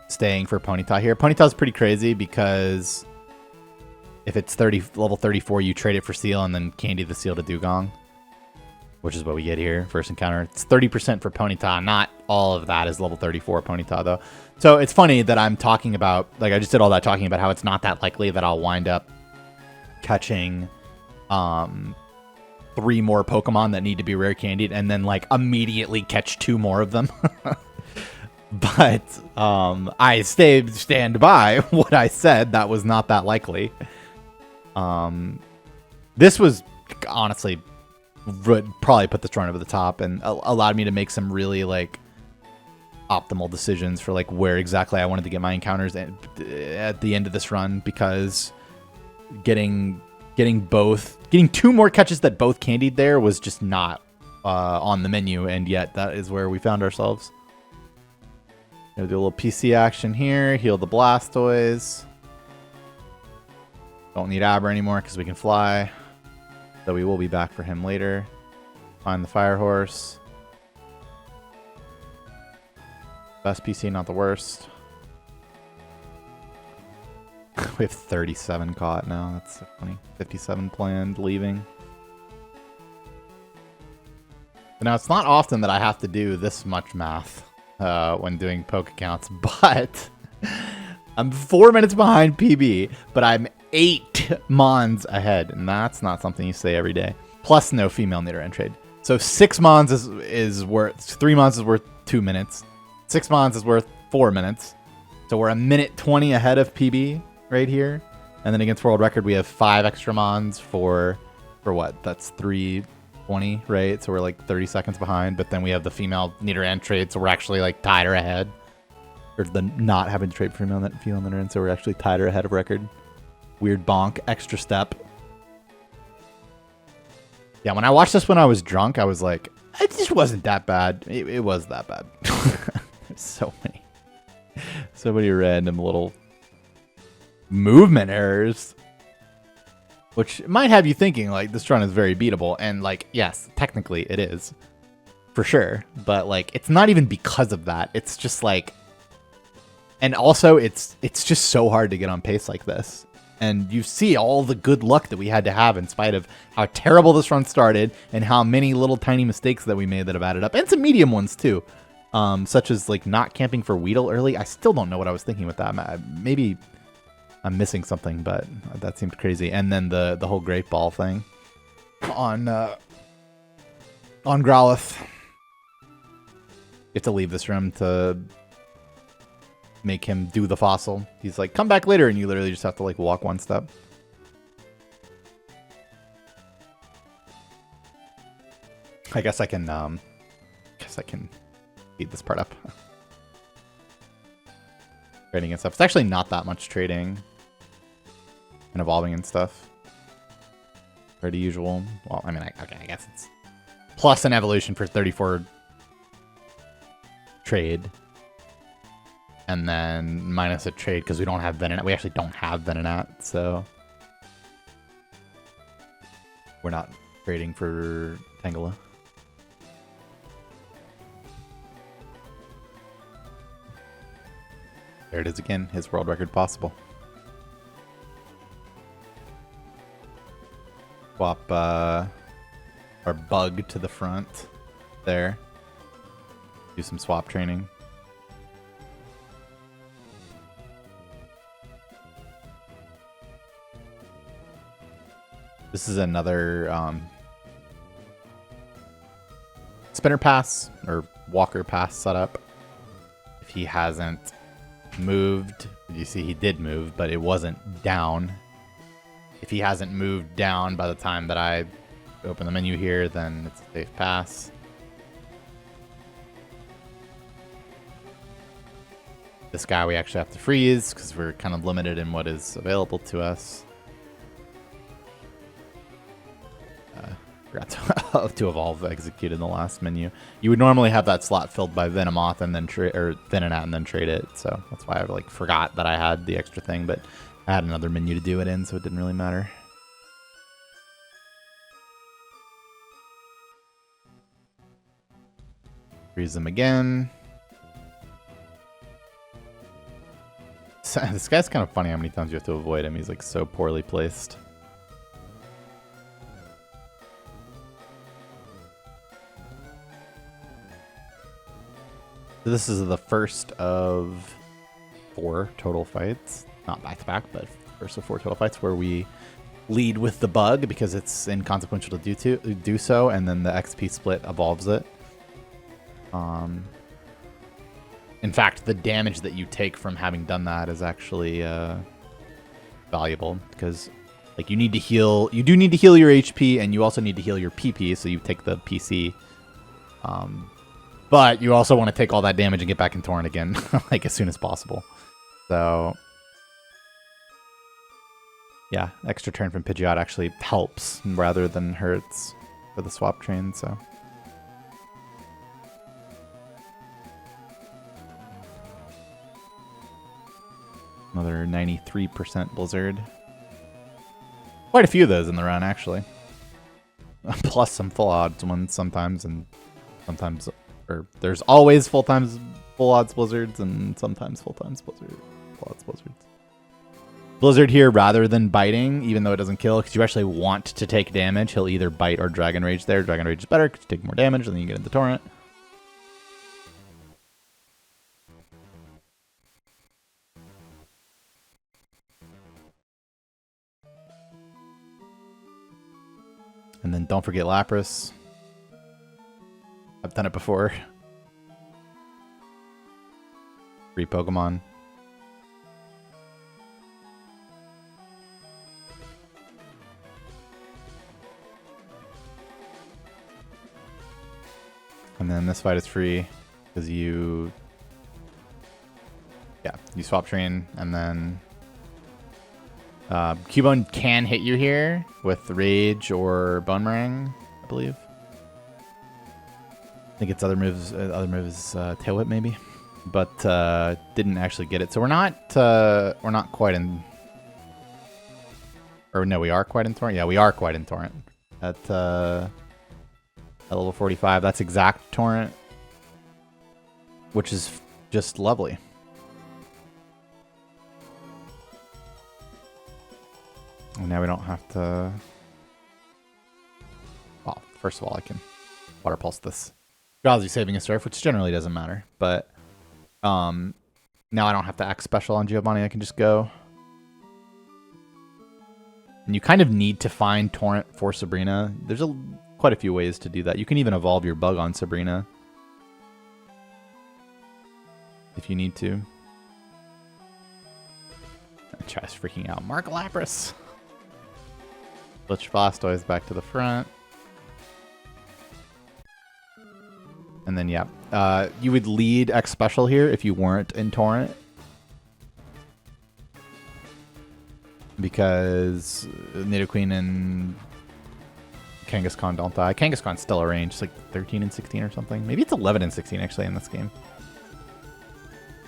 staying for Ponyta here. Ponyta's pretty crazy because if it's level 34, you trade it for Seal and then candy the Seal to Dugong, which is what we get here. First encounter. It's 30% for Ponyta. Not all of that is level 34 Ponyta, though. So it's funny that I'm talking about, like, I just did all that talking about how it's not that likely that I'll wind up catching 3 more Pokemon that need to be rare candied and then, like, immediately catch 2 more of them. But I stand by what I said. That was not that likely. This was honestly would probably put this run over the top and allowed me to make some really like optimal decisions for like where exactly I wanted to get my encounters at the end of this run, because getting 2 more catches that both candied there was just not on the menu, and yet that is where we found ourselves. Gonna do a little PC action here, heal the Blastoise. Don't need Aber anymore because we can fly, so we will be back for him later. Find the Fire Horse. Best PC, not the worst. We have 37 caught now. That's so funny. 57 planned, leaving. But now, it's not often that I have to do this much math when doing poke accounts, but I'm 4 minutes behind PB, but I'm 8 Mons ahead, and that's not something you say every day. Plus no female Nidoran end trade. So 6 Mons is worth, 3 Mons is worth 2 minutes. 6 Mons is worth 4 minutes. So we're a minute 20 ahead of PB right here. And then against world record, we have 5 extra Mons for what? That's 320, right? So we're like 30 seconds behind. But then we have the female Nidoran trade, so we're actually like tied or ahead. Or the not having to trade for female Nidoran, so we're actually tied or ahead of record. Weird bonk, extra step. Yeah, when I watched this when I was drunk, I was like, it just wasn't that bad. It was that bad. So many random little movement errors, which might have you thinking like this run is very beatable, and like, yes, technically it is for sure, but like it's not even because of that. It's just like, and also it's just so hard to get on pace like this, and you see all the good luck that we had to have in spite of how terrible this run started and how many little tiny mistakes that we made that have added up, and some medium ones too. Such as like not camping for Weedle early. I still don't know what I was thinking with that. Maybe I'm missing something, but that seemed crazy. And then the whole Great Ball thing on Growlithe. You have to leave this room to make him do the fossil. He's like, come back later, and you literally just have to like walk 1 step. I guess I can speed this part up. Trading and stuff. It's actually not that much trading and evolving and stuff. Pretty usual. Well, I mean, okay, I guess it's plus an evolution for 34 trade. And then minus a trade because we don't have Venonat. We actually don't have Venonat, so we're not trading for Tangela. There it is again, his world record possible. Swap our bug to the front there. Do some swap training. This is another spinner pass or walker pass setup. If he hasn't moved, you see he did move, but it wasn't down. If he hasn't moved down by the time that I open the menu here, then it's a safe pass. This guy we actually have to freeze because we're kind of limited in what is available to us. Forgot to evolve execute in the last menu. You would normally have that slot filled by Venomoth and then Venonat and then trade it. So that's why I like forgot that I had the extra thing, but I had another menu to do it in, so it didn't really matter. Freeze them again. So, this guy's kind of funny how many times you have to avoid him. He's like so poorly placed. This is the first of 4 total fights. Not back-to-back, but first of 4 total fights where we lead with the bug because it's inconsequential to do so, and then the XP split evolves it. In fact, the damage that you take from having done that is actually valuable because like you do need to heal your HP, and you also need to heal your PP, so you take the PC But you also want to take all that damage and get back in Torrent again, like as soon as possible. So, yeah, extra turn from Pidgeot actually helps rather than hurts for the swap train, so. Another 93% Blizzard. Quite a few of those in the run, actually. Plus some full odds ones sometimes, and sometimes, or there's always full odds Blizzards, and sometimes full odds Blizzards. Blizzard here rather than biting, even though it doesn't kill, because you actually want to take damage. He'll either bite or Dragon Rage there. Dragon Rage is better because you take more damage, and then you get into Torrent. And then don't forget Lapras. I've done it before. Free Pokemon. And then this fight is free because you swap train, and then Cubone can hit you here with Rage or Boomerang, I believe. I think it's other moves Tail Whip maybe, but didn't actually get it. So we're not quite in, or no, we are quite in Torrent. Yeah, we are quite in Torrent at level 45. That's exact Torrent, which is just lovely. And now we don't have to... Well, first of all, I can Water Pulse this Drowsy Saving a Surf, which generally doesn't matter. But now I don't have to act special on Giovanni. I can just go. And you kind of need to find Torrent for Sabrina. There's quite a few ways to do that. You can even evolve your bug on Sabrina if you need to. Tries freaking out. Mark Lapras. Glitch Blastoise back to the front. And then, yeah. You would lead X Special here if you weren't in Torrent. Because Nidoqueen and Kangaskhan don't die. Kangaskhan's still a range. It's like 13 and 16 or something. Maybe it's 11 and 16 actually in this game.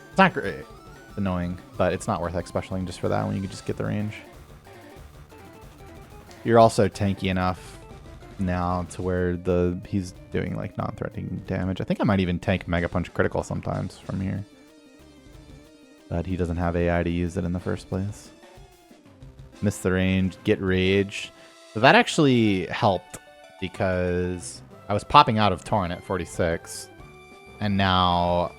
It's not great. It's annoying, but it's not worth X Specialing just for that when you can just get the range. You're also tanky enough now to where he's doing like non-threatening damage. I think I might even tank Mega Punch critical sometimes from here. But he doesn't have AI to use it in the first place. Miss the range, get Rage. So that actually helped because I was popping out of Torrent at 46. And now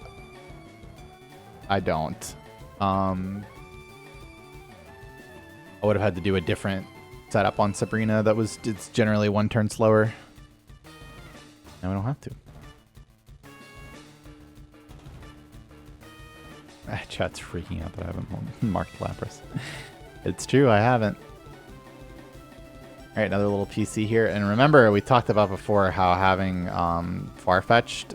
I don't. I would have had to do a different setup on Sabrina it's generally one turn slower. Now we don't have to. Chat's freaking out that I haven't marked Lapras. It's true, I haven't. Alright, another little PC here. And remember, we talked about before how having Farfetch'd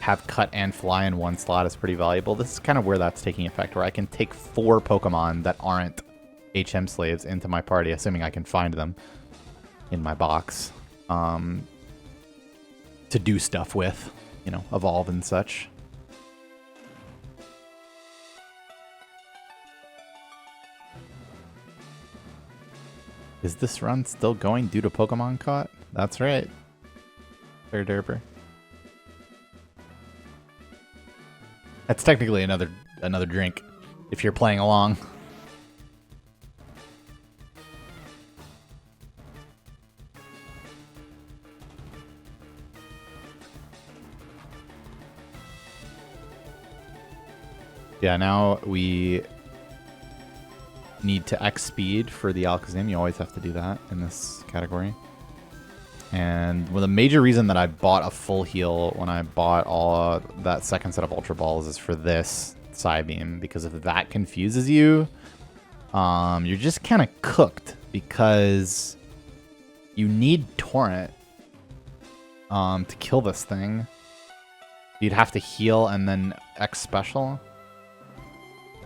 have Cut and Fly in one slot is pretty valuable. This is kind of where that's taking effect, where I can take 4 Pokemon that aren't HM slaves into my party, assuming I can find them in my box, to do stuff with, you know, evolve and such. Is this run still going due to Pokemon caught? That's right. Fair derper. That's technically another drink if you're playing along. Yeah, now we need to X speed for the Alakazam. You always have to do that in this category. And the major reason that I bought a full heal when I bought all that second set of Ultra Balls is for this Psybeam, because if that confuses you, you're just kind of cooked, because you need Torrent to kill this thing. You'd have to heal and then X special.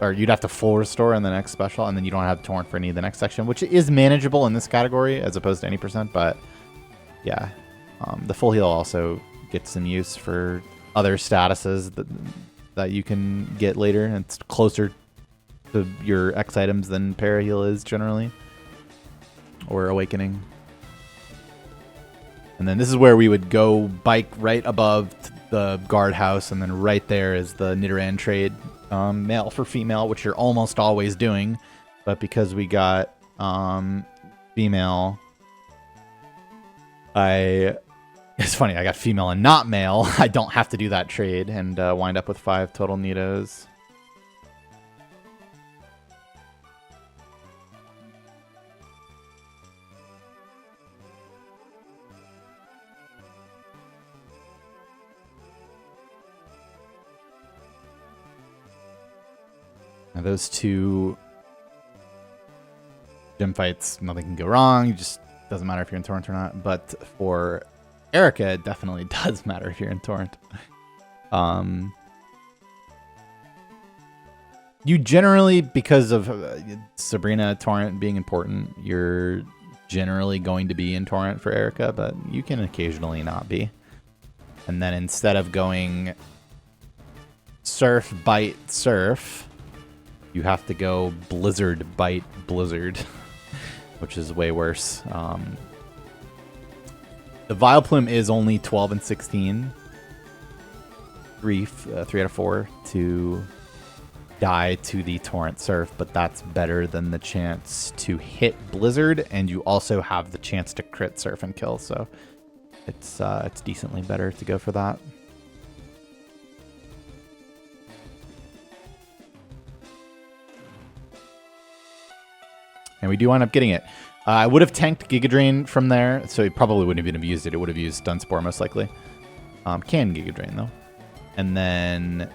Or you'd have to full restore and then X special, and then you don't have torrent for any of the next section, which is manageable in this category as opposed to any %, but yeah. The full heal also gets some use for other statuses that you can get later. It's closer to your X items than para heal is generally. Or awakening. And then this is where we would go bike right above the guardhouse, and then right there is the Nidoran trade, male for female, which you're almost always doing. But because we got female, it's funny, I got female and not male. I don't have to do that trade and wind up with 5 total Nidos. Now those two gym fights, nothing can go wrong. It just doesn't matter if you're in Torrent or not. But for Erika, it definitely does matter if you're in Torrent. You generally, because of Sabrina Torrent being important, you're generally going to be in Torrent for Erika, but you can occasionally not be. And then instead of going Surf, Bite, Surf, you have to go Blizzard, Bite, Blizzard, which is way worse. The Vileplume is only 12 and 16. 3 out of 4 to die to the Torrent Surf, but that's better than the chance to hit Blizzard, and you also have the chance to crit Surf and kill, so it's decently better to go for that. And we do wind up getting it. I would have tanked Giga Drain from there, so it probably wouldn't even have used it. It would have used Stun Spore most likely. Can Giga Drain though. And then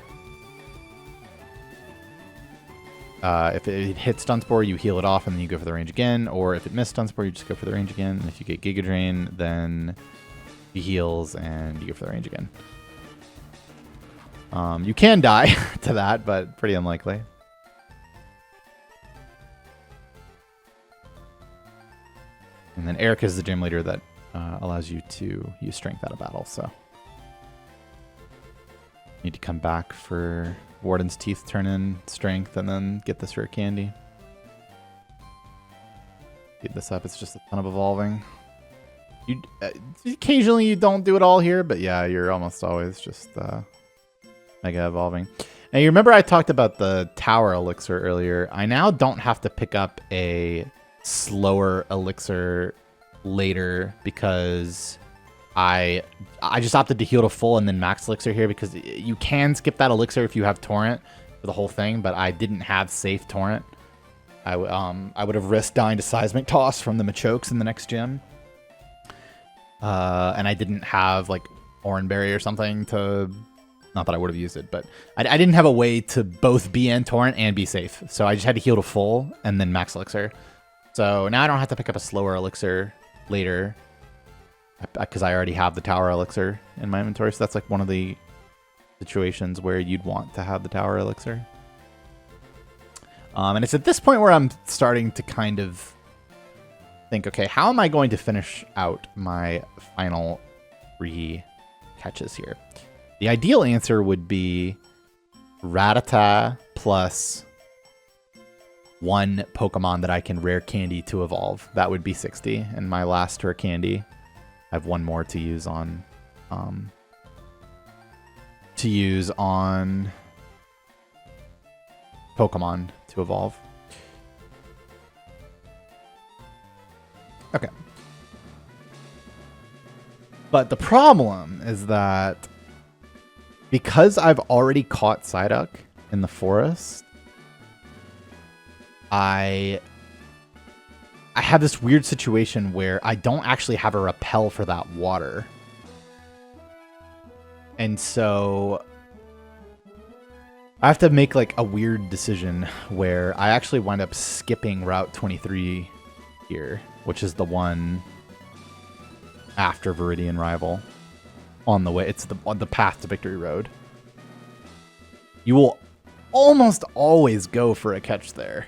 if it hits Stun Spore, you heal it off and then you go for the range again. Or if it missed Stun Spore, you just go for the range again. And if you get Giga Drain, then he heals and you go for the range again. You can die to that, but pretty unlikely. And then Erika is the gym leader that allows you to use strength out of battle, so. Need to come back for Warden's Teeth, turn in strength, and then get this rare candy. Speed this up, it's just a ton of evolving. Occasionally you don't do it all here, but yeah, you're almost always just mega evolving. Now you remember I talked about the tower elixir earlier. I now don't have to pick up a slower elixir later because I just opted to heal to full and then max elixir here because you can skip that elixir if you have torrent for the whole thing, but I didn't have safe torrent. I would have risked dying to seismic toss from the Machokes in the next gym, and I didn't have like Oranberry or something to. Not that I would have used it, but I didn't have a way to both be in torrent and be safe, so I just had to heal to full and then max elixir. So now I don't have to pick up a slower elixir later because I already have the tower elixir in my inventory. So that's like one of the situations where you'd want to have the tower elixir. And it's at this point where I'm starting to kind of think, okay, how am I going to finish out my final 3 catches here? The ideal answer would be Rattata plus 1 Pokemon that I can rare candy to evolve. That would be 60. And my last rare candy, I have 1 more to use on Pokemon to evolve. Okay. But the problem is that because I've already caught Psyduck in the forest, I have this weird situation where I don't actually have a repel for that water. And so I have to make like a weird decision where I actually wind up skipping Route 23 here, which is the one after Viridian Rival. on the way. It's on the path to Victory Road. You will almost always go for a catch there.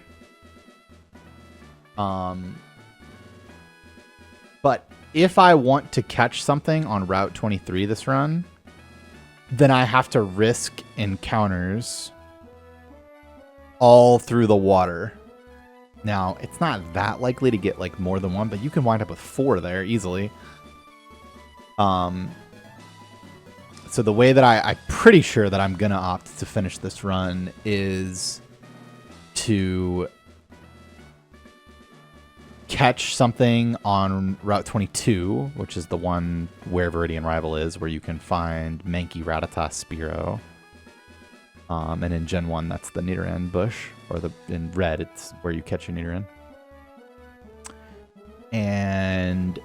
But if I want to catch something on Route 23 this run, then I have to risk encounters all through the water. Now, it's not that likely to get like more than one, but you can wind up with 4 there easily. So the way that I'm pretty sure that I'm gonna opt to finish this run is to catch something on Route 22, which is the one where Viridian Rival is, where you can find Mankey, Rattata, Spearow. And in Gen 1, that's the Nidoran bush, or in red, it's where you catch your Nidoran. And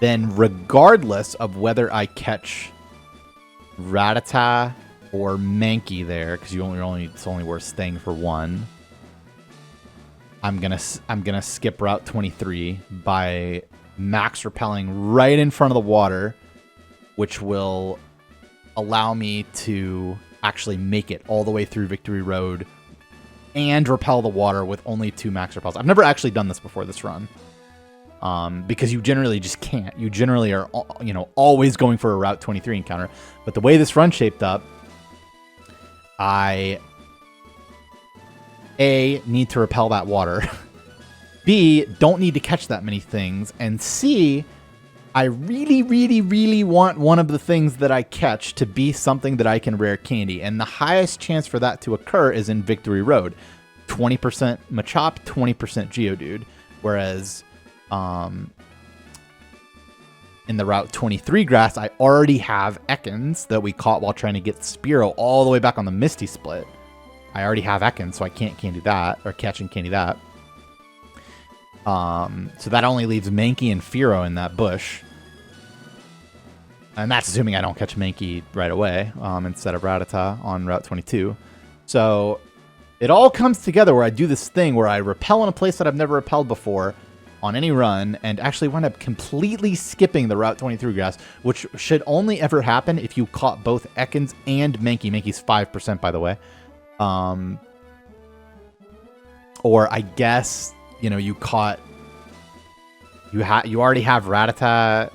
then regardless of whether I catch Rattata or Mankey there, because it's only worth staying for one, I'm gonna skip Route 23 by max repelling right in front of the water, which will allow me to actually make it all the way through Victory Road and repel the water with only 2 max repels. I've never actually done this before this run, because you generally just can't. You generally are, always going for a Route 23 encounter. But the way this run shaped up, I A, need to repel that water. B, don't need to catch that many things. And C, I really, really, really want one of the things that I catch to be something that I can rare candy. And the highest chance for that to occur is in Victory Road. 20% Machop, 20% Geodude. Whereas in the Route 23 grass, I already have Ekans that we caught while trying to get Spearow all the way back on the Misty split. I already have Ekans, so I can't candy that, or catch and candy that. So that only leaves Mankey and Fearow in that bush. And that's assuming I don't catch Mankey right away, instead of Rattata on Route 22. So it all comes together where I do this thing where I repel in a place that I've never repelled before on any run, and actually wind up completely skipping the Route 23 grass, which should only ever happen if you caught both Ekans and Mankey. Mankey's 5%, by the way. Or I guess, you caught... You already have Rattata...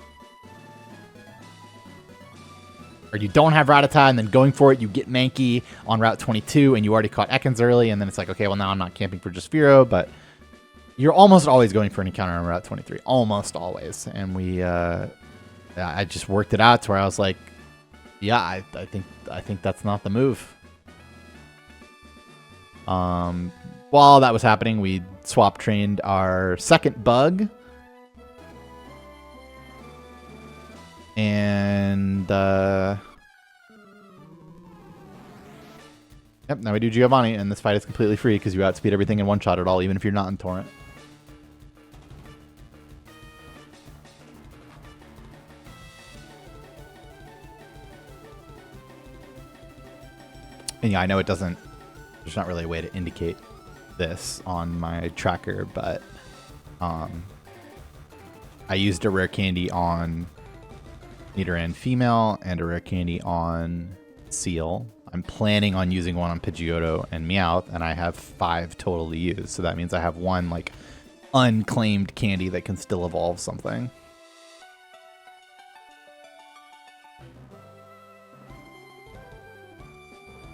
Or you don't have Rattata, and then going for it, you get Mankey on Route 22, and you already caught Ekans early, and then it's like, okay, well, now I'm not camping for just Fearow, but you're almost always going for an encounter on Route 23. Almost always. And I just worked it out to where I was like, yeah, I think that's not the move. While that was happening, we swap trained our second bug. And yep, now we do Giovanni, and this fight is completely free because you outspeed everything and one-shot it all, even if you're not in Torrent. And yeah, I know there's not really a way to indicate this on my tracker, but I used a rare candy on Nidoran female and a rare candy on Seal. I'm planning on using one on Pidgeotto and Meowth, and I have 5 total to use. So that means I have 1 like unclaimed candy that can still evolve something.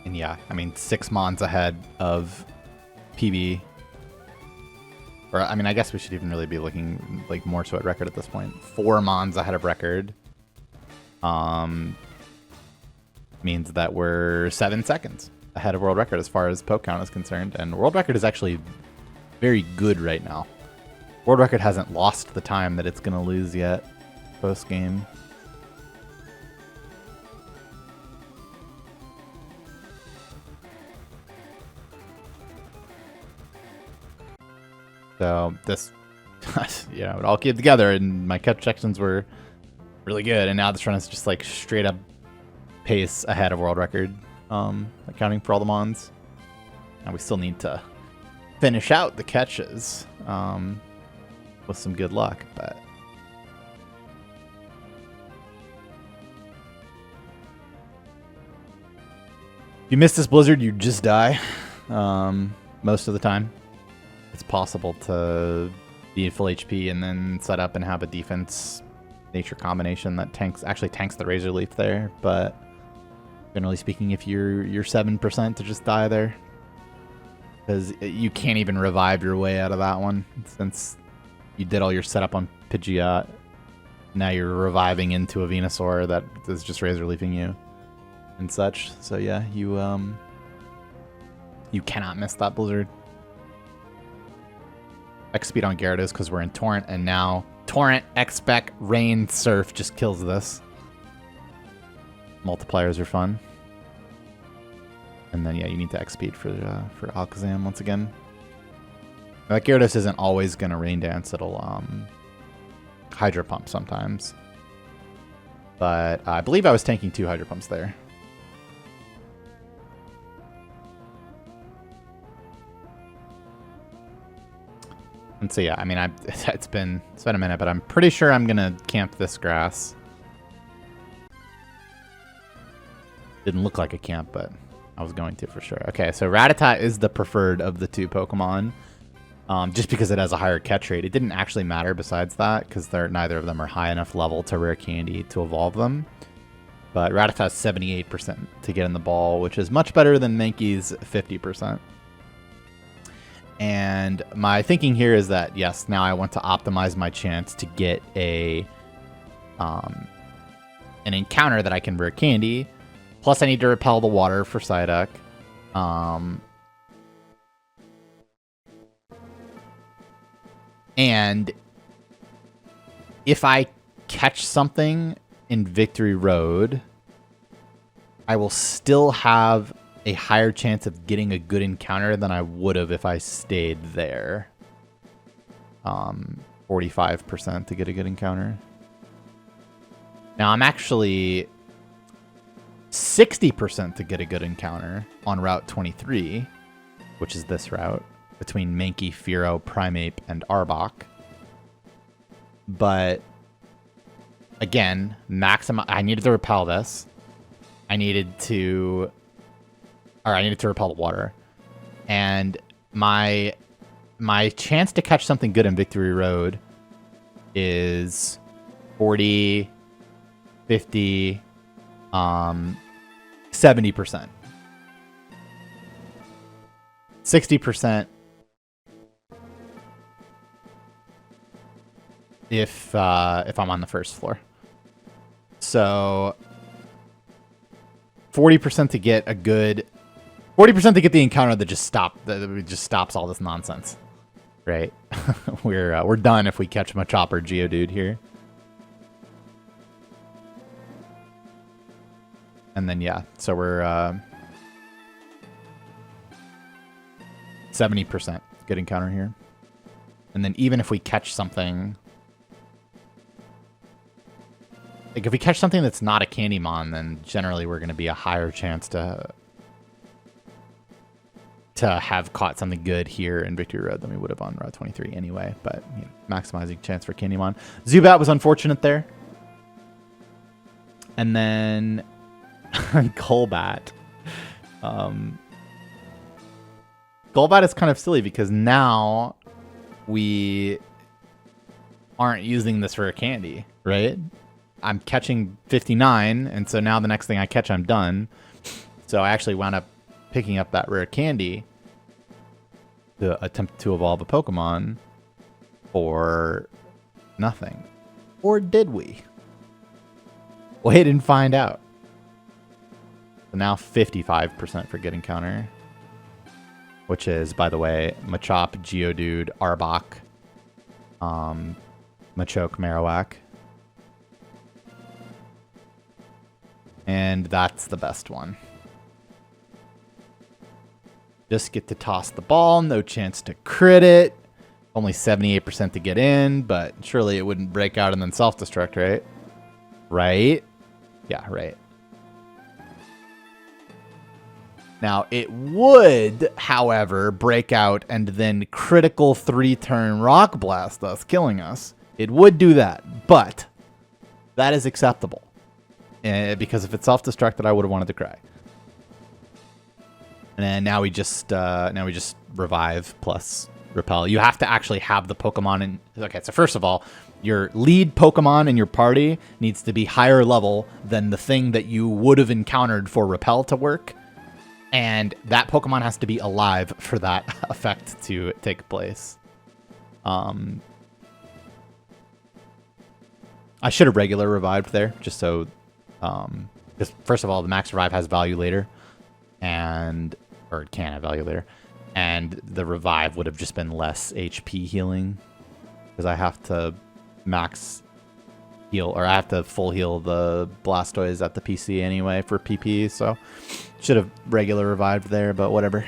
And yeah, I mean 6 Mons ahead of PB. Or I mean, I guess we should even really be looking like more so at record at this point. 4 Mons ahead of record. Means that we're 7 seconds ahead of world record as far as poke count is concerned, and world record is actually very good right now. World record hasn't lost the time that it's gonna lose yet post game. So this, it all came together, and my catch sections were really good, and now this run is just like straight up pace ahead of world record, accounting for all the Mons. And we still need to finish out the catches with some good luck, but If you miss this blizzard, you just die. Most of the time. It's possible to be at full HP and then set up and have a defense nature combination that actually tanks the Razor Leaf there, but generally speaking, if you're 7% to just die there, because you can't even revive your way out of that one since you did all your setup on Pidgeot. Now you're reviving into a Venusaur that is just Razor Leafing you and such. So yeah, you cannot miss that blizzard. X speed on Gyarados because we're in Torrent, and now Torrent, X-Spec, Rain, Surf just kills this. Multipliers are fun. And then yeah, you need to X speed for Alakazam once again. That Gyarados isn't always gonna Rain Dance. It'll Hydro Pump sometimes. But I believe I was tanking 2 Hydro Pumps there. And so yeah, I mean, it's been a minute, but I'm pretty sure I'm gonna camp this grass. Didn't look like a camp, but I was going to for sure. Okay, so Rattata is the preferred of the 2 Pokemon, just because it has a higher catch rate. It didn't actually matter besides that, because neither of them are high enough level to rare candy to evolve them. But Rattata is 78% to get in the ball, which is much better than Mankey's 50%. And my thinking here is that, yes, now I want to optimize my chance to get an encounter that I can rare candy. Plus, I need to repel the water for Psyduck. And if I catch something in Victory Road, I will still have a higher chance of getting a good encounter than I would have if I stayed there. 45% to get a good encounter. Now I'm actually 60% to get a good encounter on Route 23, which is this route, between Mankey, Fearow, Primeape, and Arbok. But again, I needed to repel this. I needed to repel the water. And my chance to catch something good in Victory Road is 40, 50, 70%. 60% if I'm on the first floor. So 40% to get a good 40% to get the encounter that just stops all this nonsense. Right? We're done if we catch Machop or Geodude here. And then yeah, so we're 70% good encounter here. And then even if we catch something, like if we catch something that's not a Candymon, then generally we're going to be a higher chance to have caught something good here in Victory Road than we would have on Route 23 anyway. But you know, maximizing chance for Candymon. Zubat was unfortunate there. And then Golbat. Golbat is kind of silly because now we aren't using this for a candy, right? I'm catching 59, and so now the next thing I catch, I'm done. So I actually wound up picking up that rare candy to attempt to evolve a Pokemon for nothing. Or did we? Wait and find out. So now 55% for good encounter. Which is, by the way, Machop, Geodude, Arbok, Machoke, Marowak. And that's the best one. Just get to toss the ball, no chance to crit it. Only 78% to get in, but surely it wouldn't break out and then self-destruct, right? Right? Yeah, right. Now, it would, however, break out and then critical 3-turn Rock Blast us, killing us. It would do that, but that is acceptable. Because if it self-destructed, I would have wanted to cry. And then now we just revive plus repel. You have to actually have the Pokemon in. Okay, so first of all, your lead Pokemon in your party needs to be higher level than the thing that you would have encountered for repel to work. And that Pokemon has to be alive for that effect to take place. I should have regular revived there, just so... Because first of all, the max revive has value later. Or it can have value later. And the revive would have just been less HP healing. Because I have to max heal, or I have to full heal the Blastoise at the PC anyway for PP, so should have regular revived there, but whatever.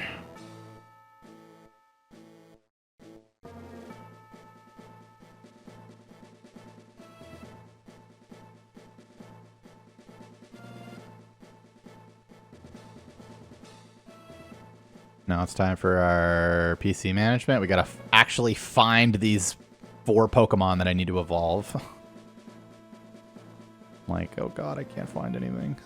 Now it's time for our PC management. We gotta actually find these 4 Pokemon that I need to evolve. Like, oh god, I can't find anything.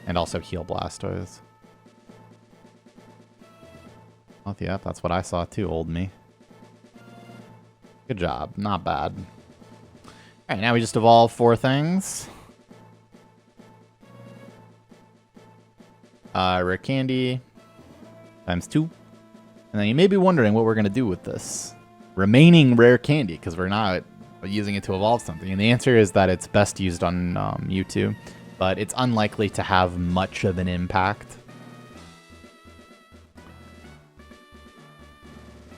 And also heal Blastoise. Oh, yeah, that's what I saw too, old me. Good job. Not bad. Alright, now we just evolve 4 things. Rare candy times 2. And then you may be wondering what we're going to do with this remaining rare candy, because we're not using it to evolve something. And the answer is that it's best used on YouTube, but it's unlikely to have much of an impact.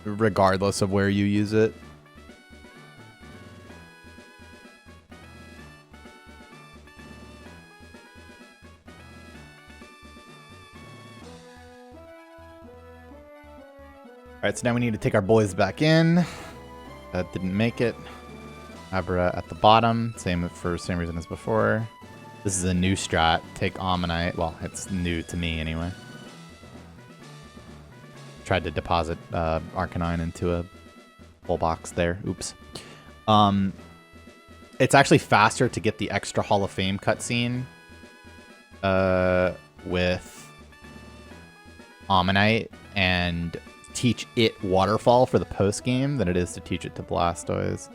Regardless of where you use it. Alright, so now we need to take our boys back in. That didn't make it. Abra at the bottom, same reason as before. This is a new strat. Take Omanyte. Well, it's new to me anyway. Tried to deposit Arcanine into a full box there. Oops. It's actually faster to get the extra Hall of Fame cutscene with Omanyte and teach it Waterfall for the post game than it is to teach it to Blastoise.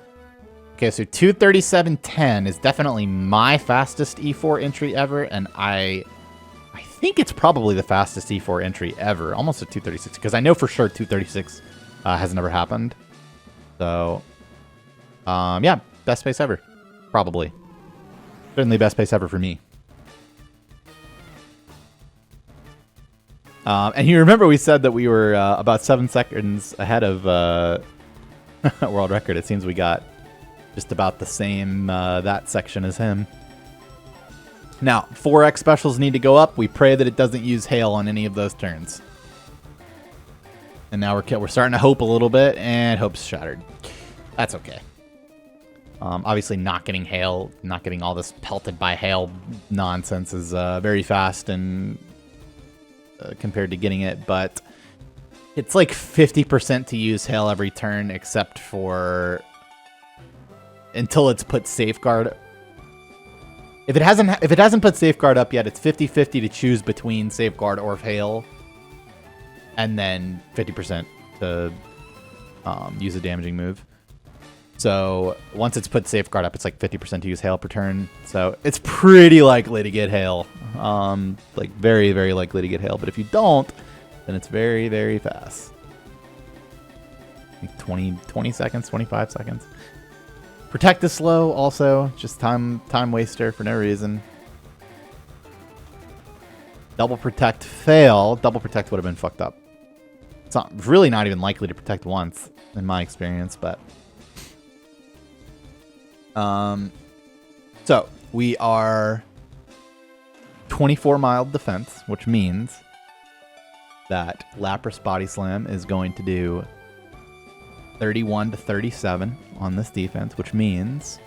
Okay, so 237.10 is definitely my fastest E4 entry ever, and I think it's probably the fastest E4 entry ever, almost a 236, because I know for sure 236 has never happened. So, yeah, best pace ever, probably. Certainly best pace ever for me. And you remember we said that we were about 7 seconds ahead of world record. It seems we got just about the same that section as him. Now, 4X specials need to go up. We pray that it doesn't use hail on any of those turns. And now we're starting to hope a little bit, and hope's shattered. That's okay. Obviously, not getting hail, not getting all this pelted by hail nonsense is very fast and compared to getting it, but it's like 50% to use hail every turn, except for until it's put safeguard. If it hasn't put safeguard up yet, it's 50-50 to choose between safeguard or hail, and then 50% to use a damaging move. So once it's put safeguard up, it's like 50% to use hail per turn. So it's pretty likely to get hail. Like very, very likely to get hail. But if you don't, then it's very, very fast. Like 20 seconds, 25 seconds. Protect is slow also. Just time waster for no reason. Double protect fail. Double protect would have been fucked up. It's really not even likely to protect once in my experience, but... So we are 24 mild defense, which means that Lapras Body Slam is going to do 31 to 37 on this defense, which means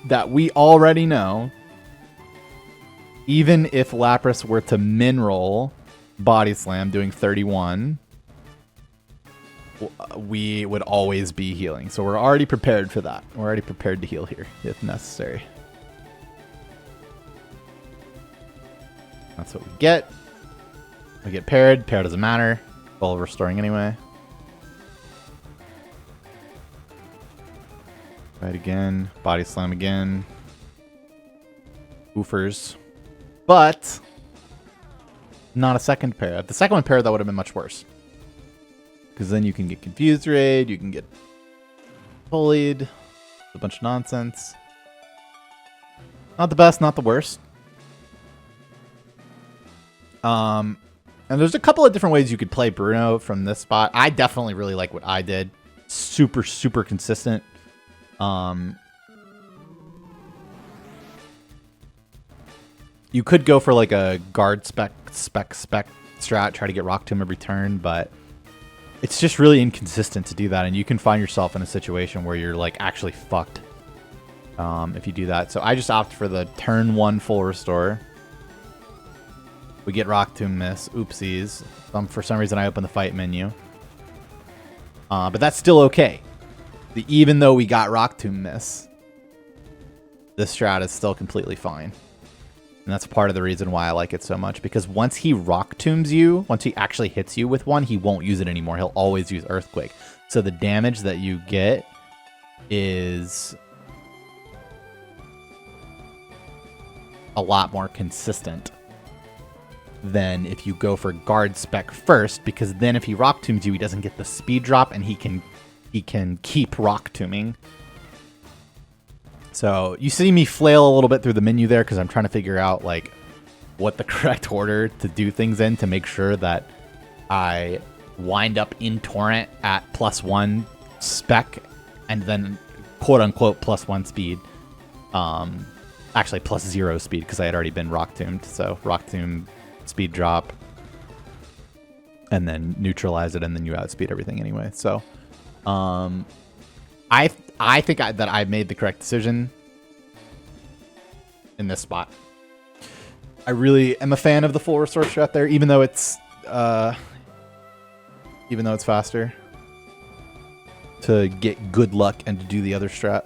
that we already know, even if Lapras were to min roll Body Slam doing 31, we would always be healing. So we're already prepared for that. We're already prepared to heal here if necessary. That's what we get. We get paired. Pair doesn't matter. All restoring anyway. Right again. Body slam again. Oofers. But not a second pair. If the second one pair, that would have been much worse. Because then you can get confused raid. You can get bullied. A bunch of nonsense. Not the best, not the worst. And there's a couple of different ways you could play Bruno from this spot. I definitely really like what I did. Super, super consistent. You could go for like a guard spec strat, try to get Rock Tomb every turn, but it's just really inconsistent to do that, and you can find yourself in a situation where you're like actually fucked if you do that. So I just opt for the turn 1 full restore. We get Rock Tomb miss. Oopsies. For some reason I open the fight menu. But that's still okay. Even though we got Rock Tomb miss, this strat is still completely fine. And that's part of the reason why I like it so much. Because once he Rock Tombs you, once he actually hits you with one, he won't use it anymore. He'll always use Earthquake. So the damage that you get is a lot more consistent than if you go for guard spec first, because then if he Rock Tombs you, he doesn't get the speed drop and he can keep Rock Tombing. So you see me flail a little bit through the menu there because I'm trying to figure out like what the correct order to do things in to make sure that I wind up in Torrent at +1 spec and then quote unquote +1 speed. Actually +0 speed because I had already been Rock Tombed. So Rock Tomb, speed drop, and then neutralize it, and then you outspeed everything anyway. So I think that I made the correct decision in this spot. I really am a fan of the full restore strat there, even though it's faster to get good luck and to do the other strat.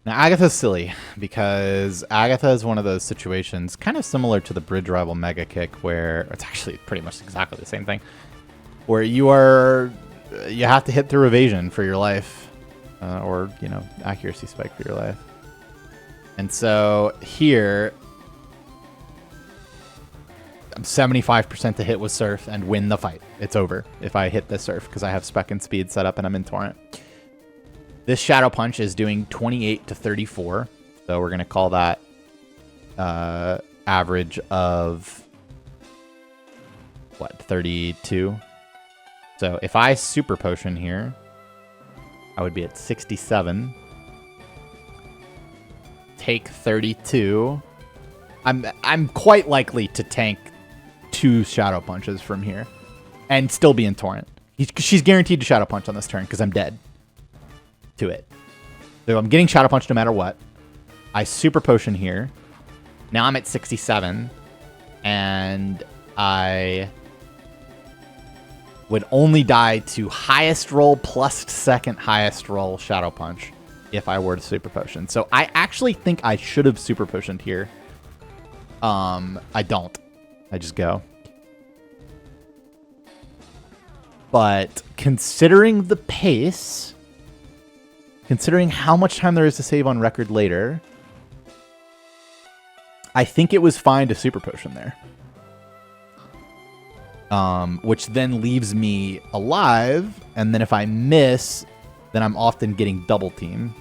Now, Agatha's silly, because Agatha is one of those situations, kind of similar to the Bridge Rival Mega Kick, where it's actually pretty much exactly the same thing, where you have to hit through evasion for your life, or, you know, accuracy spike for your life. And so here, I'm 75% to hit with Surf and win the fight. It's over if I hit the Surf, because I have spec and speed set up and I'm in Torrent. This Shadow Punch is doing 28 to 34. So we're going to call that average of, what, 32? So if I Super Potion here, I would be at 67. Take 32. I'm quite likely to tank 2 Shadow Punches from here and still be in Torrent. She's guaranteed to Shadow Punch on this turn because I'm dead to it. So I'm getting Shadow Punch no matter what. I Super Potion here. Now I'm at 67. And I would only die to highest roll plus second highest roll Shadow Punch if I were to Super Potion. So I actually think I should have Super Potioned here. I don't. I just go. But considering the pace, considering how much time there is to save on record later, I think it was fine to Super Potion there. Which then leaves me alive, and then if I miss, then I'm often getting double team,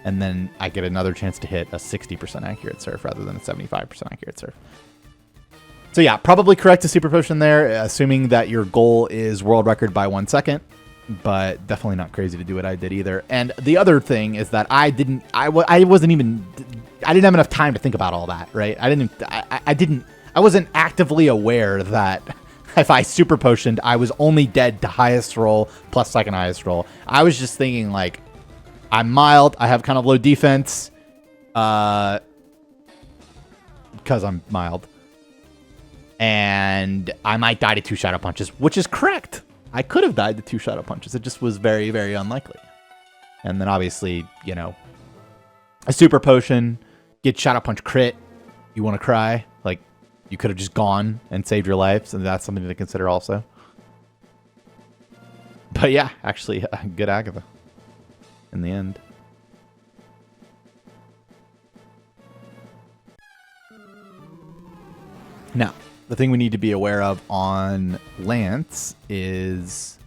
and then I get another chance to hit a 60% accurate Surf rather than a 75% accurate Surf. So yeah, probably correct to Super Potion there, assuming that your goal is world record by 1 second. But definitely not crazy to do what I did either. And the other thing is that I didn't have enough time to think about all that, right? I wasn't actively aware that if I Super Potioned, I was only dead to highest roll plus second highest roll. I was just thinking like, I'm mild, I have kind of low defense, because I'm mild, and I might die to 2 Shadow Punches, which is correct. I could have died to 2 Shadow Punches. It just was very, very unlikely. And then obviously, you know, a super potion, get Shadow Punch crit, you want to cry. Like, you could have just gone and saved your life, so that's something to consider also. But yeah, actually, good Agatha in the end. Now, the thing we need to be aware of on Lance is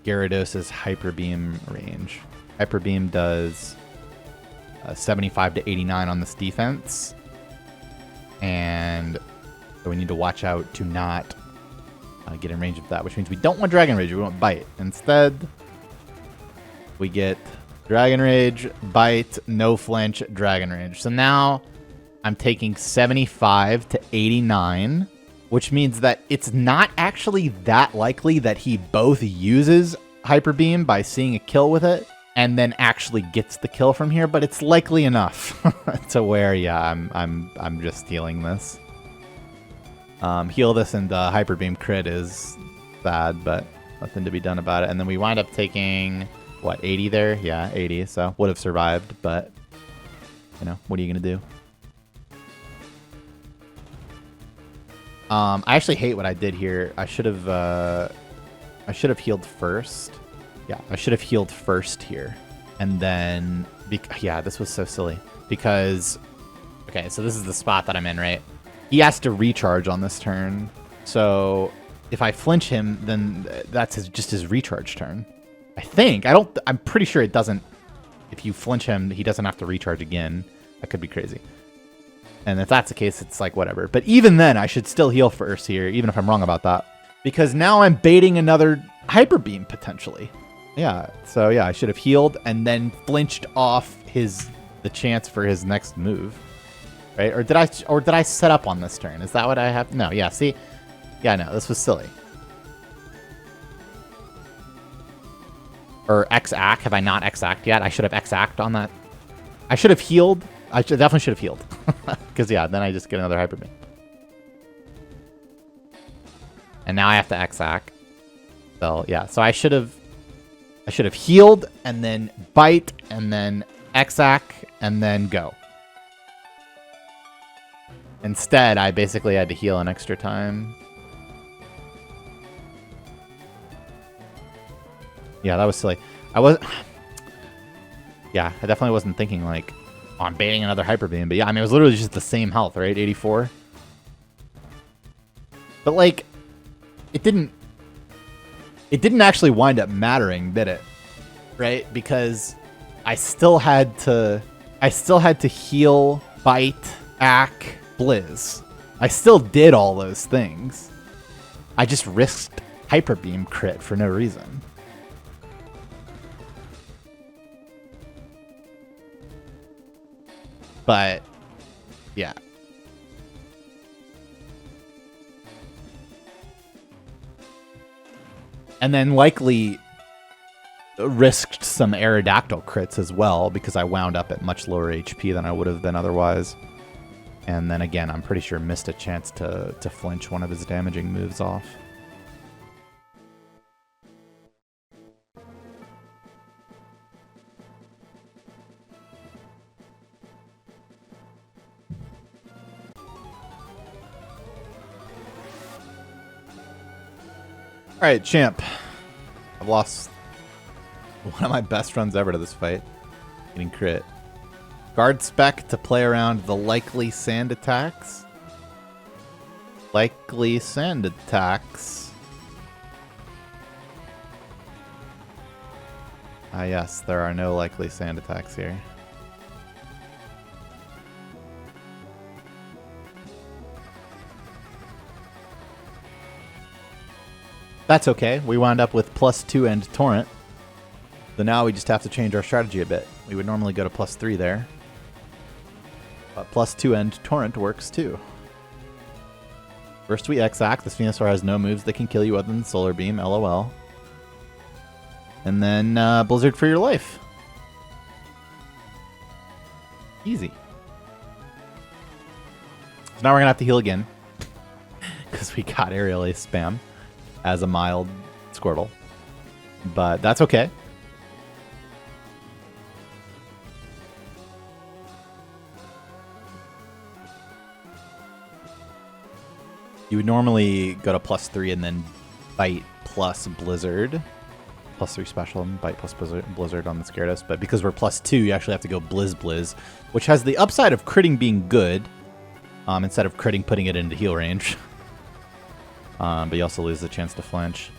Gyarados' Hyper Beam range. Hyper Beam does 75 to 89 on this defense. And so we need to watch out to not get in range of that, which means we don't want Dragon Rage, we want Bite. Instead, we get Dragon Rage, Bite, no flinch, Dragon Rage. So now I'm taking 75 to 89, which means that it's not actually that likely that he both uses Hyper Beam by seeing a kill with it and then actually gets the kill from here, but it's likely enough to where, yeah, I'm just healing this. Heal this and Hyper Beam crit is bad, but nothing to be done about it. And then we wind up taking, what, 80 there? Yeah, 80, so would have survived, but, you know, what are you going to do? I actually hate what I did here. I should have healed first. Yeah, I should have healed first here. And then, yeah, this was so silly. Because, okay, so this is the spot that I'm in, right? He has to recharge on this turn. So if I flinch him, then that's just his recharge turn. I think. I'm pretty sure it doesn't. If you flinch him, he doesn't have to recharge again. That could be crazy. And if that's the case, it's like whatever. But even then, I should still heal first here, even if I'm wrong about that. Because now I'm baiting another Hyper Beam, potentially. Yeah, so yeah, I should have healed and then flinched off the chance for his next move. Right? Or did I set up on this turn? Is that what I have? No, yeah, see? Yeah, no, this was silly. Or X-Act. Have I not X-Act yet? I should have X-Act on that. I should have healed. Definitely should have healed. Because, yeah, then I just get another Hyper Beam. And now I have to X-Act. So, yeah. So I should have healed, and then Bite, and then X-Act, and then go. Instead, I basically had to heal an extra time. Yeah, that was silly. Yeah, I definitely wasn't thinking, like, oh, I'm baiting another Hyper Beam. But yeah, I mean, it was literally just the same health, right? 84. But, like, it didn't actually wind up mattering, did it? Right? Because I still had to heal, Bite, Ack, Blizz. I still did all those things. I just risked Hyper Beam crit for no reason. But, yeah. And then likely risked some Aerodactyl crits as well, because I wound up at much lower HP than I would have been otherwise. And then again, I'm pretty sure missed a chance to flinch one of his damaging moves off. Alright, champ. I've lost one of my best runs ever to this fight. Getting crit. Guard spec to play around the likely sand attacks. Likely sand attacks. Ah yes, there are no likely sand attacks here. That's okay. We wound up with +2 and Torrent. So now we just have to change our strategy a bit. We would normally go to +3 there. But +2 and Torrent works too. First we X-Act. This Venusaur has no moves that can kill you other than Solar Beam, LOL. And then Blizzard for your life. Easy. So now we're going to have to heal again. Because we got Aerial Ace spam as a mild Squirtle. but that's okay. You would normally go to +3 and then bite plus blizzard. +3 special and bite plus blizzard on the Gyarados. But because we're +2, you actually have to go blizz, which has the upside of critting being good. Instead of critting, putting it into heal range. But you also lose the chance to flinch.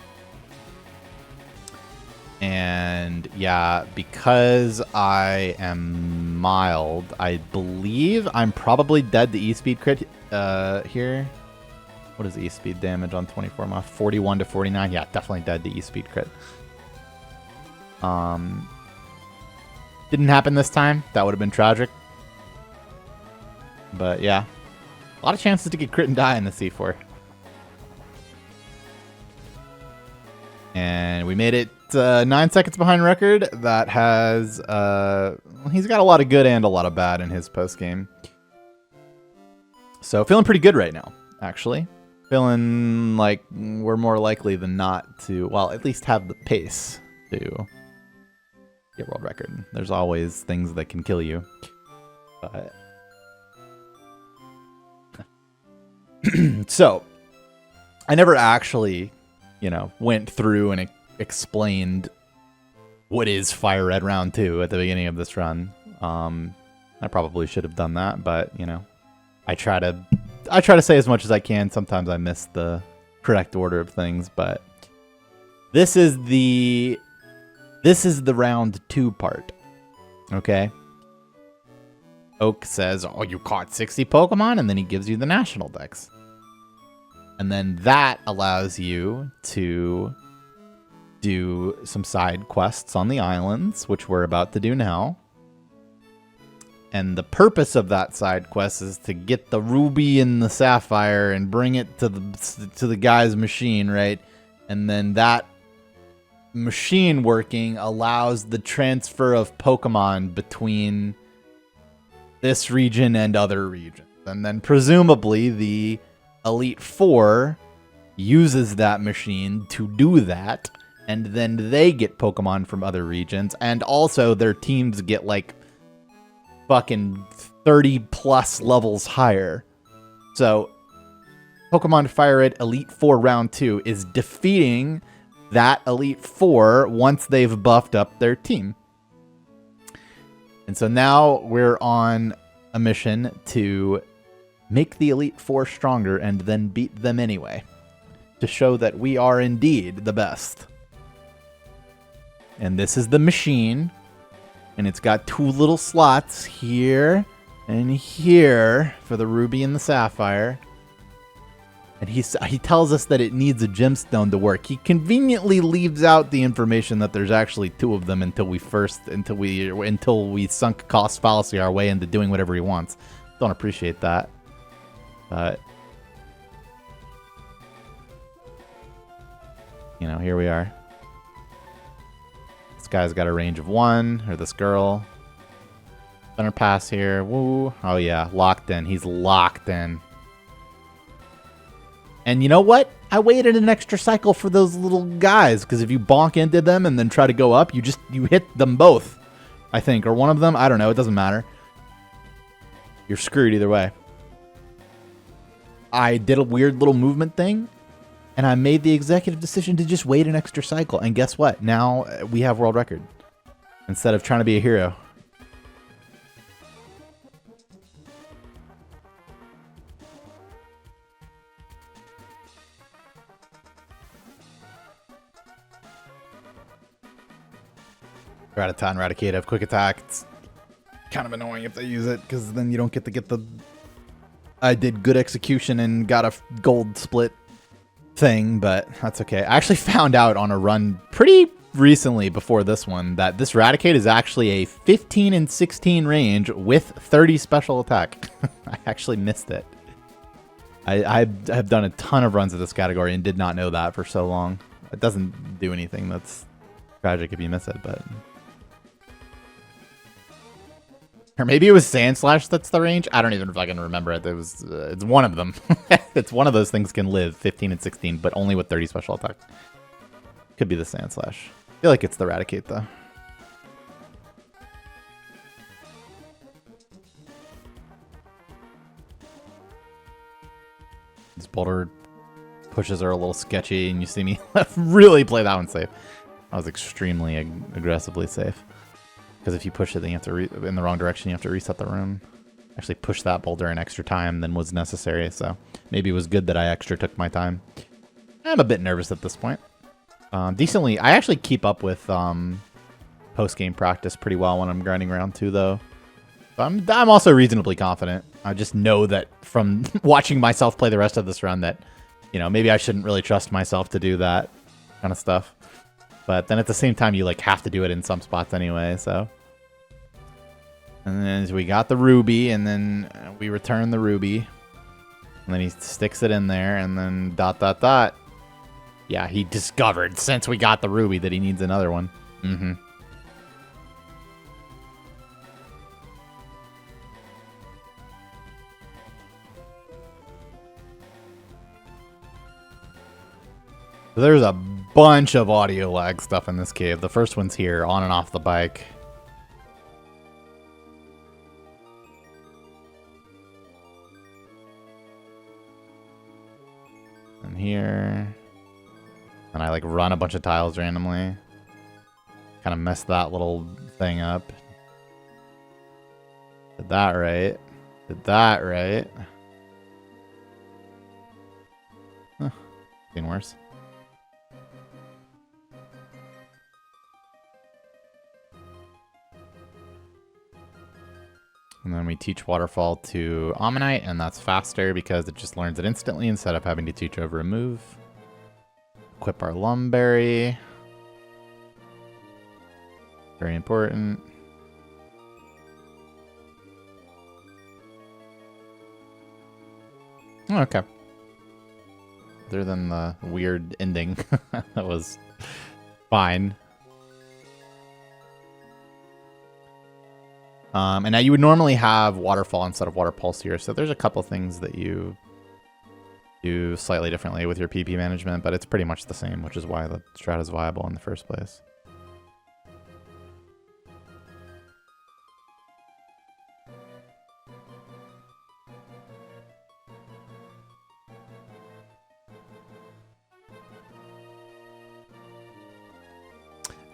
And yeah, because I am mild, I believe I'm probably dead to E-Speed crit here. What is E-Speed damage on 24 miles? 41 to 49. Yeah, definitely dead to E-Speed crit. Didn't happen this time. That would have been tragic. But yeah, a lot of chances to get crit and die in the C4. And we made it 9 seconds behind record. That has, he's got a lot of good and a lot of bad in his post game. So feeling pretty good right now, actually. Feeling like we're more likely than not to, well, at least have the pace to get world record. There's always things that can kill you. But so, I never actually, you know, went through and explained what is FireRed round 2 at the beginning of this run. I probably should have done that, but, you know, I try to say as much as I can. Sometimes I miss the correct order of things, but this is the round 2 part. Okay. Oak says, "Oh, you caught 60 Pokemon," and then he gives you the National Dex. And then that allows you to do some side quests on the islands, which we're about to do now. And the purpose of that side quest is to get the ruby and the sapphire and bring it to the guy's machine, right? And then that machine working allows the transfer of Pokemon between this region and other regions. And then presumably the Elite Four uses that machine to do that. And then they get Pokemon from other regions. And also their teams get like fucking 30 plus levels higher. So Pokemon FireRed Elite Four round 2 is defeating that Elite Four once they've buffed up their team. And so now we're on a mission to make the Elite Four stronger and then beat them anyway, to show that we are indeed the best. And this is the machine. And it's got 2 little slots here and here for the ruby and the sapphire. And he tells us that it needs a gemstone to work. He conveniently leaves out the information that there's actually 2 of them until we sunk cost fallacy our way into doing whatever he wants. Don't appreciate that. But you know, here we are. This guy's got a range of 1, or this girl. Center pass here. Woo. Oh yeah, locked in. He's locked in. And you know what? I waited an extra cycle for those little guys, because if you bonk into them and then try to go up, you hit them both, I think, or one of them. I don't know. It doesn't matter. You're screwed either way. I did a weird little movement thing, and I made the executive decision to just wait an extra cycle. And guess what? Now we have world record instead of trying to be a hero. Rattata and Raticate have quick attack. It's kind of annoying if they use it, because then you don't get the I did good execution and got a gold split thing, but that's okay. I actually found out on a run pretty recently before this one that this Raticate is actually a 15 and 16 range with 30 special attack. I actually missed it. I have done a ton of runs of this category and did not know that for so long. It doesn't do anything. That's tragic if you miss it, but... Or maybe it was Sandslash that's the range. I don't even fucking remember it. It's one of them. It's one of those things can live 15 and 16, but only with 30 special attack. Could be the Sandslash. feel like it's the Eradicate, though. These boulder pushes are a little sketchy, and you see me really play that one safe. I was extremely aggressively safe. Because if you push it, then you have to in the wrong direction, you have to reset the room. Actually push that boulder an extra time than was necessary, so maybe it was good that I extra took my time. I'm a bit nervous at this point. Decently, I actually keep up with post-game practice pretty well when I'm grinding round 2, though. So I'm also reasonably confident. I just know that from watching myself play the rest of this run that, you know, maybe I shouldn't really trust myself to do that kind of stuff. But then at the same time, you like have to do it in some spots anyway, so. And then we got the ruby, and then we return the ruby. And then he sticks it in there, and then ... Yeah, he discovered, since we got the ruby, that he needs another one. Mm-hmm. There's a bunch of audio lag stuff in this cave. The first one's here, on and off the bike. And here. And I like run a bunch of tiles randomly. Kind of messed that little thing up. Did that right. Did that right. Huh. Getting worse. And then we teach Waterfall to Ammonite, and that's faster because it just learns it instantly instead of having to teach over a move. Equip our Lumberry. Very important. Oh, okay. Other than the weird ending, that was fine. And now you would normally have Waterfall instead of Water Pulse here, so there's a couple things that you do slightly differently with your PP management, but it's pretty much the same, which is why the strat is viable in the first place.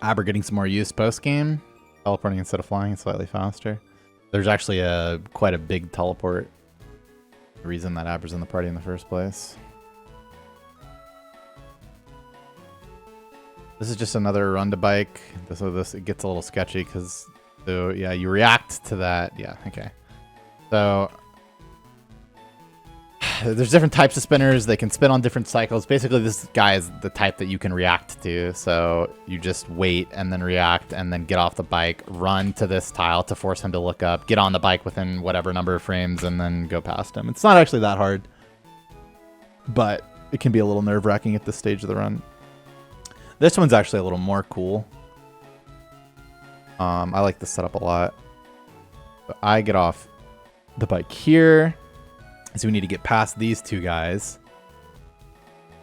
Aber getting some more use post-game. Teleporting instead of flying slightly faster. There's actually quite a big teleport reason that Aber's in the party in the first place. This is just another run to bike. So it gets a little sketchy because, so yeah, you react to that. Yeah, okay. So there's different types of spinners. They can spin on different cycles. Basically, this guy is the type that you can react to. So you just wait and then react and then get off the bike, run to this tile to force him to look up, get on the bike within whatever number of frames, and then go past him. It's not actually that hard, but it can be a little nerve-wracking at this stage of the run. This one's actually a little more cool. I like this setup a lot. But I get off the bike here. So we need to get past these two guys.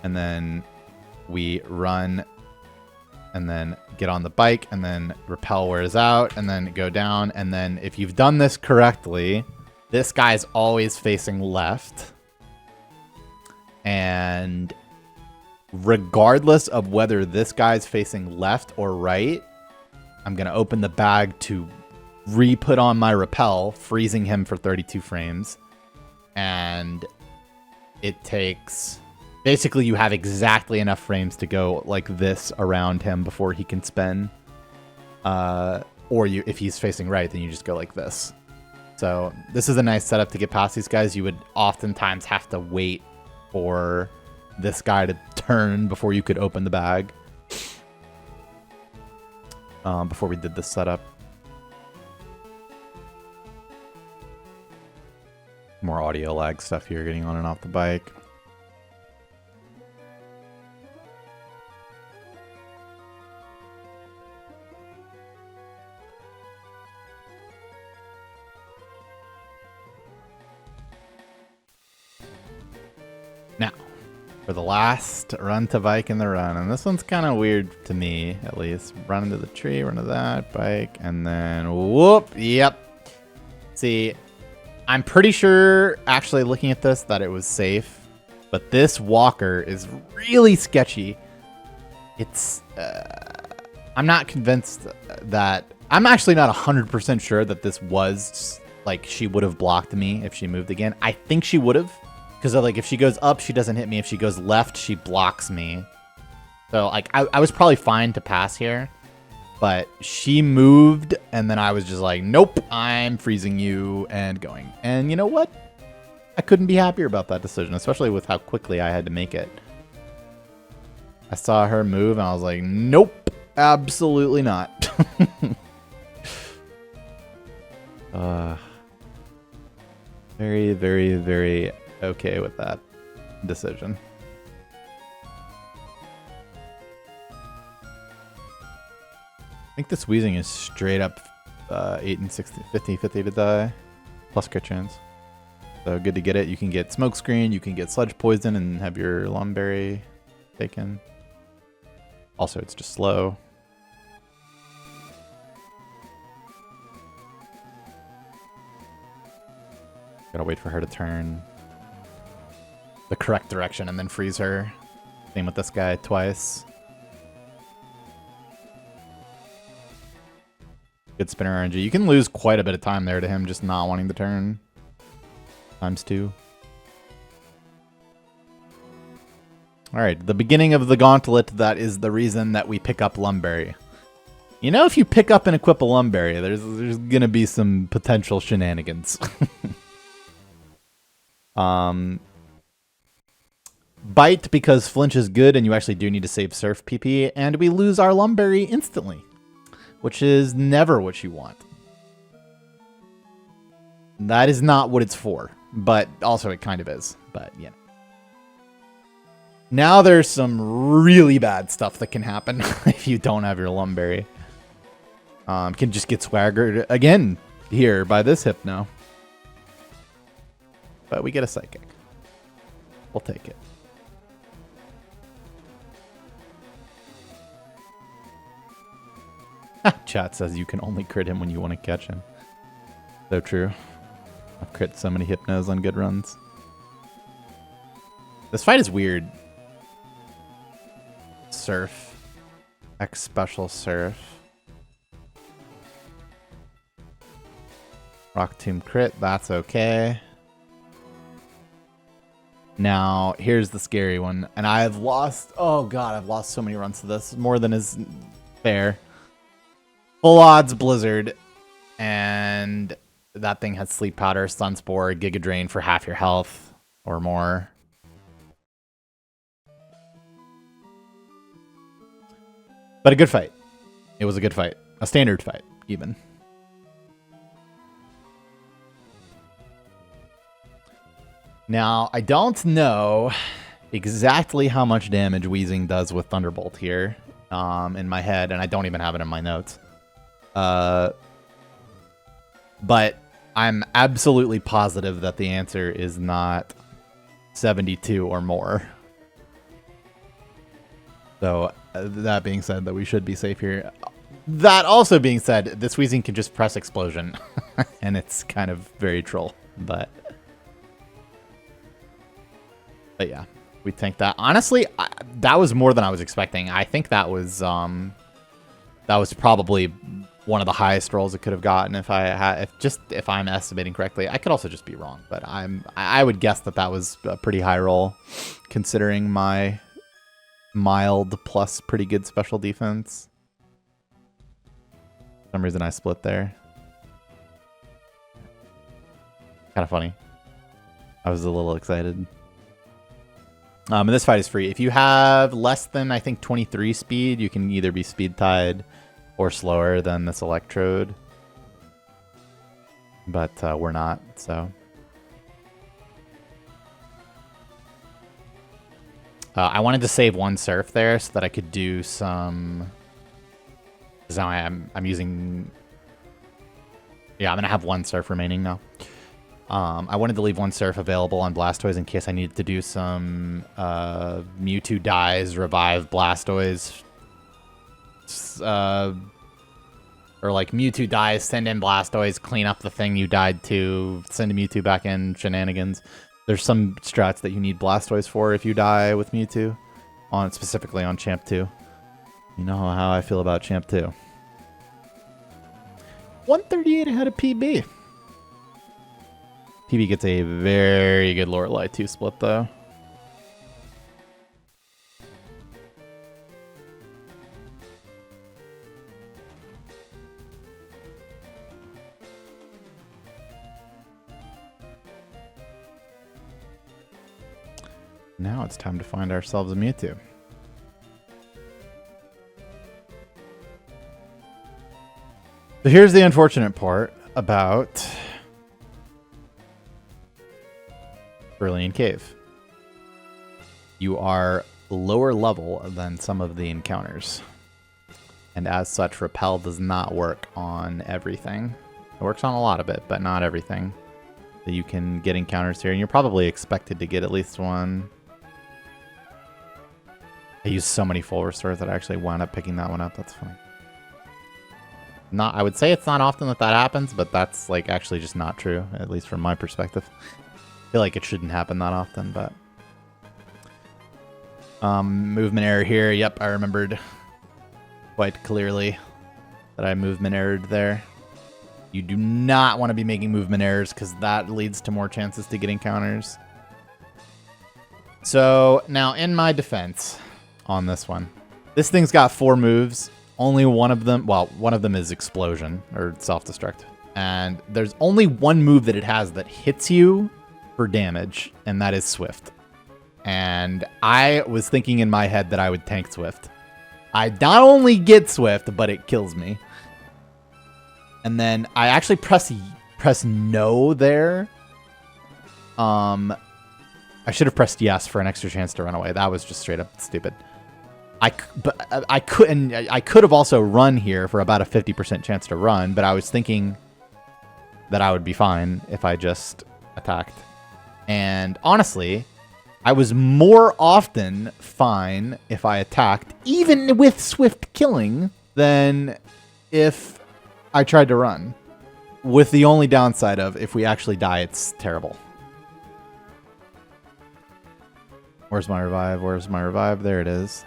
And then we run and then get on the bike and then repel wears out and then go down. And then if you've done this correctly, this guy's always facing left. And regardless of whether this guy's facing left or right, I'm going to open the bag to re-put on my repel, freezing him for 32 frames. And it takes, basically you have exactly enough frames to go like this around him before he can spin. Or if he's facing right, then you just go like this. So this is a nice setup to get past these guys. You would oftentimes have to wait for this guy to turn before you could open the bag. Before we did this setup. More audio lag stuff here, getting on and off the bike. Now, For the last run to bike in the run. And this one's kind of weird to me, at least. Run into the tree, run to that, bike, and then whoop, yep. See, I'm pretty sure, actually looking at this, that it was safe. But this walker is really sketchy. It's, I'm not convinced that, I'm actually not 100% sure that this was, like, she would have blocked me if she moved again. I think she would have. Because, like, if she goes up, she doesn't hit me. If she goes left, she blocks me. So, like, I was probably fine to pass here. But she moved, and then I was just like, nope, I'm freezing you and going. And you know what? I couldn't be happier about that decision, especially with how quickly I had to make it. I saw her move, and I was like, nope, absolutely not. Very, very, very okay with that decision. I think this wheezing is straight up 8 and 60, 50 to die, plus crit chance. So good to get it. You can get smoke screen, you can get sludge poison and have your lumberry taken. Also, it's just slow. Gotta wait for her to turn the correct direction and then freeze her. Same with this guy twice. Good spinner RNG. You can lose quite a bit of time there to him just not wanting to turn. ×2. Alright, the beginning of the gauntlet, that is the reason that we pick up Lumberry. You know, if you pick up and equip a Lumberry, there's gonna be some potential shenanigans. Bite because flinch is good and you actually do need to save surf PP, and we lose our Lumberry instantly, which is never what you want. That is not what it's for, but also it kind of is, but yeah. Now there's some really bad stuff that can happen if you don't have your Lumberry. Can just get swaggered again here by this Hypno. But we get a Psychic. We'll take it. Chat says you can only crit him when you want to catch him. So true. I've crit so many Hypnos on good runs. This fight is weird. Surf. X special Surf. Rock Tomb crit, that's okay. Now, here's the scary one. And I've lost, oh god, I've lost so many runs to this. More than is fair. Full odds Blizzard. And that thing has Sleep Powder, Stun Spore, Giga Drain for half your health or more. But a good fight. It was a good fight. A standard fight, even. Now, I don't know exactly how much damage Wheezing does with Thunderbolt here in my head, and I don't even have it in my notes. But I'm absolutely positive that the answer is not 72 or more. So, that being said, that we should be safe here. That also being said, this Wheezing can just press Explosion, and it's kind of very troll, but yeah, we tanked that. Honestly, that was more than I was expecting. I think that was probably one of the highest rolls it could have gotten if I'm estimating correctly. I could also just be wrong, but I would guess that was a pretty high roll, considering my mild plus pretty good special defense. For some reason I split there. Kind of funny. I was a little excited. And this fight is free. If you have less than, I think, 23 speed, you can either be speed tied or slower than this Electrode. But we're not, so. I wanted to save one Surf there so that I could do some. Because now I'm using. Yeah, I'm gonna have one Surf remaining now. I wanted to leave one Surf available on Blastoise in case I needed to do some Mewtwo dies, revive Blastoise. Or like Mewtwo dies, send in Blastoise, clean up the thing you died to, send a Mewtwo back in, shenanigans. There's some strats that you need Blastoise for if you die with Mewtwo, specifically on Champ 2. You know how I feel about Champ 2. 138 ahead of PB. PB gets a very good Lorelei 2 split, though. Now it's time to find ourselves a Mewtwo. So here's the unfortunate part about Cerulean Cave. You are lower level than some of the encounters. And as such, Repel does not work on everything. It works on a lot of it, but not everything. So you can get encounters here, and you're probably expected to get at least one. I used so many full restores that I actually wound up picking that one up. That's funny. I would say it's not often that happens, but that's like actually just not true, at least from my perspective. I feel like it shouldn't happen that often, but movement error here. Yep, I remembered quite clearly that I movement errored there. You do not want to be making movement errors because that leads to more chances to get encounters. So now in my defense on this one, this thing's got 4 moves. Only one of them, well, one of them is Explosion or Self-Destruct. And there's only one move that it has that hits you for damage, and that is Swift. And I was thinking in my head that I would tank Swift. I not only get Swift, but it kills me. And then I actually press no there. I should have pressed yes for an extra chance to run away. That was just straight up stupid. I could have also run here for about a 50% chance to run, but I was thinking that I would be fine if I just attacked. And honestly, I was more often fine if I attacked, even with Swift killing, than if I tried to run. With the only downside of if we actually die, it's terrible. Where's my revive? Where's my revive? There it is.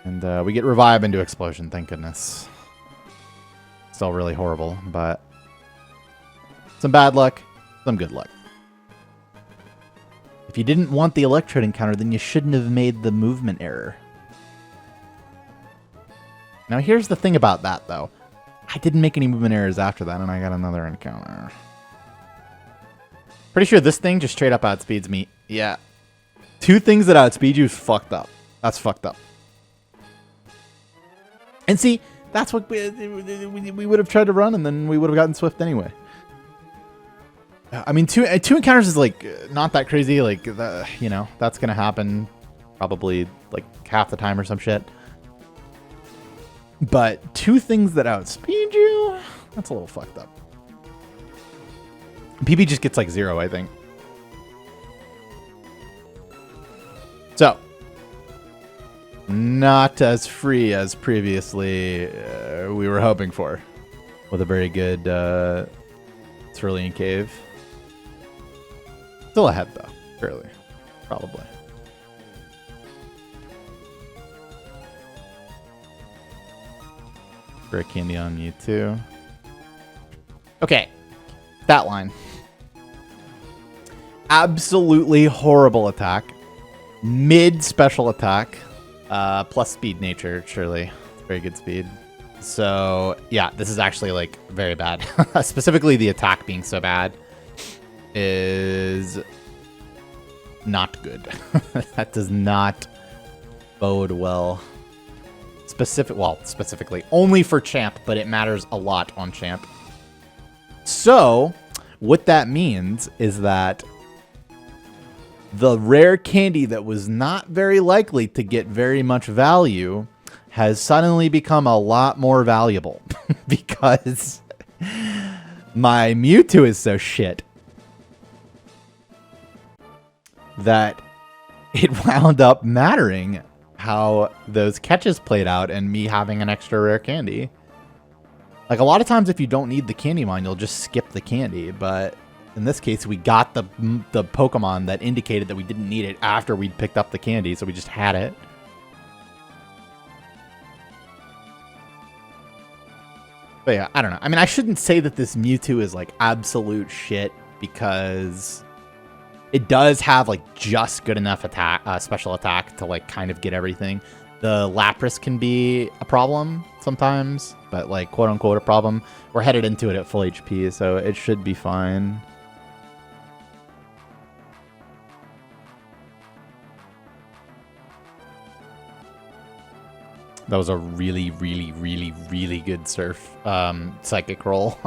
And we get revive into Explosion, thank goodness. Still really horrible, but some bad luck, some good luck. If you didn't want the Electrode encounter, then you shouldn't have made the movement error. Now here's the thing about that, though. I didn't make any movement errors after that, and I got another encounter. Pretty sure this thing just straight up outspeeds me. Yeah. 2 things that outspeed you is fucked up. That's fucked up. And see, that's what we would have tried to run, and then we would have gotten Swift anyway. I mean, two encounters is like not that crazy. Like, you know, that's gonna happen probably like half the time or some shit. But 2 things that outspeed you, that's a little fucked up. PB just gets like 0, I think. So, not as free as previously we were hoping for, with a very good Cerulean Cave. Still ahead though, fairly, probably. Great candy on you too. Okay, that line. Absolutely horrible attack. Mid special attack. Plus speed nature, surely. Very good speed. So, yeah, this is actually, like, very bad. Specifically, the attack being so bad is not good. That does not bode well. Specifically, only for Champ, but it matters a lot on Champ. So, what that means is that the rare candy that was not very likely to get very much value has suddenly become a lot more valuable because my Mewtwo is so shit that it wound up mattering how those catches played out and me having an extra rare candy. Like, a lot of times if you don't need the candy mine, you'll just skip the candy. But in this case, we got the Pokemon that indicated that we didn't need it after we'd picked up the candy, so we just had it. But yeah, I don't know. I mean, I shouldn't say that this Mewtwo is like absolute shit, because it does have like just good enough attack, special attack to like kind of get everything. The Lapras can be a problem sometimes, but like quote unquote a problem. We're headed into it at full HP, so it should be fine. That was a really, really, really, really good Surf Psychic roll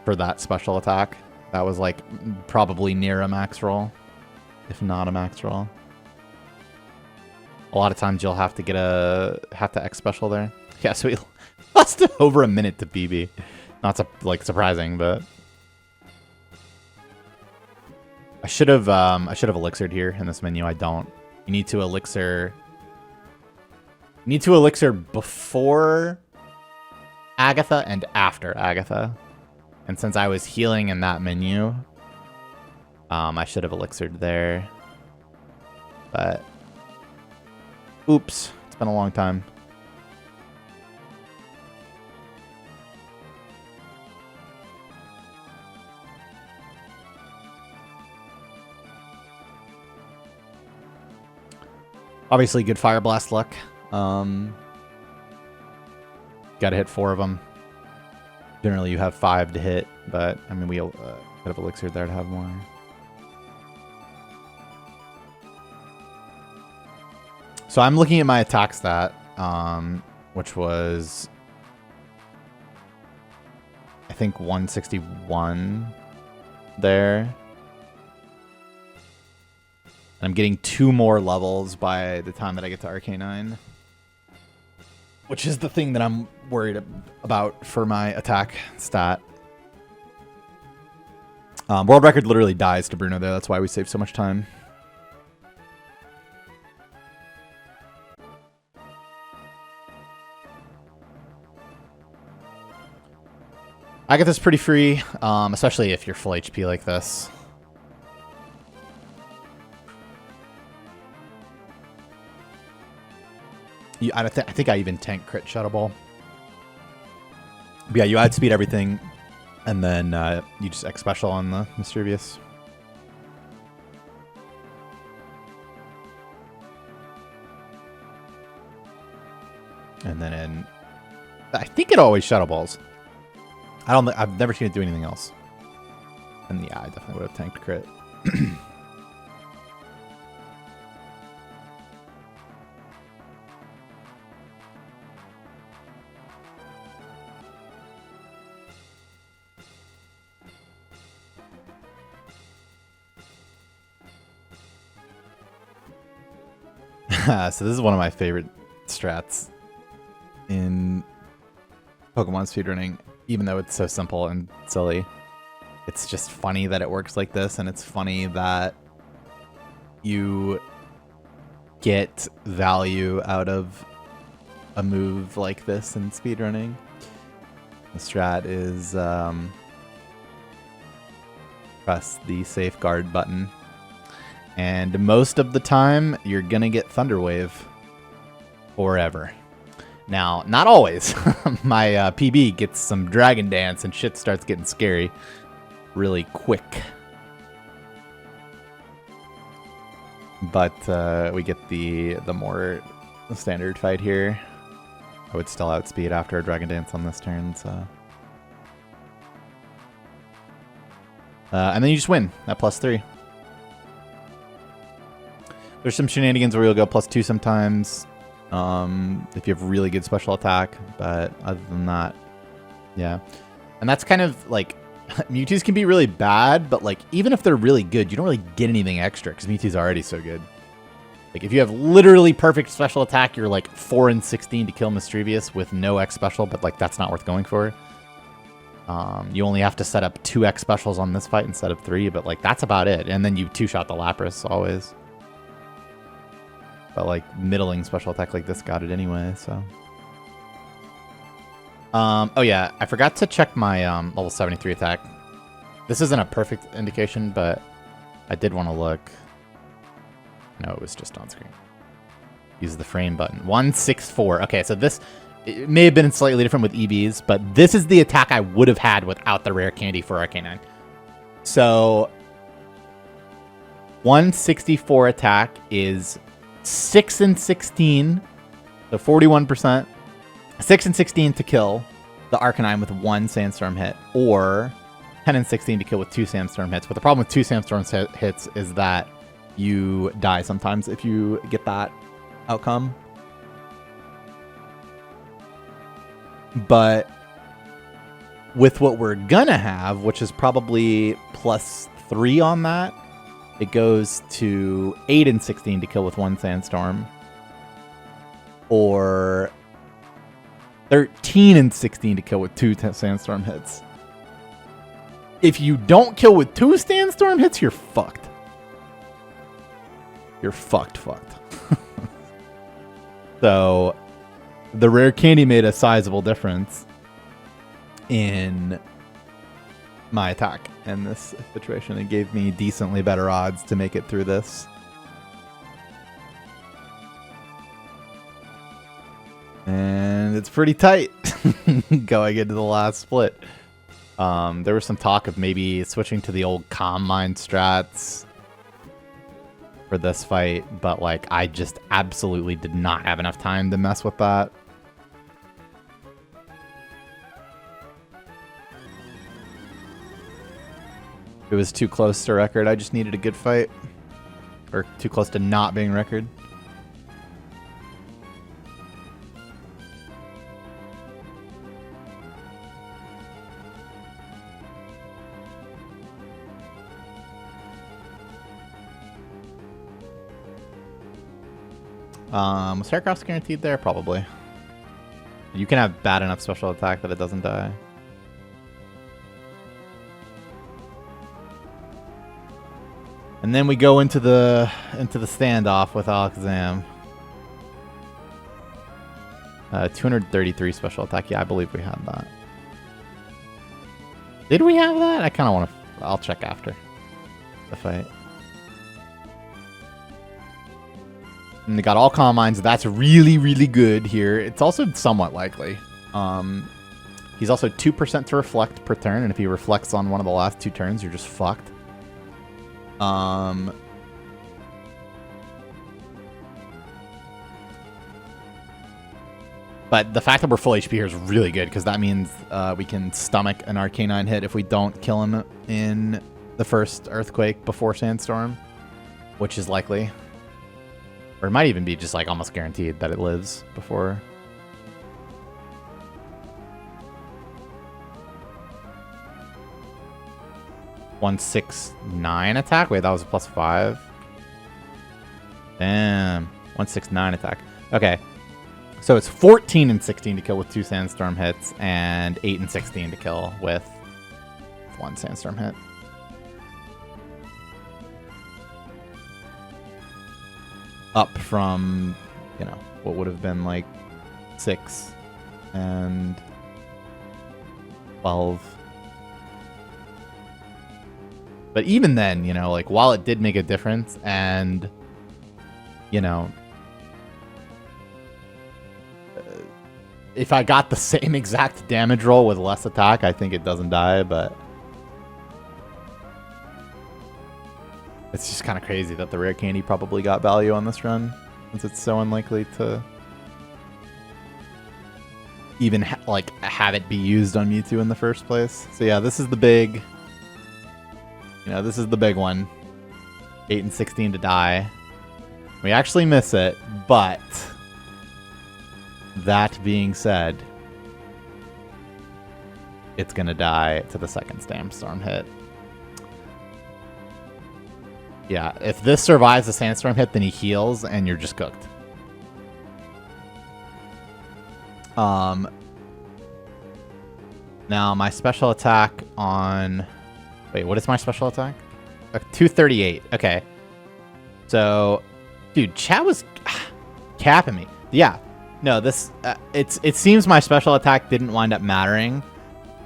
for that special attack. That was like probably near a max roll, if not a max roll. A lot of times you'll have to X special there. Yeah, so we lost over a minute to BB. Not like surprising, but I should have elixired here in this menu. I don't. You need to elixir. You need to elixir before Agatha and after Agatha. And since I was healing in that menu, I should have elixired there. But oops, it's been a long time. Obviously, good Fire Blast luck. Gotta hit 4 of them. Generally, you have 5 to hit, but I mean, we could have elixired there to have more. So I'm looking at my attack stat, which was, I think, 161 there. I'm getting 2 more levels by the time that I get to Arcanine, which is the thing that I'm worried about for my attack stat. World record literally dies to Bruno there. That's why we save so much time. Agatha's pretty free, especially if you're full HP like this. I think I even tank crit Shadow Ball. But yeah, you outspeed everything, and then you just X special on the Mischievous. And then I think it always Shadow Balls. I've never seen it do anything else. And yeah, I definitely would have tanked crit. So this is one of my favorite strats in Pokemon speedrunning, even though it's so simple and silly. It's just funny that it works like this, and it's funny that you get value out of a move like this in speedrunning. The strat is press the safeguard button. And most of the time, you're going to get Thunder Wave forever. Now, not always. My PB gets some Dragon Dance and shit starts getting scary really quick. But we get the more standard fight here. I would still outspeed after a Dragon Dance on this turn, so. And then you just win at +3. There's some shenanigans where you'll go +2 sometimes, if you have really good special attack, but other than that, yeah. And that's kind of like, Mewtwo's can be really bad, but like even if they're really good, you don't really get anything extra because Mewtwo's already so good. Like, if you have literally perfect special attack, you're like 4 and 16 to kill Mischievous with no X special, but like that's not worth going for. You only have to set up 2 X specials on this fight instead of 3, but like that's about it. And then you 2-shot the Lapras always. But like middling special attack like this got it anyway, so. Oh yeah, I forgot to check my level 73 attack. This isn't a perfect indication, but I did want to look. No, it was just on screen. Use the frame button. 164. Okay, so this it may have been slightly different with EBs, but this is the attack I would have had without the rare candy for Arcanine. So 164 attack is 6 and 16, so 41%. 6 and 16 to kill the Arcanine with 1 Sandstorm hit, or 10 and 16 to kill with 2 Sandstorm hits. But the problem with 2 Sandstorm hits is that you die sometimes if you get that outcome. But with what we're gonna have, which is probably +3 on that, it goes to 8 and 16 to kill with 1 Sandstorm, or 13 and 16 to kill with 2 Sandstorm hits. If you don't kill with 2 Sandstorm hits, you're fucked. You're fucked. So the rare candy made a sizable difference in my attack in this situation. It gave me decently better odds to make it through this. And it's pretty tight going into the last split. There was some talk of maybe switching to the old Calm Mind strats for this fight, but like I just absolutely did not have enough time to mess with that. It was too close to record. I just needed a good fight, or too close to not being record. Was Heracross guaranteed there? Probably. You can have bad enough special attack that it doesn't die. And then we go into the standoff with Alakazam. 233 special attack. Yeah, I believe we had that. Did we have that? I kind of want to. I'll check after the fight. And they got all Calm Minds. That's really, really good here. It's also somewhat likely. He's also 2% to reflect per turn, and if he reflects on one of the last 2 turns, you're just fucked. But the fact that we're full HP here is really good, because that means we can stomach an Arcanine hit if we don't kill him in the first Earthquake before Sandstorm, which is likely. Or it might even be just like almost guaranteed that it lives before. +169 attack? Wait, that was a +5. Damn. 169 attack. Okay. So it's 14 and 16 to kill with 2 Sandstorm hits, and 8 and 16 to kill with 1 Sandstorm hit. Up from, you know, what would have been like 6 and 12. But even then, you know, like, while it did make a difference, and, you know, if I got the same exact damage roll with less attack, I think it doesn't die, but it's just kind of crazy that the rare candy probably got value on this run, since it's so unlikely to even have it be used on Mewtwo in the first place. So yeah, this is the big, you know, this is the big one. 8 and 16 to die. We actually miss it, but that being said, it's gonna die to the second Sandstorm hit. Yeah, if this survives the sandstorm hit, then he heals, and you're just cooked. Now my special attack on... Wait, what is my special attack? 238. Okay. So, dude, chat was capping me. Yeah. No, this... it seems my special attack didn't wind up mattering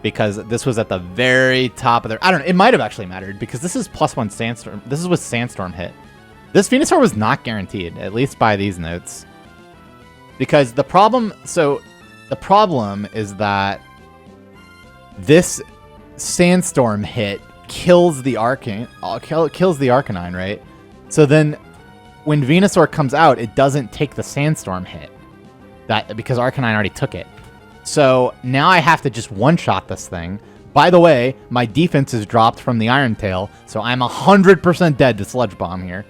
because this was at the very top of their... I don't know. It might have actually mattered because this is +1 sandstorm. This is with sandstorm hit. This Venusaur was not guaranteed, at least by these notes. Because the problem... So, the problem is that this sandstorm hit kills the Arcanine, right? So then when Venusaur comes out, it doesn't take the sandstorm hit. Because Arcanine already took it. So now I have to just one-shot this thing. By the way, my defense is dropped from the Iron Tail, so I'm 100% dead to Sludge Bomb here.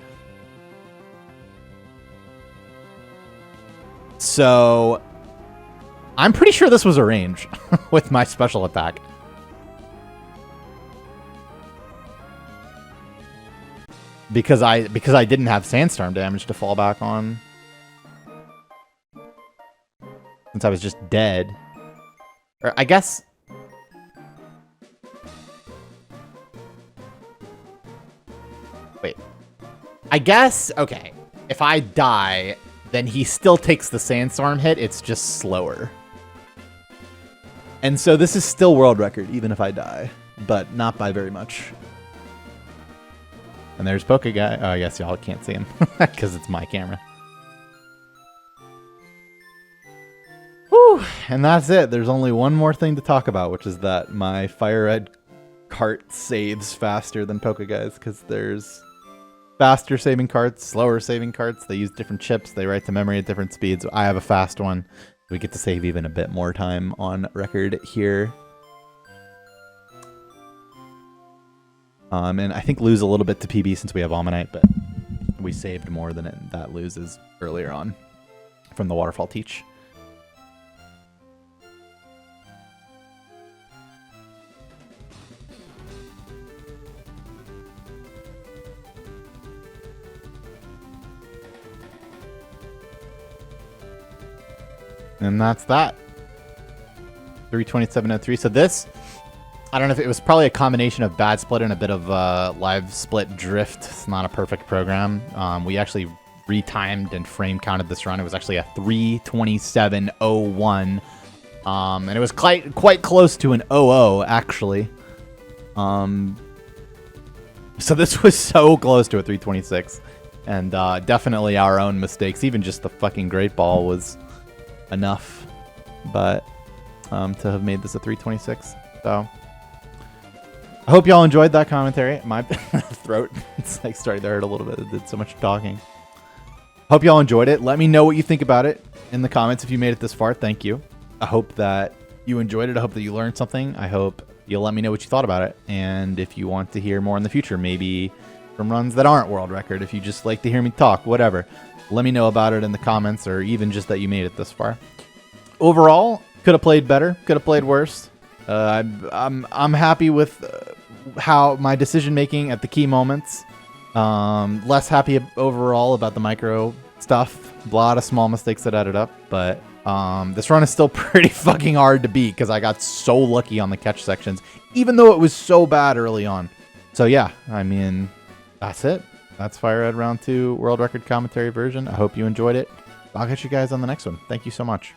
So I'm pretty sure this was a range with my special attack. Because I didn't have sandstorm damage to fall back on. Since I was just dead. Or I guess... Wait. I guess, okay. If I die, then he still takes the sandstorm hit. It's just slower. And so this is still world record, even if I die. But not by very much. And there's Koga. Oh, I guess y'all can't see him. Because it's my camera. Whew. And that's it. There's only one more thing to talk about, which is that my FireRed cart saves faster than Koga's. Because there's faster saving carts, slower saving carts. They use different chips. They write to memory at different speeds. I have a fast one. We get to save even a bit more time on record here. And I think lose a little bit to PB since we have Almanite, but we saved more than that loses earlier on from the Waterfall Teach. And that's that. 327.03. So this, I don't know if it was probably a combination of bad split and a bit of live split drift. It's not a perfect program. We actually retimed and frame counted this run. It was actually a 327.01. And it was quite close to an 00 actually. So this was so close to a 326. And definitely our own mistakes. Even just the fucking Great Ball was enough, but to have made this a 326. So I hope y'all enjoyed that commentary. My throat, it's like starting to hurt a little bit. It did so much talking. Hope y'all enjoyed it. Let me know what you think about it in the comments if you made it this far. Thank you. I hope that you enjoyed it. I hope that you learned something. I hope you'll let me know what you thought about it. And if you want to hear more in the future, maybe from runs that aren't world record, if you just like to hear me talk, whatever, let me know about it in the comments, or even just that you made it this far. Overall, could have played better, could have played worse. I'm happy with how my decision making at the key moments. Less happy overall about the micro stuff. A lot of small mistakes that added up, but this run is still pretty fucking hard to beat because I got so lucky on the catch sections, even though it was so bad early on. So yeah, I mean, that's it. That's FireRed Round 2 World Record Commentary version. I hope you enjoyed it. I'll catch you guys on the next one. Thank you so much.